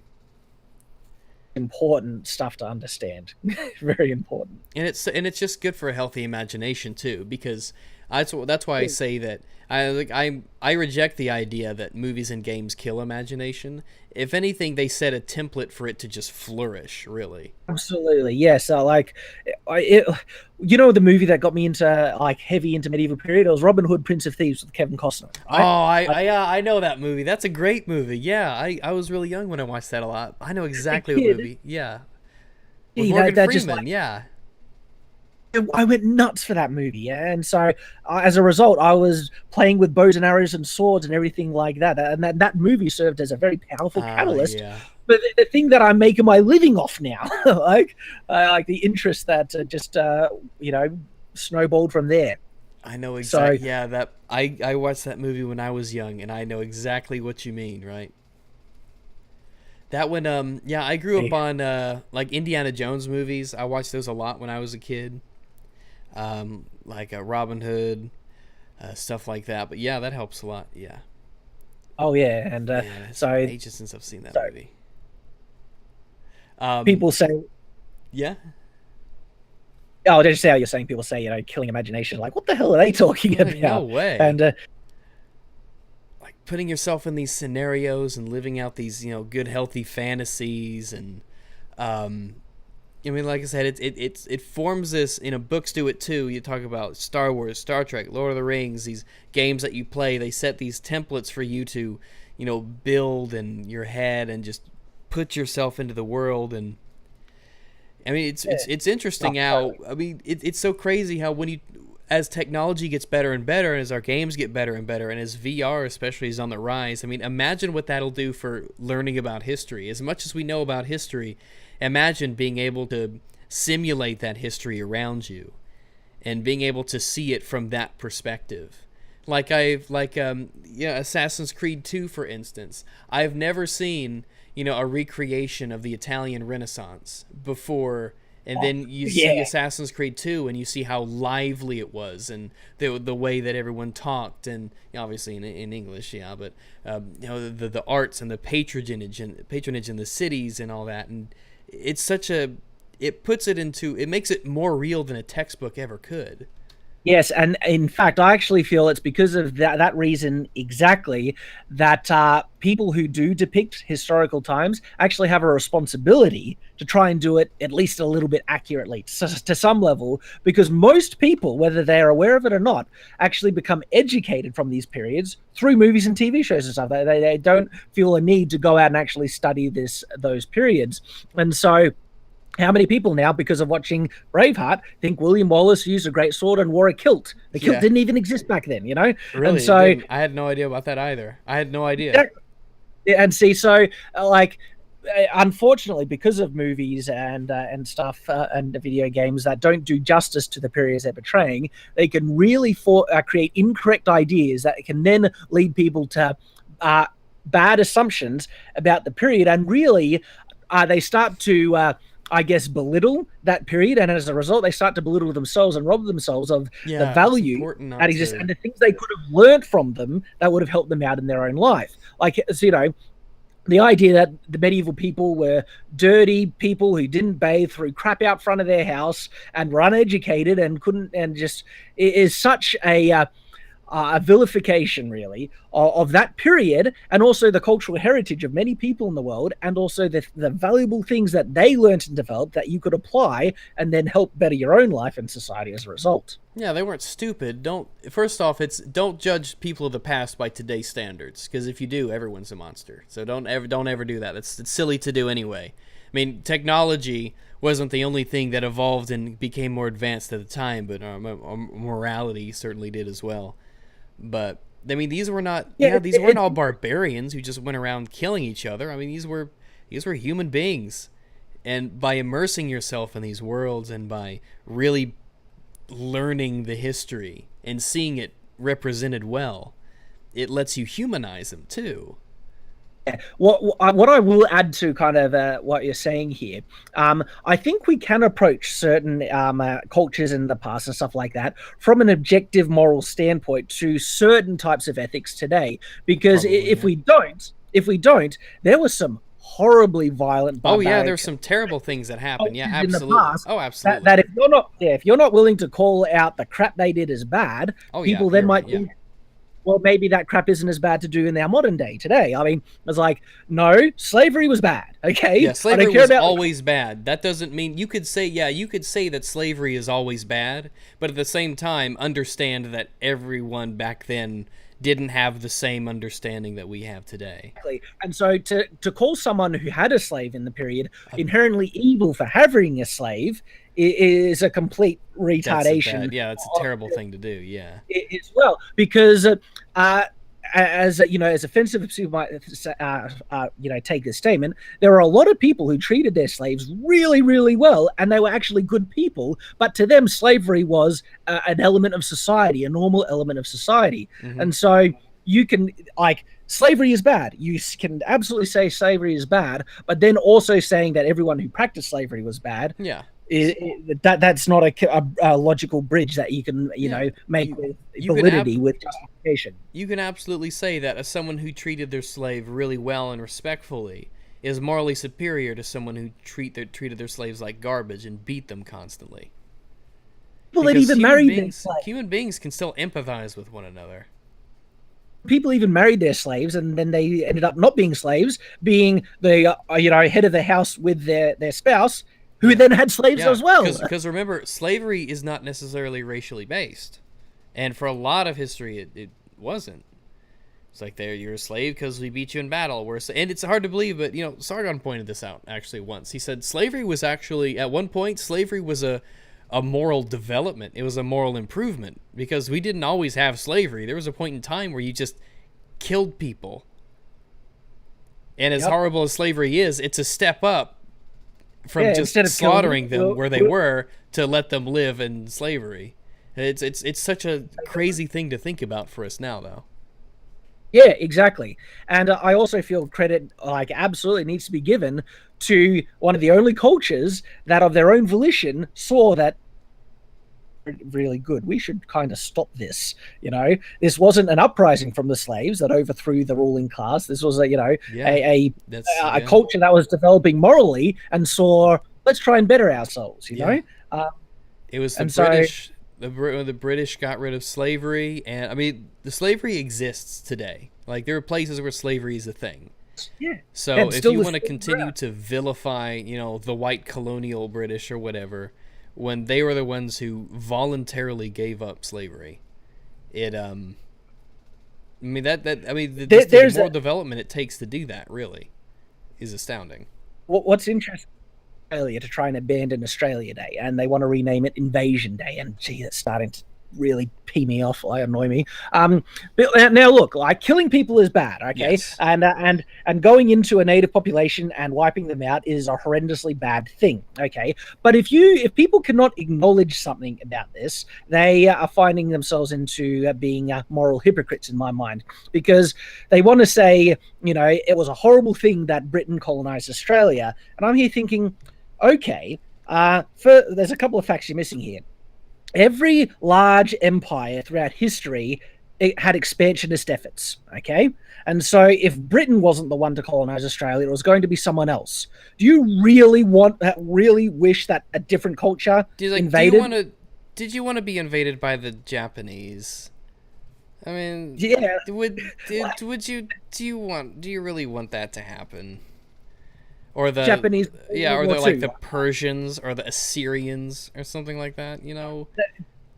Important stuff to understand. Very important. And it's just good for a healthy imagination too, because that's why I say that I reject the idea that movies and games kill imagination. If anything, they set a template for it to just flourish. Really. Absolutely, yes. The movie that got me into like heavy into medieval period. It was Robin Hood, Prince of Thieves with Kevin Costner. Right? I know that movie. That's a great movie. Yeah, I was really young when I watched that a lot. I know exactly what movie. Yeah, with Morgan Freeman. Just like, yeah. I went nuts for that movie, and so as a result, I was playing with bows and arrows and swords and everything like that. And that movie served as a very powerful catalyst. Yeah. But the thing that I'm making my living off now, like the interest that snowballed from there. I know exactly. So, yeah, that I watched that movie when I was young, and I know exactly what you mean. Right. That one, I grew up on like Indiana Jones movies. I watched those a lot when I was a kid. Like Robin Hood, stuff like that. But yeah, that helps a lot. Yeah. Oh yeah, and so ages since I've seen that movie. People say, yeah. Oh, did you say how you're saying? People say, killing imagination. Like, what the hell are they talking about? No way. And like putting yourself in these scenarios and living out these, good, healthy fantasies and. I mean, like I said, it forms this. Books do it too. You talk about Star Wars, Star Trek, Lord of the Rings. These games that you play, they set these templates for you to, build in your head and just put yourself into the world. And I mean, it's interesting how it's so crazy how as technology gets better and better, and as our games get better and better, and as VR especially is on the rise. I mean, imagine what that'll do for learning about history. As much as we know about history. Imagine being able to simulate that history around you and being able to see it from that perspective. Like Assassin's Creed 2, for instance. I've never seen, a recreation of the Italian Renaissance before. And then you see Assassin's Creed 2 and you see how lively it was and the way that everyone talked and obviously in English, but the arts and the patronage in the cities and all that. And it's it makes it more real than a textbook ever could. Yes, and in fact, I actually feel it's because of that reason exactly that people who do depict historical times actually have a responsibility to try and do it at least a little bit accurately to some level, because most people, whether they're aware of it or not, actually become educated from these periods through movies and TV shows and stuff. They don't feel a need to go out and actually study those periods. And so how many people now, because of watching Braveheart, think William Wallace used a great sword and wore a kilt? The kilt didn't even exist back then, Really? And so I had no idea about that either. I had no idea. And see, so unfortunately, because of movies and stuff and the video games that don't do justice to the periods they're portraying, they can really create incorrect ideas that can then lead people to bad assumptions about the period, and really they start to belittle that period, and as a result, they start to belittle themselves and rob themselves of the value that exists and the things they could have learned from them that would have helped them out in their own life. Like, the idea that the medieval people were dirty people who didn't bathe, threw crap out front of their house, and were uneducated and couldn't, and just is such a vilification, really, of that period, and also the cultural heritage of many people in the world, and also the valuable things that they learned and developed that you could apply and then help better your own life and society as a result. Yeah, they weren't stupid. First off, don't judge people of the past by today's standards, because if you do, everyone's a monster. So don't ever do that. It's silly to do anyway. I mean, technology wasn't the only thing that evolved and became more advanced at the time, but our morality certainly did as well. But I mean, these weren't all barbarians who just went around killing each other. I mean, these were human beings, and by immersing yourself in these worlds and by really learning the history and seeing it represented well, it lets you humanize them too. What I will add to kind of what you're saying here, I think we can approach certain cultures in the past and stuff like that from an objective moral standpoint to certain types of ethics today. Because Probably, if we don't, there was some horribly violent. Oh yeah, there's some terrible things that happen. Yeah, absolutely. In the past, oh, absolutely. That if you're not willing to call out the crap they did as bad, people then might think, well, maybe that crap isn't as bad to do in our modern day today. I mean, it's like, no, slavery was bad. Okay. Yeah, slavery was always bad. That doesn't mean you could say that slavery is always bad, but at the same time, understand that everyone back then didn't have the same understanding that we have today. And so to call someone who had a slave in the period inherently evil for having a slave is a complete retardation. That's a terrible thing to do. Yeah, as well, because as offensive as people might take this statement, there are a lot of people who treated their slaves really, really well, and they were actually good people. But to them, slavery was an element of society, a normal element of society, and so you can slavery is bad. You can absolutely say slavery is bad, but then also saying that everyone who practiced slavery was bad. Yeah. That's not a logical bridge that you can make with validity with justification. You can absolutely say that as someone who treated their slave really well and respectfully is morally superior to someone who treated their slaves like garbage and beat them constantly. People that even married their slaves. Human beings can still empathize with one another. People even married their slaves, and then they ended up not being slaves, being the head of the house with their spouse, who then had slaves as well. Because remember, slavery is not necessarily racially based. And for a lot of history, it wasn't. It's like, you're a slave because we beat you in battle. And it's hard to believe, but, Sargon pointed this out, actually, once. He said slavery was actually, at one point, slavery was a moral development. It was a moral improvement. Because we didn't always have slavery. There was a point in time where you just killed people. And as horrible as slavery is, it's a step up from just slaughtering them where they were to let them live in slavery. It's such a crazy thing to think about for us now, though. Yeah, exactly. And I also feel credit absolutely needs to be given to one of the only cultures that of their own volition saw that really good. We should kind of stop this. This wasn't an uprising from the slaves that overthrew the ruling class. This was a culture that was developing morally and saw, let's try and better ourselves. It was the British. The British got rid of slavery, and I mean, the slavery exists today. Like, there are places where slavery is a thing. Yeah. So if you want to continue to vilify, the white colonial British or whatever, when they were the ones who voluntarily gave up slavery, the moral development it takes to do that really is astounding. What's interesting, Australia to try and abandon Australia Day, and they want to rename it Invasion Day, and gee, that's starting to really pee me off, annoy me. But now look, killing people is bad, okay? Yes. And going into a native population and wiping them out is a horrendously bad thing, okay? But if people cannot acknowledge something about this, they are finding themselves into being moral hypocrites in my mind, because they want to say, it was a horrible thing that Britain colonized Australia, and I'm here thinking, okay, there's a couple of facts you're missing here. Every large empire throughout history it had expansionist efforts. Okay, and so if Britain wasn't the one to colonize Australia, it was going to be someone else. Do you really wish that a different culture invaded? Did you want to be invaded by the Japanese? I mean, Yeah, do you really want that to happen? Or the Japanese. or World the War like II. the Persians or the Assyrians or something like that, you know?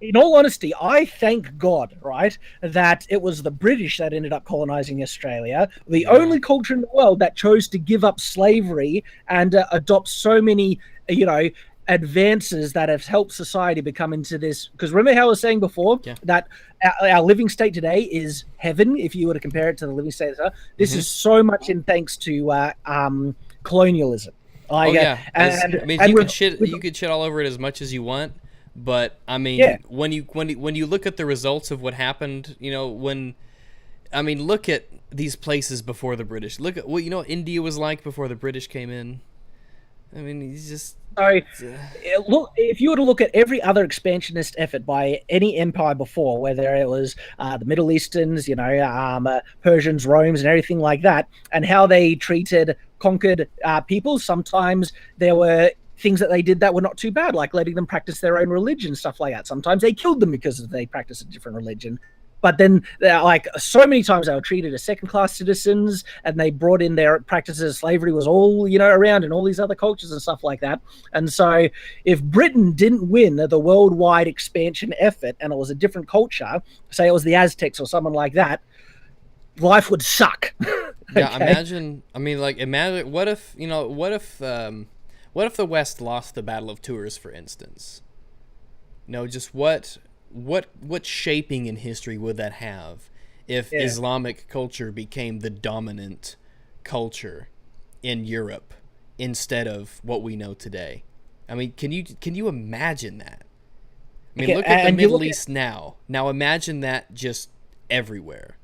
In all honesty, I thank God, right, that it was the British that ended up colonizing Australia, the Yeah. only culture in the world that chose to give up slavery and adopt so many, you know, advances that have helped society become into this. Because remember how I was saying before Yeah. that our living state today is heaven, if you were to compare it to the living state. This Mm-hmm. is so much in thanks to colonialism. Oh Like, yeah. I mean, and you could shit all over it as much as you want, but I yeah, mean, when you look at the results of what happened, you know, look at these places before the British. Look at what India was like before the British came in. I mean, he's just so look, if you were to look at every other expansionist effort by any empire before, whether it was the Middle Easterns, Persians, Romans, and everything like that, and how they treated conquered people, sometimes there were things that they did that were not too bad, like letting them practice their own religion, stuff like that. Sometimes they killed them because they practiced a different religion. But then, like so many times, they were treated as second-class citizens, and they brought in their practices. Slavery was all around in all these other cultures and stuff like that. And so, if Britain didn't win the worldwide expansion effort, and it was a different culture, say it was the Aztecs or someone like that, life would suck. Yeah. Imagine. I mean, like, imagine what if what if the West lost the Battle of Tours, for instance? Just what shaping in history would that have if Islamic culture became the dominant culture in Europe instead of what we know today? I mean, can you imagine that? I mean, look at the Middle East now. Now imagine that just everywhere.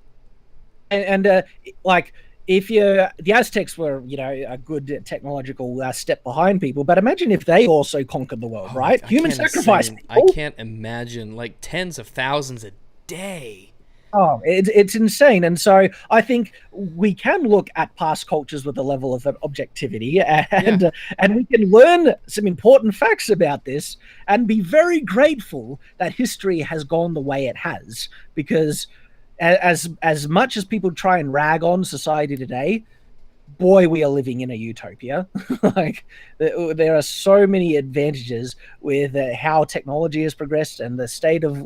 And like, if the Aztecs were a good technological step behind people, but imagine if they also conquered the world, right? Human sacrifice. I can't imagine, like, tens of thousands a day. Oh, it's insane. And so I think we can look at past cultures with a level of objectivity, and we can learn some important facts about this and be very grateful that history has gone the way it has, because as much as people try and rag on society today, boy, we are living in a utopia. Like, there are so many advantages with how technology has progressed and the state of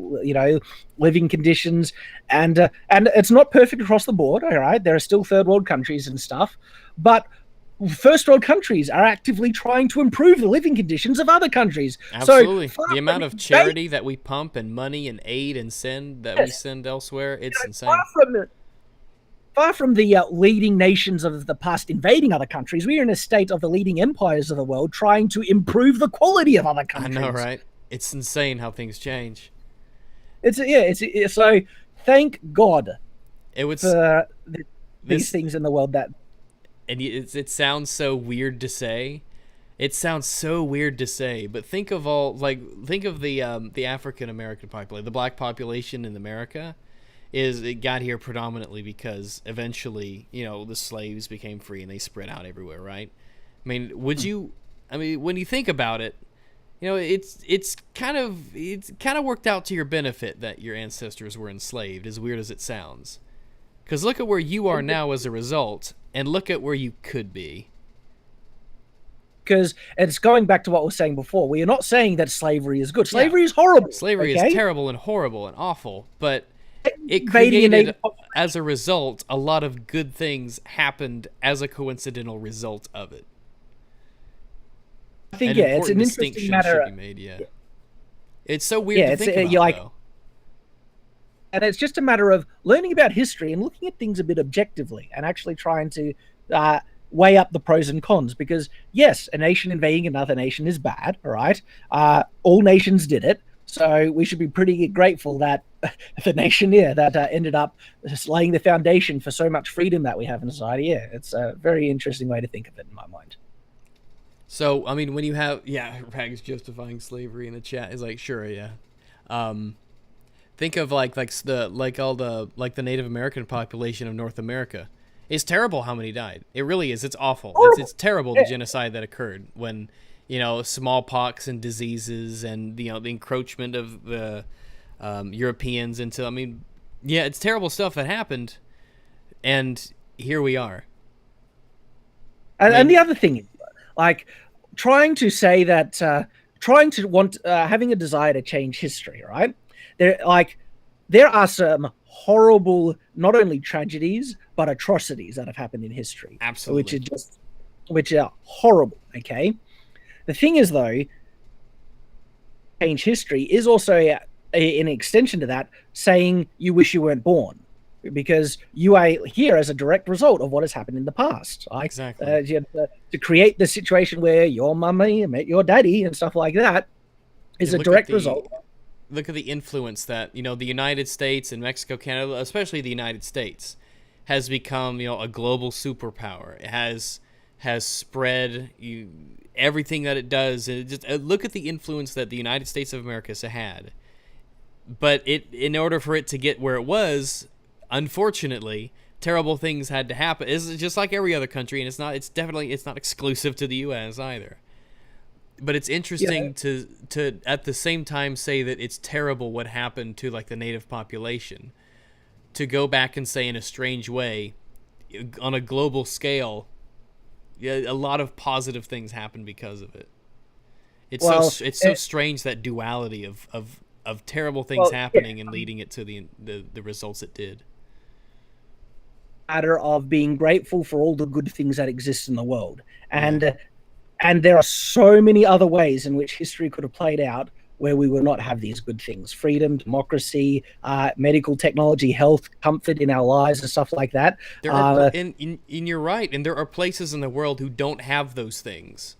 living conditions, and it's not perfect across the board. All right, there are still third world countries and stuff, but first world countries are actively trying to improve the living conditions of other countries. Absolutely. So the amount of charity that we pump and money and aid and we send elsewhere, it's insane. Far from the leading nations of the past invading other countries, we are in a state of the leading empires of the world trying to improve the quality of other countries. I know, right? It's insane how things change. So thank God for these things in the world that. And it sounds so weird to say. It sounds so weird to say, but think of the African American population, the black population in America. It got here predominantly because eventually, the slaves became free and they spread out everywhere, right? I mean, when you think about it, it's kind of worked out to your benefit that your ancestors were enslaved, as weird as it sounds. Because look at where you are now as a result, and look at where you could be. Because it's going back to what we were saying before. We are not saying that slavery is good. Slavery is horrible. Slavery is terrible and horrible and awful, but it created, as a result, a lot of good things happened as a coincidental result of it. I think, it's an interesting matter. Should be made, It's so weird to think about, though. And it's just a matter of learning about history and looking at things a bit objectively and actually trying to weigh up the pros and cons. Because, yes, a nation invading another nation is bad, all right? All nations did it. So we should be pretty grateful that the nation that ended up just laying the foundation for so much freedom that we have in society. Yeah, it's a very interesting way to think of it in my mind. So, I mean, when you have, Rags justifying slavery in the chat is like, sure, yeah. Think of the Native American population of North America. It's terrible how many died. It really is. It's awful. It's terrible the genocide that occurred when, smallpox and diseases and the encroachment of the Europeans into. I mean, yeah, it's terrible stuff that happened, and here we are. And the other thing is, like, trying to say that, having a desire to change history, right? There are some horrible, not only tragedies, but atrocities that have happened in history. Absolutely. Which are horrible, okay? The thing is, though, change history is also an extension to that, saying you wish you weren't born, because you are here as a direct result of what has happened in the past. Like, exactly. To create the situation where your mummy met your daddy and stuff like that is a direct result. Look at the influence that, the United States and Mexico, Canada, especially the United States, has become, a global superpower. It has spread everything that it does. And just look at the influence that the United States of America has had. But in order for it to get where it was, unfortunately, terrible things had to happen. It's just like every other country, and it's not exclusive to the U.S. either. But it's interesting to at the same time say that it's terrible what happened to like the native population. To go back and say in a strange way, on a global scale, a lot of positive things happened because of it. It's so strange, that duality of terrible things happening and leading it to the results it did. Matter of being grateful for all the good things that exist in the world, and there are so many other ways in which history could have played out where we will not have these good things: freedom, democracy, medical technology, health, comfort in our lives, and stuff like that. And you're right, and there are places in the world who don't have those things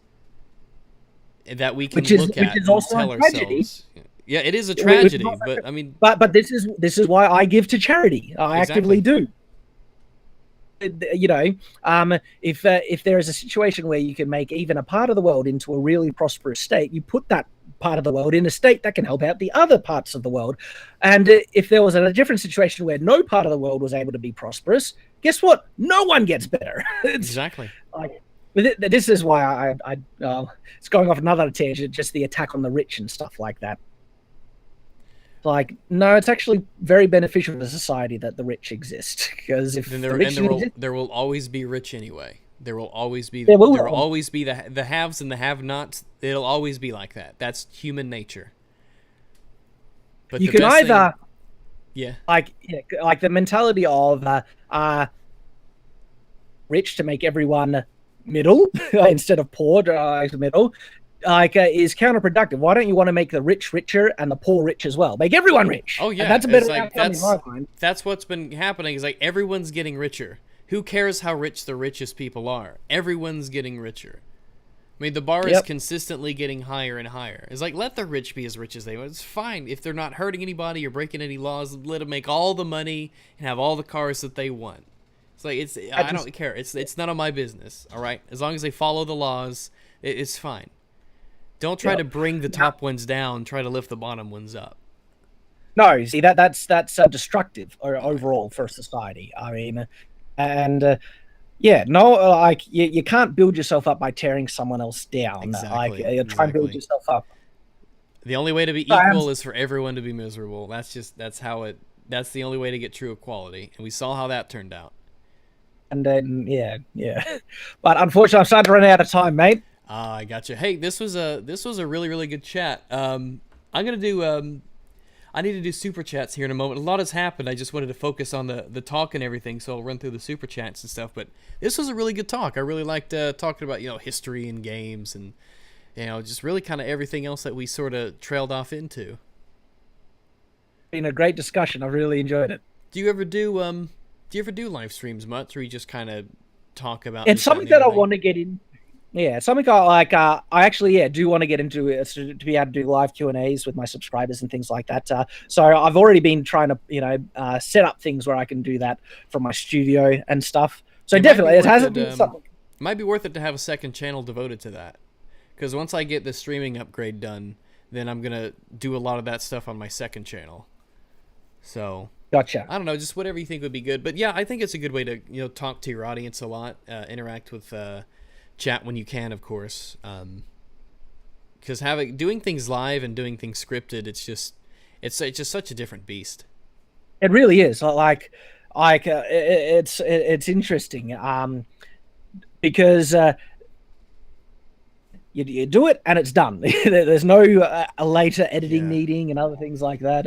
that we can look at and tell ourselves. Yeah, it is a tragedy, but I mean, but this is why I give to charity. I actively do. If there is a situation where you can make even a part of the world into a really prosperous state, you put that part of the world in a state that can help out the other parts of the world. And if there was a different situation where no part of the world was able to be prosperous, guess what? No one gets better. Exactly. This is why I it's going off another tangent, just the attack on the rich and stuff like that. Like, no, it's actually very beneficial to society that the rich exist, because if there will always be rich anyway. There will always be the haves and the have-nots. It'll always be like that. That's human nature. But you can either, like the mentality of rich to make everyone middle instead of poor to middle. Is counterproductive. Why don't you want to make the rich richer and the poor rich as well? Make everyone rich. Oh yeah, and that's a better outcome in my mind. That's what's been happening. Is like everyone's getting richer. Who cares how rich the richest people are? Everyone's getting richer. I mean, the bar is consistently getting higher and higher. It's like, let the rich be as rich as they want. It's fine if they're not hurting anybody or breaking any laws. Let them make all the money and have all the cars that they want. It's like I don't care. It's none of my business. All right, as long as they follow the laws, it's fine. Don't try to bring the top ones down. Try to lift the bottom ones up. No, see that's destructive overall for society. I mean, and you can't build yourself up by tearing someone else down. Exactly. Try and build yourself up. The only way to be equal is for everyone to be miserable. That's the only way to get true equality, and we saw how that turned out. And then but unfortunately, I'm starting to run out of time, mate. I gotcha. Hey, this was a really, really good chat. I'm gonna do I need to do super chats here in a moment. A lot has happened. I just wanted to focus on the talk and everything, so I'll run through the super chats and stuff. But this was a really good talk. I really liked talking about history and games and just really kind of everything else that we sort of trailed off into. Been a great discussion. I really enjoyed it. Do you ever do live streams much, or you just kind of talk about? It's something that I want to get in. Yeah, something I actually do want to get into it, to be able to do live Q&As with my subscribers and things like that. So I've already been trying to set up things where I can do that from my studio and stuff. So definitely, it hasn't been something. It might be worth it to have a second channel devoted to that, because once I get the streaming upgrade done, then I'm gonna do a lot of that stuff on my second channel. So Gotcha. I don't know, just whatever you think would be good. But yeah, I think it's a good way to talk to your audience a lot, interact with chat when you can, of course. Because doing things live and doing things scripted, it's just such a different beast. It really is. It's interesting. Because you do it and it's done. There's no a later editing needing and other things like that.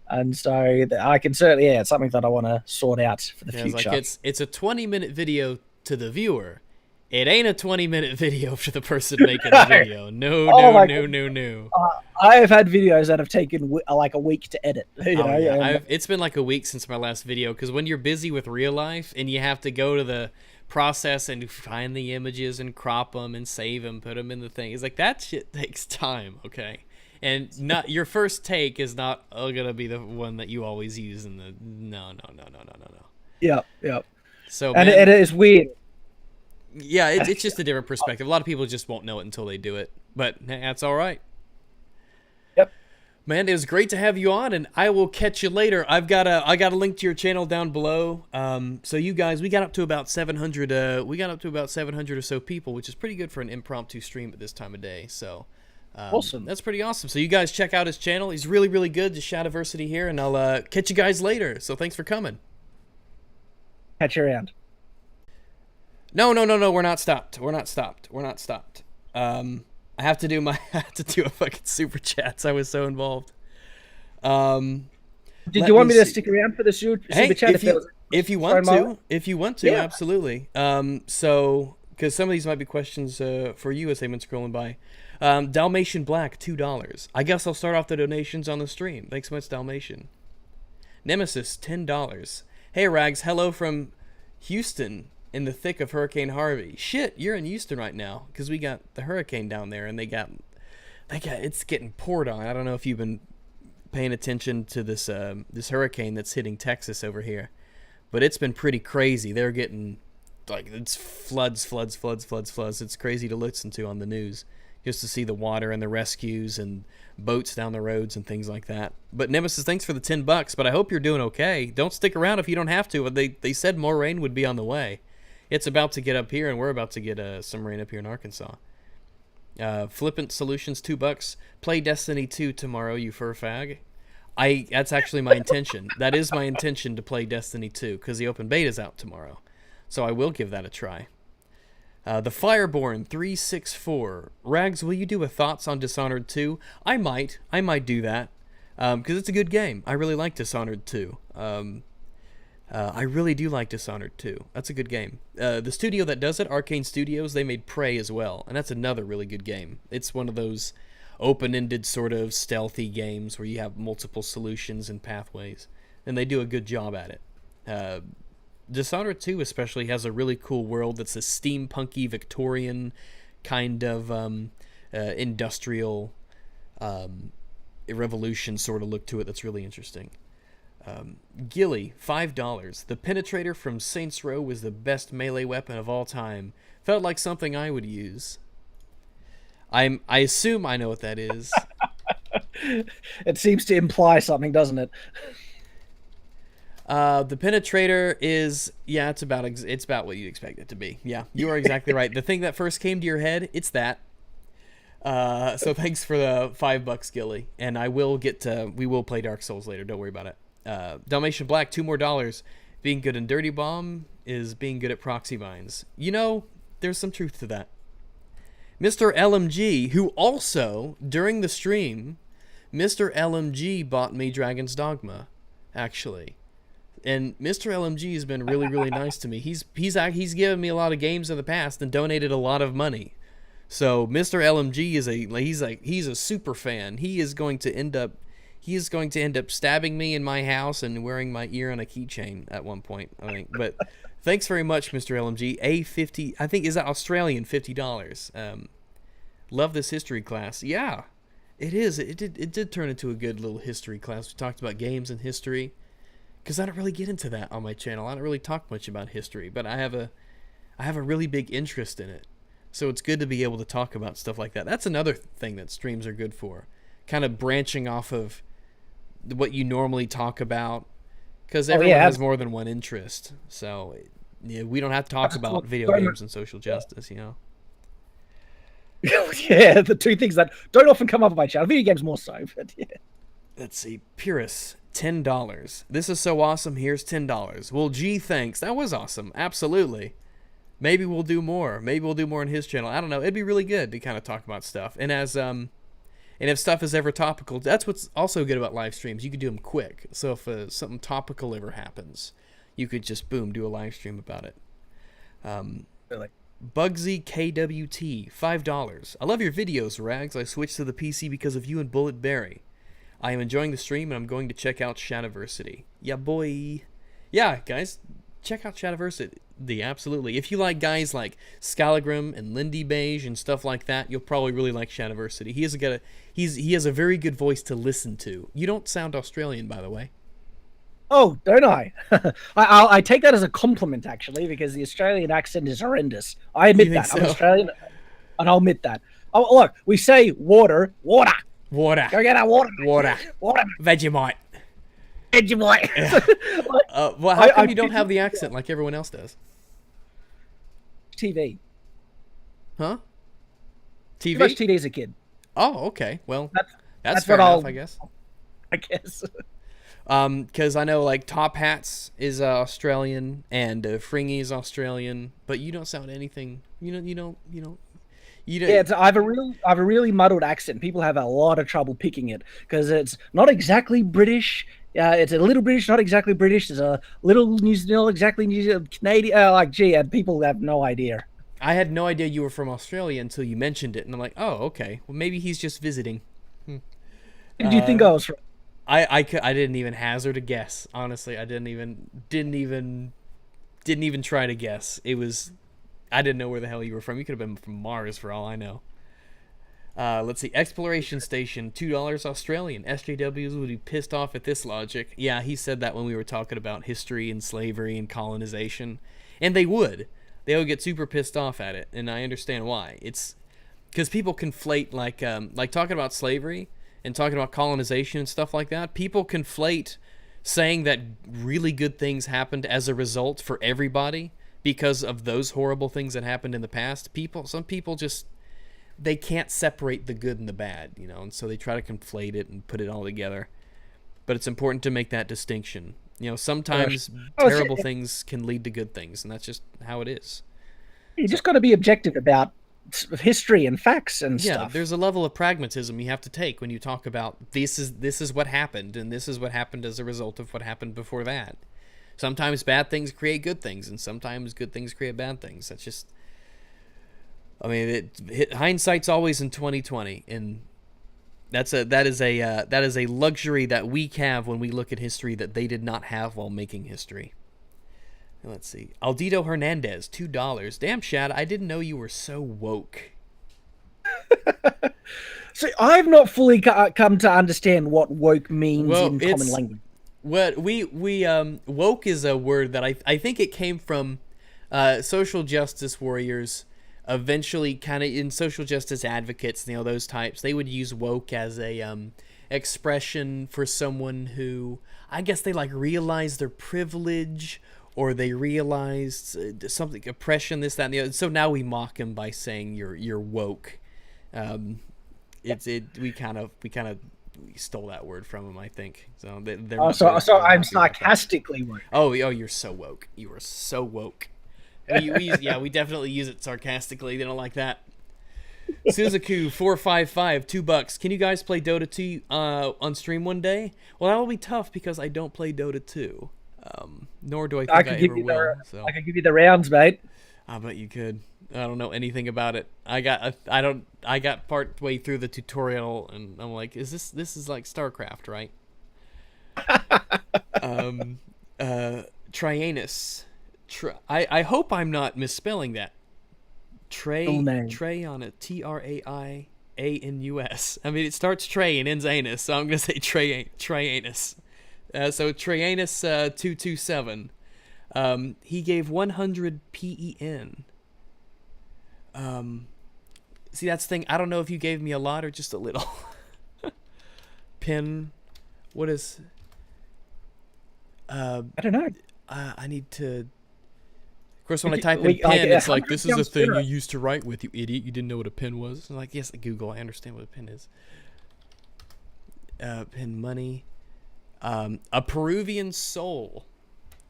And so I can certainly, it's something that I want to sort out for the future. It's a 20-minute video to the viewer. It ain't a 20-minute video for the person making the video. No. I have had videos that have taken like a week to edit. It's been like a week since my last video, because when you're busy with real life and you have to go to the process and find the images and crop them and save them, put them in the thing, it's like that shit takes time, okay? And not your first take is not gonna be the one that you always use in the no. Yeah. So and it is weird. Yeah, it's just a different perspective. A lot of people just won't know it until they do it, but that's all right. Yep. Man, it was great to have you on, and I will catch you later. I got a link to your channel down below. So you guys, we got up to about 700. We got up to about 700 or so people, which is pretty good for an impromptu stream at this time of day. So. Awesome. That's pretty awesome. So you guys check out his channel. He's really, really good. Just Shadiversity here, and I'll catch you guys later. So thanks for coming. Catch you around. No. We're not stopped. I have to do a fucking super chats. I was so involved. Did you want me to stick around for the super chat? If you want to, yeah. Absolutely. So because some of these might be questions for you as they've been scrolling by. Dalmatian Black, $2. I guess I'll start off the donations on the stream. Thanks so much, Dalmatian. Nemesis, $10. Hey, Rags, hello from Houston in the thick of Hurricane Harvey. Shit, you're in Houston right now because we got the hurricane down there and it's getting poured on. I don't know if you've been paying attention to this hurricane that's hitting Texas over here, but it's been pretty crazy. They're getting it's floods. It's crazy to listen to on the news. Just to see the water and the rescues and boats down the roads and things like that. But Nemesis, thanks for the $10. But I hope you're doing okay. Don't stick around if you don't have to. They said more rain would be on the way. It's about to get up here, and we're about to get some rain up here in Arkansas. Flippant Solutions, $2. Play Destiny 2 tomorrow, you fur fag. That's actually my intention. That is my intention to play Destiny 2 because the open beta's out tomorrow. So I will give that a try. The Fireborn 364. Rags, will you do a thoughts on Dishonored 2? I might do that because it's a good game. I really like Dishonored 2. I really do like Dishonored 2. That's a good game. The studio that does it, Arcane Studios, they made Prey as well, and that's another really good game. It's one of those open-ended sort of stealthy games where you have multiple solutions and pathways, and they do a good job at it. Dishonored 2 especially has a really cool world that's a steampunky Victorian kind of industrial revolution sort of look to it that's really interesting. Gilly, $5. The Penetrator from Saints Row was the best melee weapon of all time. Felt like something I would use. I assume I know what that is. It seems to imply something, doesn't it? The Penetrator is, it's about what you expect it to be. Yeah, you are exactly right. The thing that first came to your head, it's that. So thanks for the $5, Gilly. And we will play Dark Souls later. Don't worry about it. Dalmatian Black, $2 more. Being good in Dirty Bomb is being good at proxy mines. There's some truth to that. Mr. LMG, who also, during the stream, Mr. LMG bought me Dragon's Dogma, actually. And Mr. LMG has been really, really nice to me. He's given me a lot of games in the past and donated a lot of money. So Mr. LMG he's a super fan. He is going to end up stabbing me in my house and wearing my ear on a keychain at one point, I think. But thanks very much, Mr. LMG. A50, I think, is that Australian $50. Love this history class. Yeah, it is. It did turn into a good little history class. We talked about games and history. Because I don't really get into that on my channel. I don't really talk much about history, but I have a really big interest in it. So it's good to be able to talk about stuff like that. That's another thing that streams are good for. Kind of branching off of what you normally talk about, because Oh everyone yeah, has more than one interest. So yeah, we don't have to talk about video games and social justice, you know. yeah, the two things that don't often come up on my channel. Video games more so, but yeah. Let's see, Pyrrhus, $10. This is so awesome. Here's $10. Well, gee, thanks. That was awesome. Absolutely. Maybe we'll do more. Maybe we'll do more on his channel. I don't know. It'd be really good to kind of talk about stuff. And if stuff is ever topical, that's what's also good about live streams. You can do them quick. So if something topical ever happens, you could just boom, do a live stream about it. Really. Bugsy KWT, $5. I love your videos, Rags. I switched to the PC because of you and Bullet Berry. I am enjoying the stream, and I'm going to check out Shadiversity. Yeah, boy. Yeah, guys, check out Shadiversity. Absolutely. If you like guys like Scalagrim and Lindy Beige and stuff like that, you'll probably really like Shadiversity. He has a very good voice to listen to. You don't sound Australian, by the way. Oh, don't I? I take that as a compliment, actually, because the Australian accent is horrendous. I admit that. So? I'm Australian, and I'll admit that. Oh, look, we say water. Water. Go get our water. Water. Water. Vegemite. Vegemite. Well, how come you don't have the accent like everyone else does? TV. Huh? Too TV? much TV as a kid. Oh, okay. Well, that's what fair enough, I guess. I guess. Because I know like Top Hats is Australian and Fringy is Australian, but you don't sound anything. You don't. Yeah, I have a really muddled accent. People have a lot of trouble picking it because it's not exactly British. It's a little British, not exactly British. There's a little New Zealand, exactly New Zealand, Canadian. And people have no idea. I had no idea you were from Australia until you mentioned it, and I'm like, oh, okay. Well, maybe he's just visiting. Who do you think I was from? I didn't even hazard a guess. Honestly, I didn't even try to guess. I didn't know where the hell you were from. You could have been from Mars for all I know. Let's see. Exploration Station, $2 Australian. SJWs would be pissed off at this logic. Yeah, he said that when we were talking about history and slavery and colonization. And they would. They would get super pissed off at it, and I understand why. It's because people conflate, like talking about slavery and talking about colonization and stuff like that. People conflate saying that really good things happened as a result for everybody because of those horrible things that happened in the past. Some people just, they can't separate the good and the bad, and so they try to conflate it and put it all together. But it's important to make that distinction. Sometimes terrible things can lead to good things, and that's just how it is. You just got to be objective about history and facts and stuff. Yeah, there's a level of pragmatism you have to take when you talk about this is what happened, and this is what happened as a result of what happened before that. Sometimes bad things create good things, and sometimes good things create bad things. That's just, I mean, hindsight's always in 2020, and that is a luxury that we have when we look at history that they did not have while making history. Let's see. Aldito Hernandez, $2. Damn, Shad, I didn't know you were so woke. So I've not fully come to understand what woke means in common language. What we woke is a word that I think it came from social justice warriors. Eventually, kind of in social justice advocates, those types, they would use woke as a expression for someone who, I guess, they like realized their privilege, or they realized something, oppression, this, that, and the other. So now we mock him by saying you're woke. We kind of stole that word from him, I think. So I'm sarcastically woke. Oh, you're so woke. You are so woke. We definitely use it sarcastically. They don't like that. Suzaku455, $2. Can you guys play Dota 2 on stream one day? Well, that will be tough because I don't play Dota 2. Nor do I think I ever will. I could give you the rounds, mate. I bet you could. I don't know anything about it. I got part way through the tutorial, and I'm like, this is like StarCraft, right? Trianus. I hope I'm not misspelling that. Trey on it. Traianus. I mean, it starts Trey and ends anus, so I'm gonna say Trianus. So Trianus 227. He gave 100 PEN. See, that's the thing. I don't know if you gave me a lot or just a little. Pin. What is? I don't know. I need to. Of course, when I type in We, like, pen, it's like, 100 this is a sounds thing you generous. used to write with, you idiot. You didn't know what a pen was. I'm like, yes, Google, I understand what a pen is. Pen money. A Peruvian soul.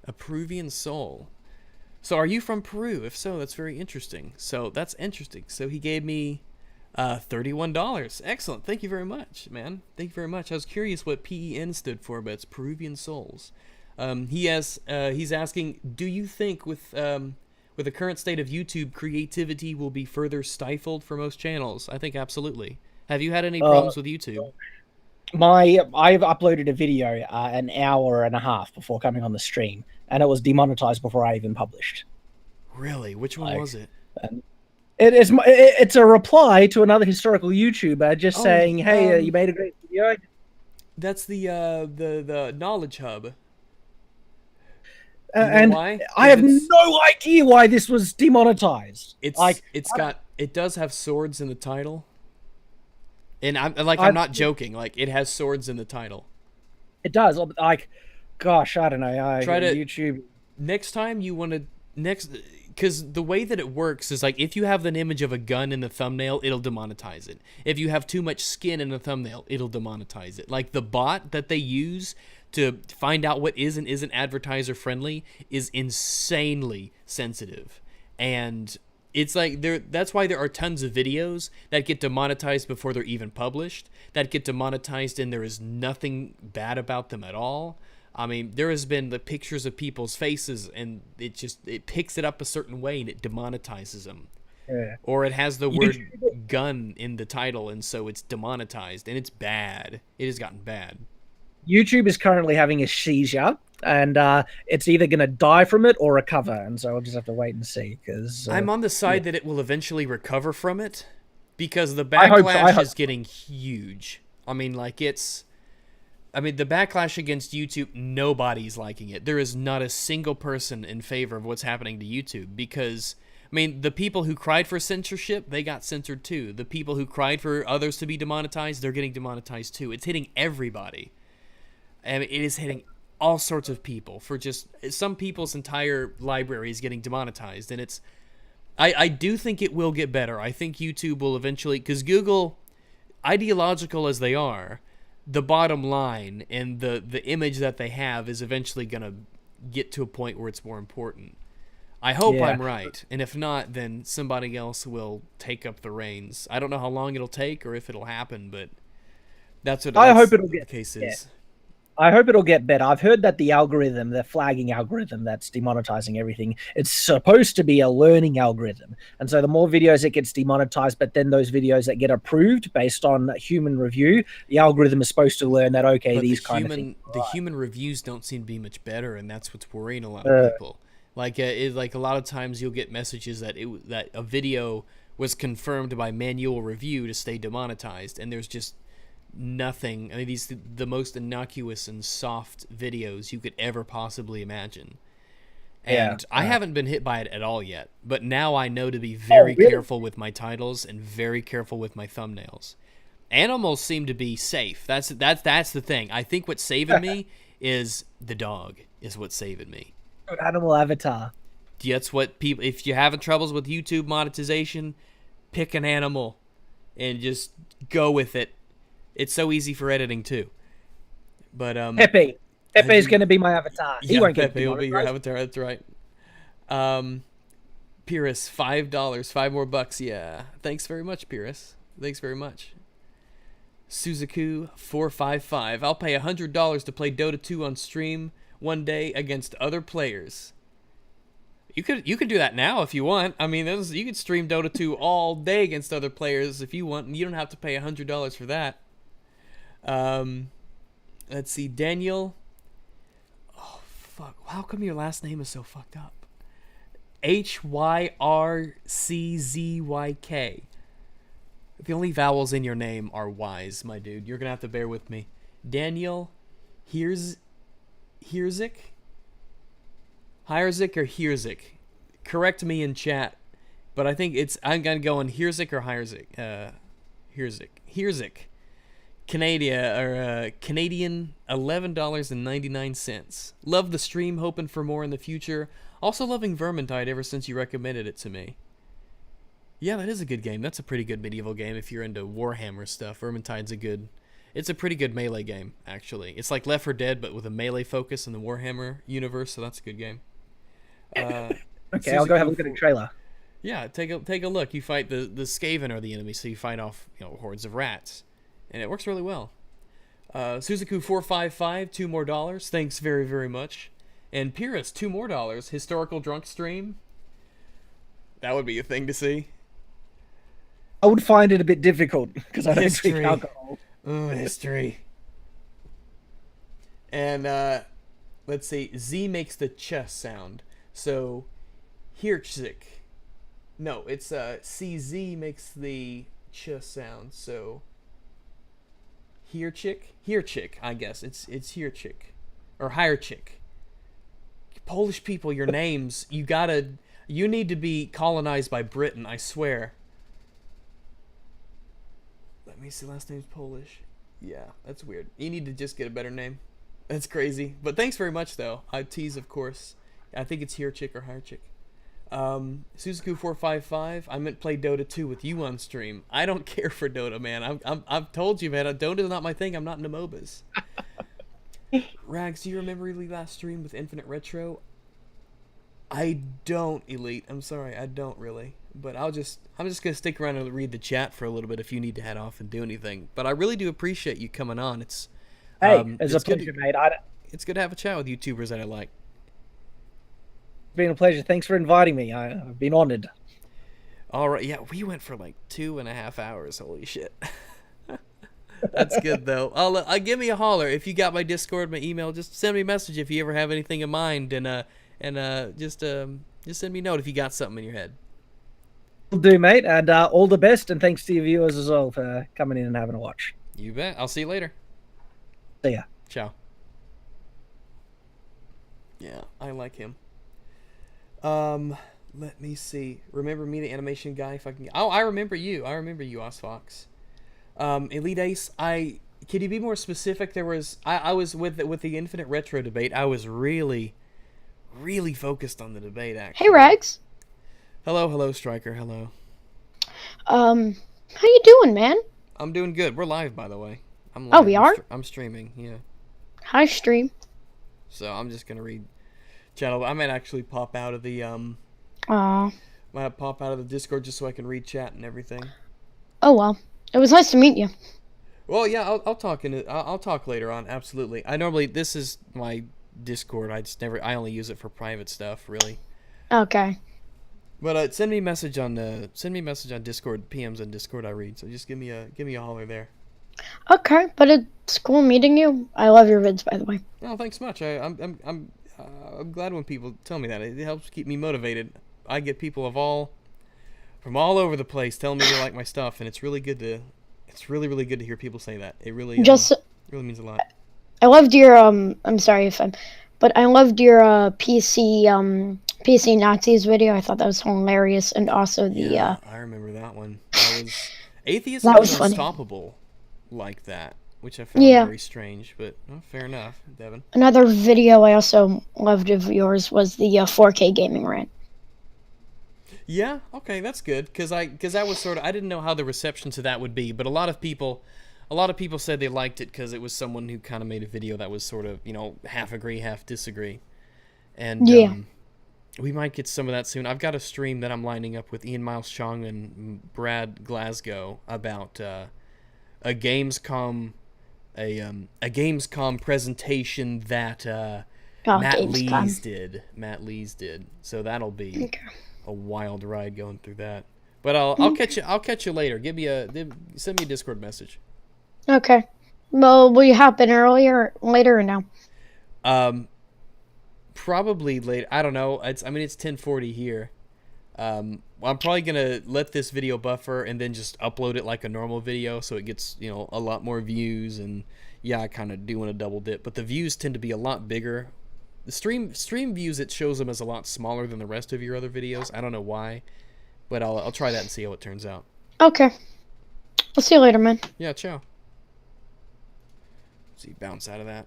A Peruvian soul. So are you from Peru? If so, that's very interesting. So that's interesting. So he gave me $31. Excellent. Thank you very much, man. Thank you very much. I was curious what PEN stood for, but it's Peruvian souls. He's asking, do you think with the current state of YouTube, creativity will be further stifled for most channels? I think absolutely. Have you had any problems with YouTube? I've uploaded a video an hour and a half before coming on the stream, and it was demonetized before I even published. Really? Which one was it? It's a reply to another historical YouTuber just saying, "Hey, you made a great video." That's the Knowledge Hub. And why? I have no idea why this was demonetized. It does have swords in the title, and I'm not joking. Like, it has swords in the title. It does. Like, gosh, I don't know. Try to YouTube. Next time you want to because the way that it works is, like, if you have an image of a gun in the thumbnail, it'll demonetize it. If you have too much skin in the thumbnail, it'll demonetize it. Like, the bot that they use to find out what is and isn't advertiser friendly is insanely sensitive. And it's like that's why there are tons of videos that get demonetized before they're even published, that get demonetized and there is nothing bad about them at all. I mean, there has been the pictures of people's faces and it picks it up a certain way and it demonetizes them. Yeah. Or it has the word gun in the title and so it's demonetized, and it's bad. It has gotten bad. YouTube is currently having a seizure, and it's either going to die from it or recover, and so we'll just have to wait and see. Because I'm on the side that it will eventually recover from it, because the backlash is getting huge. I mean, like, the backlash against YouTube, nobody's liking it. There is not a single person in favor of what's happening to YouTube, because, I mean, the people who cried for censorship, they got censored too. The people who cried for others to be demonetized, they're getting demonetized too. It's hitting everybody. And it is hitting all sorts of people. For just some people's entire library is getting demonetized, and it's. I do think it will get better. I think YouTube will eventually, because Google, ideological as they are, the bottom line and the image that they have is eventually going to get to a point where it's more important. I hope I'm right, and if not, then somebody else will take up the reins. I don't know how long it'll take or if it'll happen, but that's what I hope it'll get the case is. Yeah. I hope it'll get better. I've heard that the algorithm, the flagging algorithm that's demonetizing everything, it's supposed to be a learning algorithm. And so the more videos it gets demonetized, but then those videos that get approved based on human review, the algorithm is supposed to learn that, okay, these kind of things. The human reviews don't seem to be much better, and that's what's worrying a lot of people. Like, like a lot of times you'll get messages that that a video was confirmed by manual review to stay demonetized, and there's just nothing. I mean, the most innocuous and soft videos you could ever possibly imagine. And I haven't been hit by it at all yet, but now I know to be very careful with my titles and very careful with my thumbnails. Animals seem to be safe. That's the thing. I think what's saving me is the dog is what's saving me. Good animal avatar. That's what people, if you're having troubles with YouTube monetization, pick an animal and just go with it. It's so easy for editing too. But Pepe is going to be my avatar. He won't get Pepe will be your avatar. That's right. Pyrrhus, $5, $5 more bucks. Yeah, thanks very much, Pyrrhus. Thanks very much. Suzaku 455. I'll pay $100 to play Dota 2 on stream one day against other players. You could do that now if you want. I mean, you could stream Dota 2 all day against other players if you want, and you don't have to pay $100 for that. Let's see, Daniel. Oh fuck! How come your last name is so fucked up? HYRCZYK. The only vowels in your name are Y's, my dude. You're gonna have to bear with me. Daniel, Hirzik or Hirzik? Correct me in chat, but I think I'm gonna go on Hirzik or Hirzik. Hirzik. Canadian $11.99. Love the stream, hoping for more in the future. Also loving Vermintide ever since you recommended it to me. Yeah, that is a good game. That's a pretty good medieval game if you're into Warhammer stuff. It's a pretty good melee game, actually. It's like Left 4 Dead, but with a melee focus in the Warhammer universe, so that's a good game. Okay, I'll go have a look at the trailer. Yeah, take a look. You fight the Skaven are the enemy, so you fight off hordes of rats, and it works really well. Suzuku455, $2 more. Thanks very, very much. And Pyrrhus, $2 more. Historical drunk stream. That would be a thing to see. I would find it a bit difficult because I don't drink alcohol. Oh, history. And let's see. Z makes the ch sound. So, Hirchik. No, it's CZ makes the ch sound. So, Hirchik, I guess. It's Hirchik. Or Hirchik. Polish people, your names, you need to be colonized by Britain, I swear. Let me see, last name's Polish. Yeah, that's weird. You need to just get a better name. That's crazy. But thanks very much, though. I tease, of course. I think it's Hirchik or Hirchik. Suzuku455, I meant play Dota 2 with you on stream. I don't care for Dota, man. I've told you, man. Dota is not my thing. I'm not into MOBAs. Rags, do you remember Elite last stream with Infinite Retro? I don't, Elite. I'm sorry, I don't really. But I'm just gonna stick around and read the chat for a little bit if you need to head off and do anything. But I really do appreciate you coming on. It's it's a pleasure, mate. It's good to have a chat with YouTubers that I like. It's been a pleasure. Thanks for inviting me. I've been honored. All right, yeah, we went for like 2.5 hours. Holy shit. That's good though. I'll give me a holler if you got my Discord, my email. Just send me a message if you ever have anything in mind, and just send me a note if you got something in your head. Will do, mate, and all the best, and thanks to your viewers as well for coming in and having a watch. You bet. I'll see you later. See ya. Ciao. Yeah, I like him. Let me see. Remember me, the animation guy? If I can. Oh, I remember you. I remember you, Osfox. Elite Ace. Can you be more specific? I was with the Infinite Retro debate. I was really focused on the debate. Actually. Hey, Rags. Hello, Striker. Hello. How you doing, man? I'm doing good. We're live, by the way. I'm live. Oh, we are? I'm streaming. Yeah. Hi, stream. So I'm just gonna read channel. I might actually pop out of the might pop out of the Discord just so I can read chat and everything. Oh well, it was nice to meet you. Well, yeah, I'll talk later on. Absolutely. This is my Discord. I only use it for private stuff, really. Okay. But send me a message on Discord. PMs on Discord I read. So just give me a holler there. Okay, but it's cool meeting you. I love your vids, by the way. Oh, thanks much. I'm glad when people tell me that. It helps keep me motivated. I get people from all over the place telling me they like my stuff, and it's really good to. It's really, really good to hear people say that. It really really means a lot. I loved your I'm sorry if but I loved your PC Nazis video. I thought that was hilarious, and also the I remember that one. Atheism was unstoppable like that, which I found very strange, but fair enough, Devin. Another video I also loved of yours was the 4K gaming rant. Yeah, okay, that's good, because that was sort of, I didn't know how the reception to that would be, but a lot of people said they liked it because it was someone who kind of made a video that was sort of, half agree, half disagree, and we might get some of that soon. I've got a stream that I'm lining up with Ian Miles Chong and Brad Glasgow about a Gamescom presentation that Matt Lees did. So that'll be a wild ride going through that. But I'll catch you later. Send me a Discord message. Okay. Well, will you hop in later or now? Probably later. I don't know. It's 10:40 here. I'm probably gonna let this video buffer and then just upload it like a normal video, so it gets a lot more views. And yeah, I kind of do want to double dip, but the views tend to be a lot bigger. The stream views, it shows them as a lot smaller than the rest of your other videos. I don't know why, but I'll try that and see how it turns out. Okay. I'll see you later, man. Yeah, ciao. see, bounce out of that.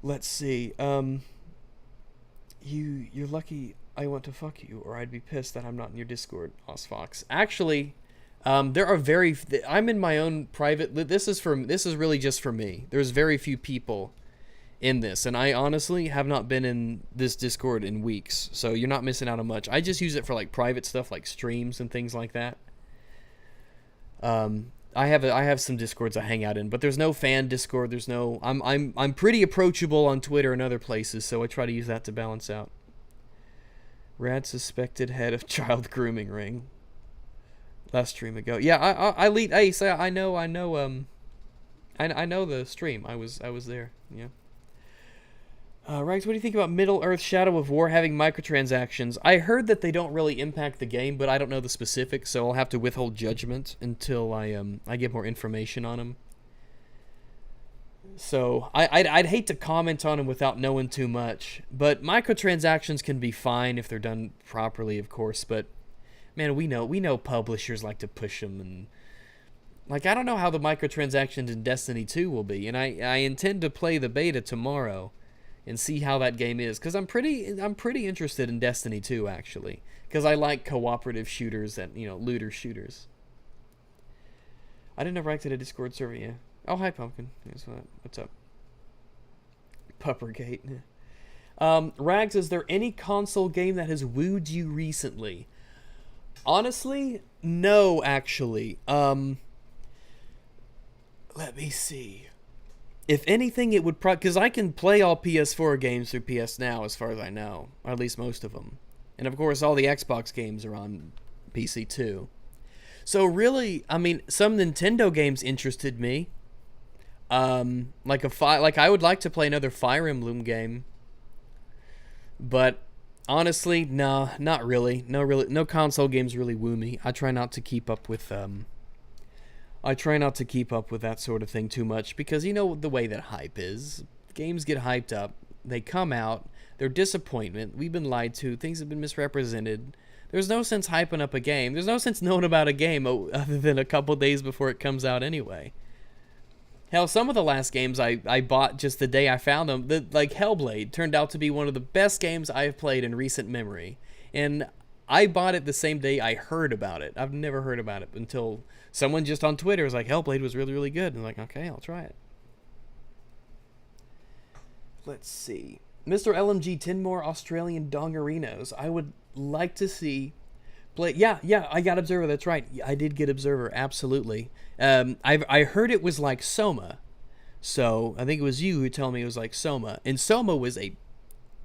Let's see. You're lucky I want to fuck you, or I'd be pissed that I'm not in your Discord, Osfox. Actually, there are I'm in my own private. This is really just for me. There's very few people in this, and I honestly have not been in this Discord in weeks, so you're not missing out on much. I just use it for like private stuff, like streams and things like that. I have some Discords I hang out in, but there's no fan Discord. There's no. I'm pretty approachable on Twitter and other places, so I try to use that to balance out. Rad suspected head of child grooming ring. Last stream ago. Yeah, I know the stream. I was there. Yeah. Rags, what do you think about Middle Earth Shadow of War having microtransactions? I heard that they don't really impact the game, but I don't know the specifics, so I'll have to withhold judgment until I get more information on them. So I'd hate to comment on them without knowing too much, but microtransactions can be fine if they're done properly, of course. But man, we know publishers like to push them, and like I don't know how the microtransactions in Destiny 2 will be, and I intend to play the beta tomorrow and see how that game is, because I'm pretty interested in Destiny 2 actually, because I like cooperative shooters and looter shooters. I didn't know Rags had a Discord server. Yeah. Oh, hi Pumpkin. What's up? Puppergate. Rags, is there any console game that has wooed you recently? Honestly, no. Actually, let me see. If anything, it would because I can play all PS4 games through PS Now, as far as I know, or at least most of them, and of course, all the Xbox games are on PC too. So really, I mean, some Nintendo games interested me. Like I would like to play another Fire Emblem game, but honestly, no, not really. No console games really woo me. I try not to keep up with that sort of thing too much, because you know the way that hype is. Games get hyped up, they come out, they're disappointment, we've been lied to, things have been misrepresented. There's no sense hyping up a game. There's no sense knowing about a game other than a couple days before it comes out anyway. Hell, some of the last games I bought just the day I found them, like Hellblade, turned out to be one of the best games I've played in recent memory. And I bought it the same day I heard about it. I've never heard about it until someone just on Twitter was like, Hellblade was really, really good. And I'm like, okay, I'll try it. Let's see. Mr. LMG, 10 more Australian dongerinos. I would like to see play. Yeah, I got Observer. That's right. I did get Observer. Absolutely. I heard it was like Soma. So I think it was you who told me it was like Soma. And Soma was a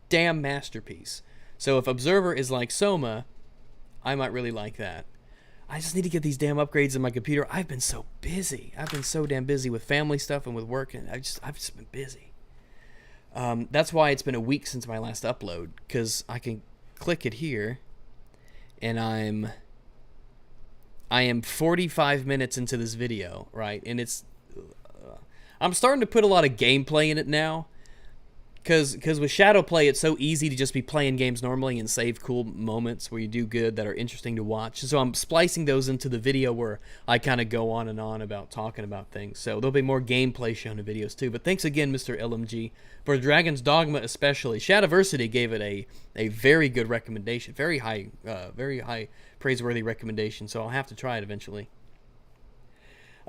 damn masterpiece. So if Observer is like Soma, I might really like that. I just need to get these damn upgrades in my computer. I've been so busy. I've been so damn busy with family stuff and with work, and I've just been busy. That's why it's been a week since my last upload, because I can click it here, and I am 45 minutes into this video, right? And it's I'm starting to put a lot of gameplay in it now, because with Shadowplay, it's so easy to just be playing games normally and save cool moments where you do good that are interesting to watch. So I'm splicing those into the video where I kind of go on and on about talking about things. So there'll be more gameplay shown in videos too. But thanks again, Mr. LMG, for Dragon's Dogma especially. Shadiversity gave it a very good recommendation, very high praiseworthy recommendation. So I'll have to try it eventually.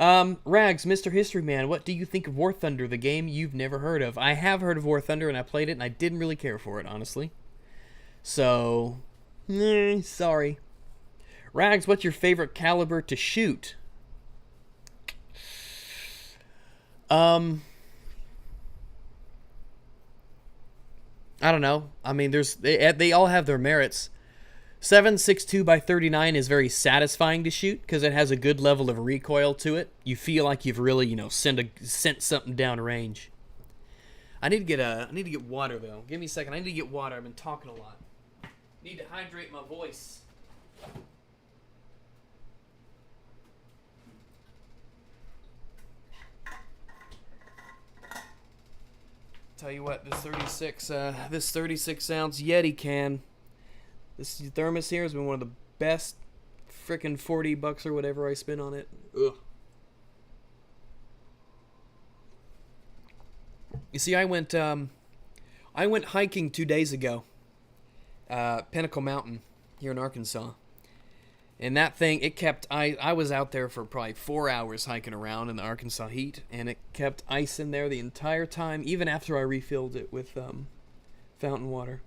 Rags, Mr. History Man, what do you think of War Thunder, the game you've never heard of? I have heard of War Thunder, and I played it, and I didn't really care for it, honestly. So, sorry. Rags, what's your favorite caliber to shoot? I don't know. I mean, they all have their merits. 7.62 by 39 is very satisfying to shoot because it has a good level of recoil to it. You feel like you've really, sent something down range. I need to get water though. Give me a second. I need to get water. I've been talking a lot. Need to hydrate my voice. Tell you what, this 36 ounce Yeti can. This thermos here has been one of the best frickin' $40 or whatever I spent on it. Ugh. You see, I went hiking 2 days ago, Pinnacle Mountain here in Arkansas. And that thing, it kept, I was out there for probably 4 hours hiking around in the Arkansas heat, and it kept ice in there the entire time, even after I refilled it with fountain water.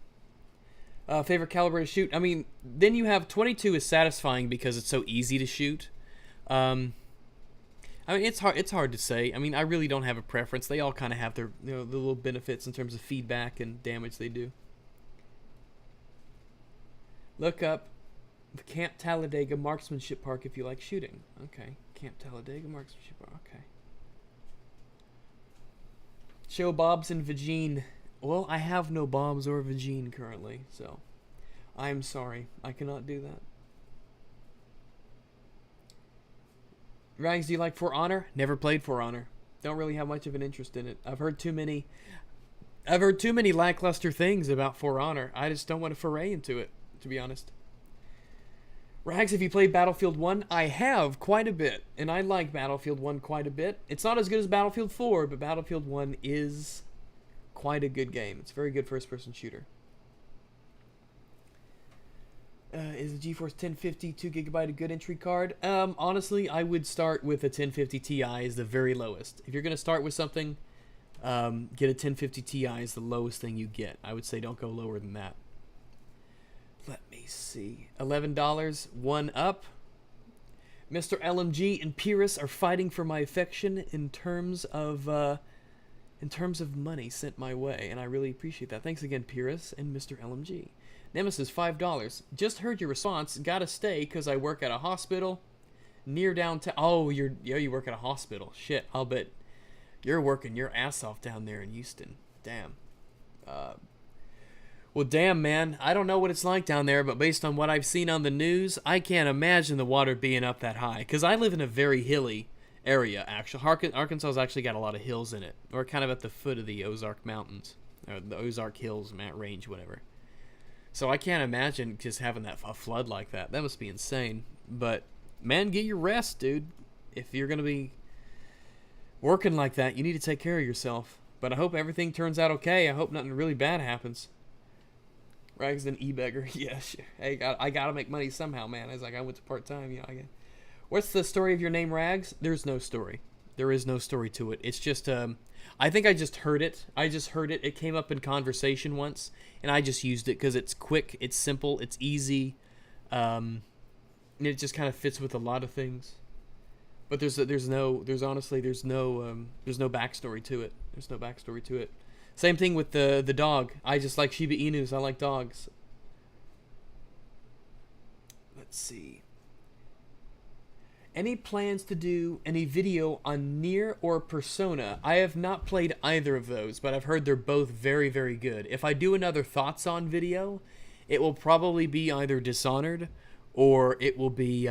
Favorite caliber to shoot? I mean, then you have 22 is satisfying because it's so easy to shoot. I mean, it's hard to say. I mean, I really don't have a preference. They all kind of have their, the little benefits in terms of feedback and damage they do. Look up the Camp Talladega Marksmanship Park if you like shooting. Okay. Camp Talladega Marksmanship Park. Okay. Show Bobs and Vagine. Well, I have no Bobs or Vagine currently, so I'm sorry. I cannot do that. Rags, do you like For Honor? Never played For Honor. Don't really have much of an interest in it. I've heard too many lackluster things about For Honor. I just don't want to foray into it, to be honest. Rags, have you played Battlefield 1? I have, quite a bit. And I like Battlefield 1 quite a bit. It's not as good as Battlefield 4, but Battlefield 1 is quite a good game. It's a very good first-person shooter. Is the GeForce 1050 2GB a good entry card? Honestly, I would start with a 1050 Ti as the very lowest. If you're going to start with something, get a 1050 Ti is the lowest thing you get. I would say don't go lower than that. Let me see. $11, one up. Mr. LMG and Pyrrhus are fighting for my affection in terms of money sent my way, and I really appreciate that. Thanks again, Pyrrhus and Mr. LMG. Nemesis, $5. Just heard your response. Gotta stay because I work at a hospital near downtown. Oh, you work at a hospital. Shit, I'll bet you're working your ass off down there in Houston. Damn. Well, damn, man. I don't know what it's like down there, but based on what I've seen on the news, I can't imagine the water being up that high. Because I live in a very hilly area, actually. Arkansas's actually got a lot of hills in it. We're kind of at the foot of the Ozark Mountains. Or the Ozark Hills, range, whatever. So I can't imagine just having a flood like that. That must be insane. But, man, get your rest, dude. If you're going to be working like that, you need to take care of yourself. But I hope everything turns out okay. I hope nothing really bad happens. Rags an e-beggar. Yeah, sure. Hey, I gotta make money somehow, man. It's like I went to part-time, What's the story of your name, Rags? There's no story. There is no story to it. It's just, I think I just heard it. It came up in conversation once, and I just used it because it's quick, it's simple, it's easy, and it just kind of fits with a lot of things. But there's no backstory to it. There's no backstory to it. Same thing with the dog. I just like Shiba Inus. I like dogs. Let's see. Any plans to do any video on Nier or Persona? I have not played either of those, but I've heard they're both very, very good. If I do another thoughts on video, it will probably be either Dishonored or it will be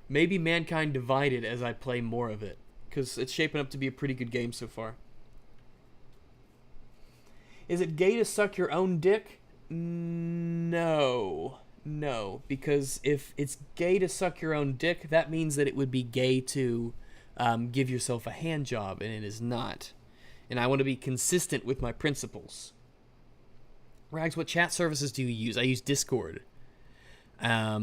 maybe Mankind Divided as I play more of it, because it's shaping up to be a pretty good game so far. Is it gay to suck your own dick? No, because if it's gay to suck your own dick, that means that it would be gay to give yourself a hand job, and it is not. And I want to be consistent with my principles. Rags, what chat services do you use? I use Discord. I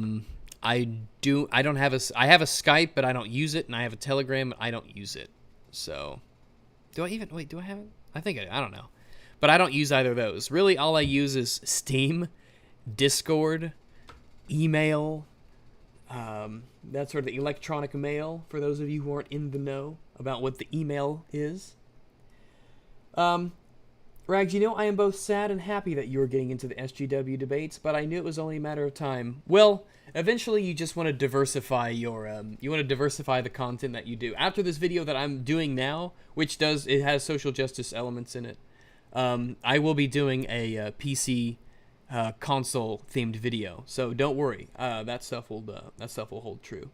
have a Skype, but I don't use it, and I have a Telegram, but I don't use it. So, do I have it? I don't know. But I don't use either of those. Really, all I use is Steam, Discord, email, that sort of electronic mail, for those of you who aren't in the know about what the email is. Rags, I am both sad and happy that you are getting into the SGW debates, but I knew it was only a matter of time. Well, eventually you just want to diversify the content that you do. After this video that I'm doing now, it has social justice elements in it, I will be doing a PC console themed video, so don't worry. That stuff will hold true.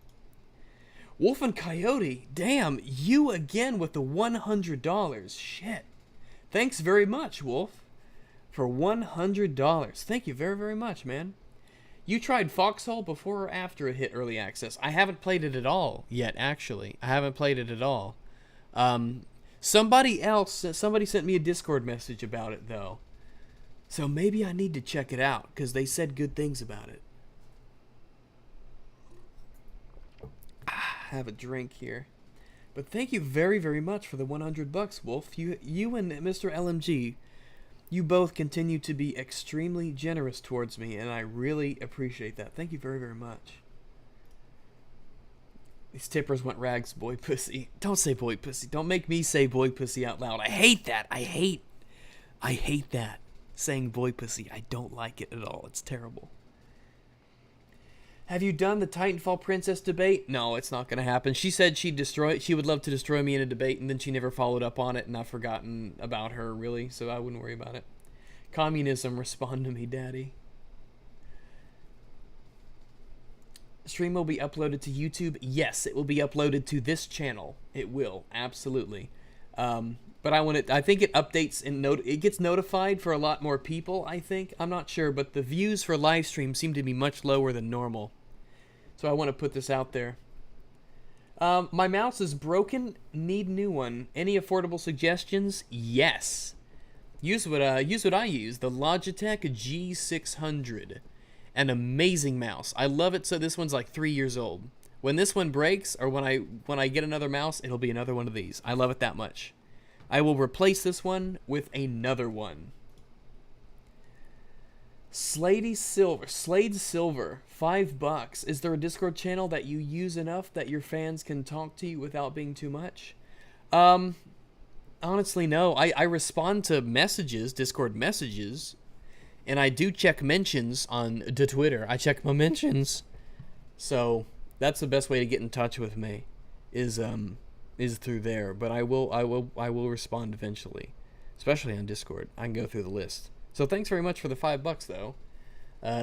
Wolf and Coyote, damn, you again with the $100. Shit. Thanks very much, Wolf, for $100. Thank you very, very much, man. You tried Foxhole before or after it hit early access? I haven't played it at all yet, actually. I haven't played it at all. Somebody sent me a Discord message about it, though. So maybe I need to check it out, because they said good things about it. Have a drink here. But thank you very, very much for the $100, Wolf. You and Mr. LMG, you both continue to be extremely generous towards me, and I really appreciate that. Thank you very, very much. These tippers want rags, boy pussy. Don't say boy pussy. Don't make me say boy pussy out loud. I hate that. I hate that. Saying boy pussy. I don't like it at all. It's terrible. Have you done the Titanfall Princess debate? No, it's not going to happen. She said she would love to destroy me in a debate, and then she never followed up on it, and I've forgotten about her, really, so I wouldn't worry about it. Communism, respond to me, daddy. Stream will be uploaded to YouTube. Yes, it will be uploaded to this channel. It will, absolutely. But I think it updates and it gets notified for a lot more people, I think. I'm not sure, but the views for live stream seem to be much lower than normal. So I want to put this out there. My mouse is broken. Need new one. Any affordable suggestions? Yes. Use what I use. The Logitech G600. An amazing mouse. I love it. So this one's like 3 years old. When this one breaks, or when I get another mouse, it'll be another one of these. I love it that much. I will replace this one with another one. Slade Silver, $5. Is there a Discord channel that you use enough that your fans can talk to you without being too much? Honestly, no. I respond to messages, Discord messages, and I do check mentions on the Twitter. I check my mentions. So that's the best way to get in touch with me, is through there. But I will respond eventually, especially on Discord. I can go through the list. So thanks very much for the $5 though.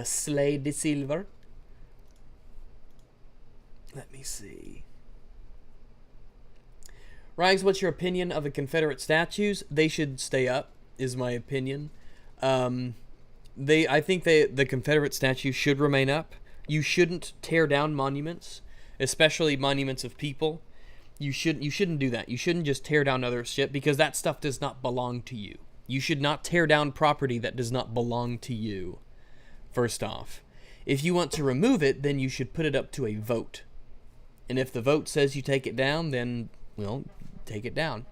Slade Silver. Let me see. Rags, what's your opinion of the Confederate statues? They should stay up, is my opinion. I think the Confederate statues should remain up. You shouldn't tear down monuments, especially monuments of people. You shouldn't do that. You shouldn't just tear down other shit, because that stuff does not belong to you. You should not tear down property that does not belong to you, first off. If you want to remove it, then you should put it up to a vote. And if the vote says you take it down, then, well, take it down.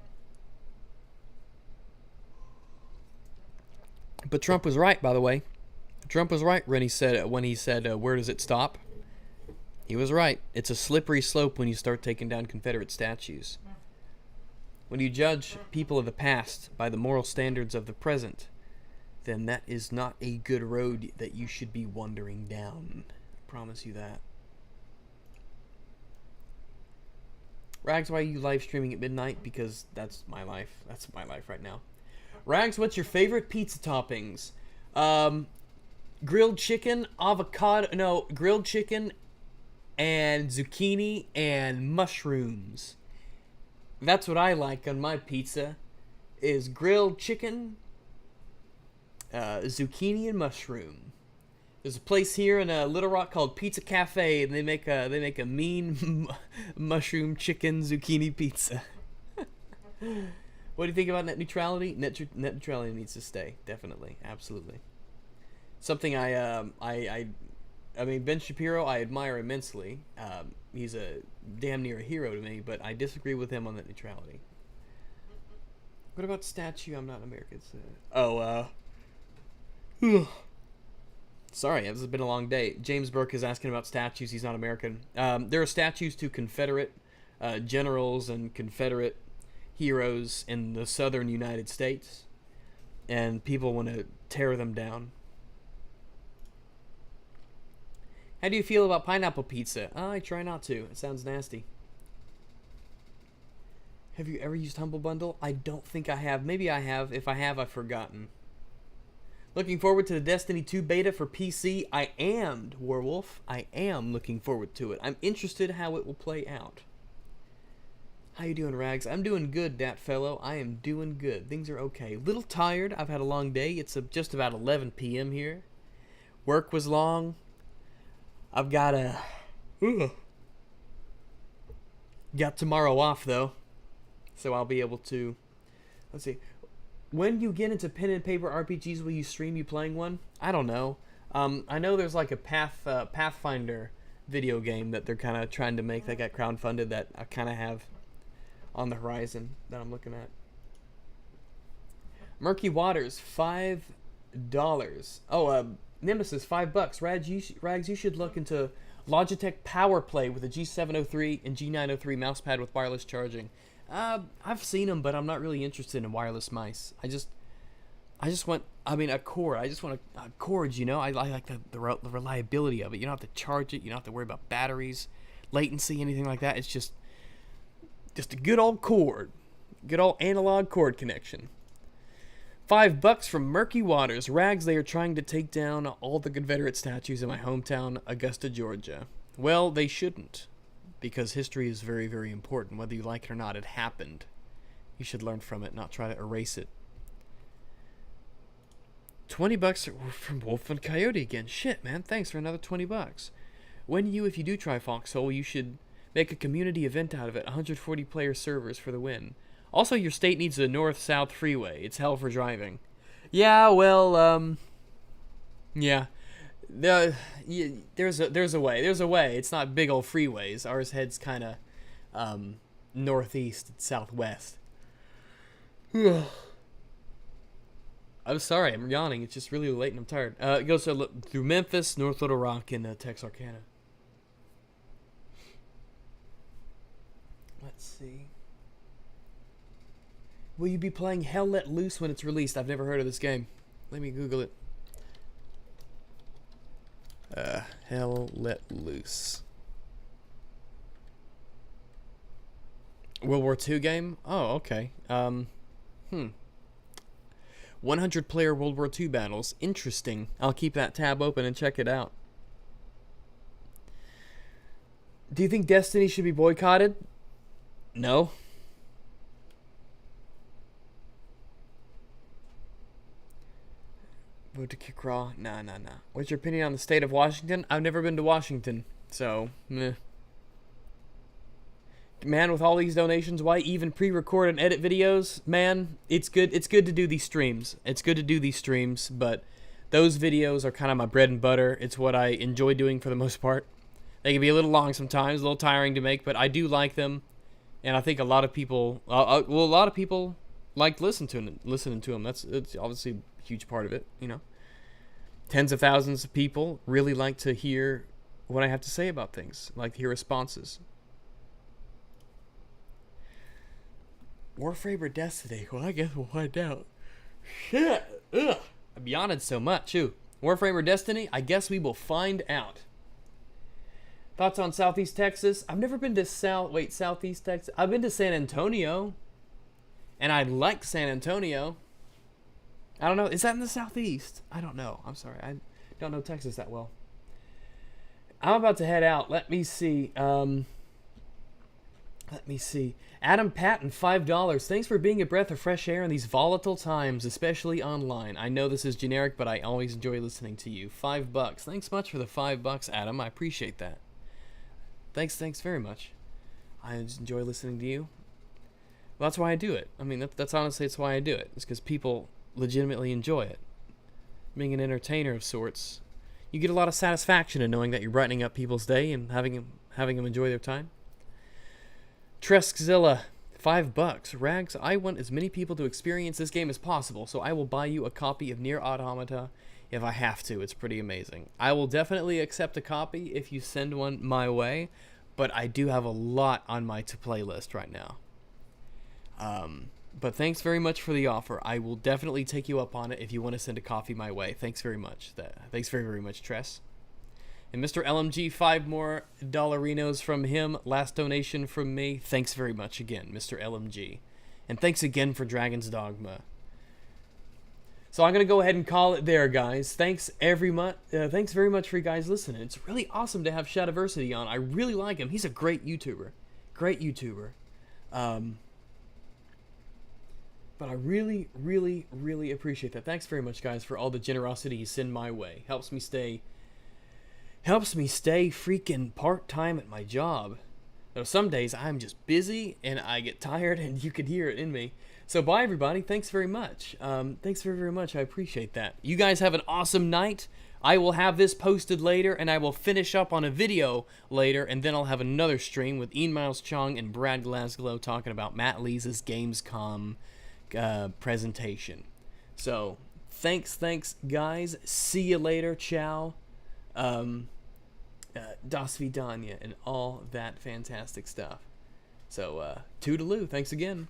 But Trump was right, by the way. Trump was right when he said, where does it stop? He was right. It's a slippery slope when you start taking down Confederate statues. When you judge people of the past by the moral standards of the present, then that is not a good road that you should be wandering down. I promise you that. Rags, why are you live streaming at midnight? Because that's my life. That's my life right now. Rags, what's your favorite pizza toppings? Grilled chicken, grilled chicken and zucchini and mushrooms. That's what I like on my pizza, is grilled chicken, zucchini and mushroom. There's a place here in Little Rock called Pizza Cafe, and they make a mean mushroom chicken zucchini pizza. What do you think about net neutrality? Net neutrality needs to stay, definitely, absolutely. Something I mean, Ben Shapiro, I admire immensely. He's a damn near a hero to me, but I disagree with him on net neutrality. What about statue? I'm not American. Sorry, this has been a long day. James Burke is asking about statues. He's not American. There are statues to Confederate generals and Confederate heroes in the southern United States, and people want to tear them down. How do you feel about pineapple pizza? I try not to. It sounds nasty. Have you ever used Humble Bundle? I don't think I have. Maybe I have. If I have, I've forgotten. Looking forward to the Destiny 2 beta for PC. I am, Warwolf. I am looking forward to it. I'm interested how it will play out. How you doing, Rags? I'm doing good, dat fellow. I am doing good. Things are okay. Little tired. I've had a long day. It's just about 11 p.m. here. Work was long. I've got got tomorrow off, though. So I'll be able to, let's see, when you get into pen and paper RPGs, will you stream you playing one? I don't know. I know there's like a Pathfinder video game that they're kind of trying to make that got crowdfunded that I kind of have on the horizon that I'm looking at. Murky Waters, $5. Oh, Nemesis, $5. Rags, you should look into Logitech Power Play with a G703 and G903 mousepad with wireless charging. I've seen them, but I'm not really interested in wireless mice. I just want, I mean, a cord. I just want a cord, you know? I like the reliability of it. You don't have to charge it. You don't have to worry about batteries, latency, anything like that. It's just a good old cord. Good old analog cord connection. $5 from Murky Waters. Rags, they are trying to take down all the Confederate statues in my hometown, Augusta, Georgia. Well, they shouldn't, because history is very, very important. Whether you like it or not, it happened. You should learn from it, not try to erase it. $20 from Wolf and Coyote again. Shit, man. Thanks for another $20. If you do try Foxhole, you should make a community event out of it. 140 player servers for the win. Also, your state needs a north-south freeway. It's hell for driving. Yeah, well, yeah. There's a way. There's a way. It's not big old freeways. Ours heads kind of northeast and southwest. I'm sorry, I'm yawning. It's just really late and I'm tired. It goes through Memphis, North Little Rock, and Texarkana. Let's see. Will you be playing Hell Let Loose when it's released? I've never heard of this game. Let me Google it. Hell Let Loose. World War II game? Oh, okay. 100 player World War II battles. Interesting. I'll keep that tab open and check it out. Do you think Destiny should be boycotted? No. Vote to kick Raw? Nah. What's your opinion on the state of Washington? I've never been to Washington, so meh. Man, with all these donations, why even pre-record and edit videos? Man, it's good to do these streams. It's good to do these streams, but those videos are kind of my bread and butter. It's what I enjoy doing for the most part. They can be a little long sometimes, a little tiring to make, but I do like them, and I think a lot of people, like listening to them. It's obviously a huge part of it, you know. Tens of thousands of people really like to hear what I have to say about things, like to hear responses. Warframe or Destiny? Well, I guess we'll find out. Shit! Ugh! I'm yawning so much, too. Warframe or Destiny? I guess we will find out. Thoughts on Southeast Texas? I've never been to Southeast Texas. I've been to San Antonio. And I like San Antonio. I don't know. Is that in the Southeast? I don't know. I'm sorry. I don't know Texas that well. I'm about to head out. Let me see. Adam Patton, $5. Thanks for being a breath of fresh air in these volatile times, especially online. I know this is generic, but I always enjoy listening to you. $5. Thanks much for the $5, Adam. I appreciate that. Thanks very much. I just enjoy listening to you. Well, that's why I do it. I mean, that's honestly, it's why I do it. It's because people legitimately enjoy it. Being an entertainer of sorts, you get a lot of satisfaction in knowing that you're brightening up people's day and having them enjoy their time. Treskzilla, $5. Rags, I want as many people to experience this game as possible, so I will buy you a copy of Nier Automata if I have to. It's pretty amazing. I will definitely accept a copy if you send one my way, but I do have a lot on my to-play list right now. But thanks very much for the offer. I will definitely take you up on it if you want to send a copy my way. Thanks very much. Thanks very, very much, Tress. And Mr. LMG, 5 more dollarinos from him. Last donation from me. Thanks very much again, Mr. LMG. And thanks again for Dragon's Dogma. So I'm going to go ahead and call it there, guys. Thanks very much for you guys listening. It's really awesome to have Shadiversity on. I really like him. He's a great YouTuber. But I really, really, really appreciate that. Thanks very much, guys, for all the generosity you send my way. Helps me stay freaking part-time at my job. Some days I'm just busy and I get tired, and you can hear it in me. So bye, everybody. Thanks very much. Thanks very, very much. I appreciate that. You guys have an awesome night. I will have this posted later, and I will finish up on a video later, and then I'll have another stream with Ian Miles Chung and Brad Glasgow talking about Matt Lee's Gamescom presentation. So, thanks, guys. See you later. Ciao. Das Vidania and all that fantastic stuff. So, toodaloo. Thanks again.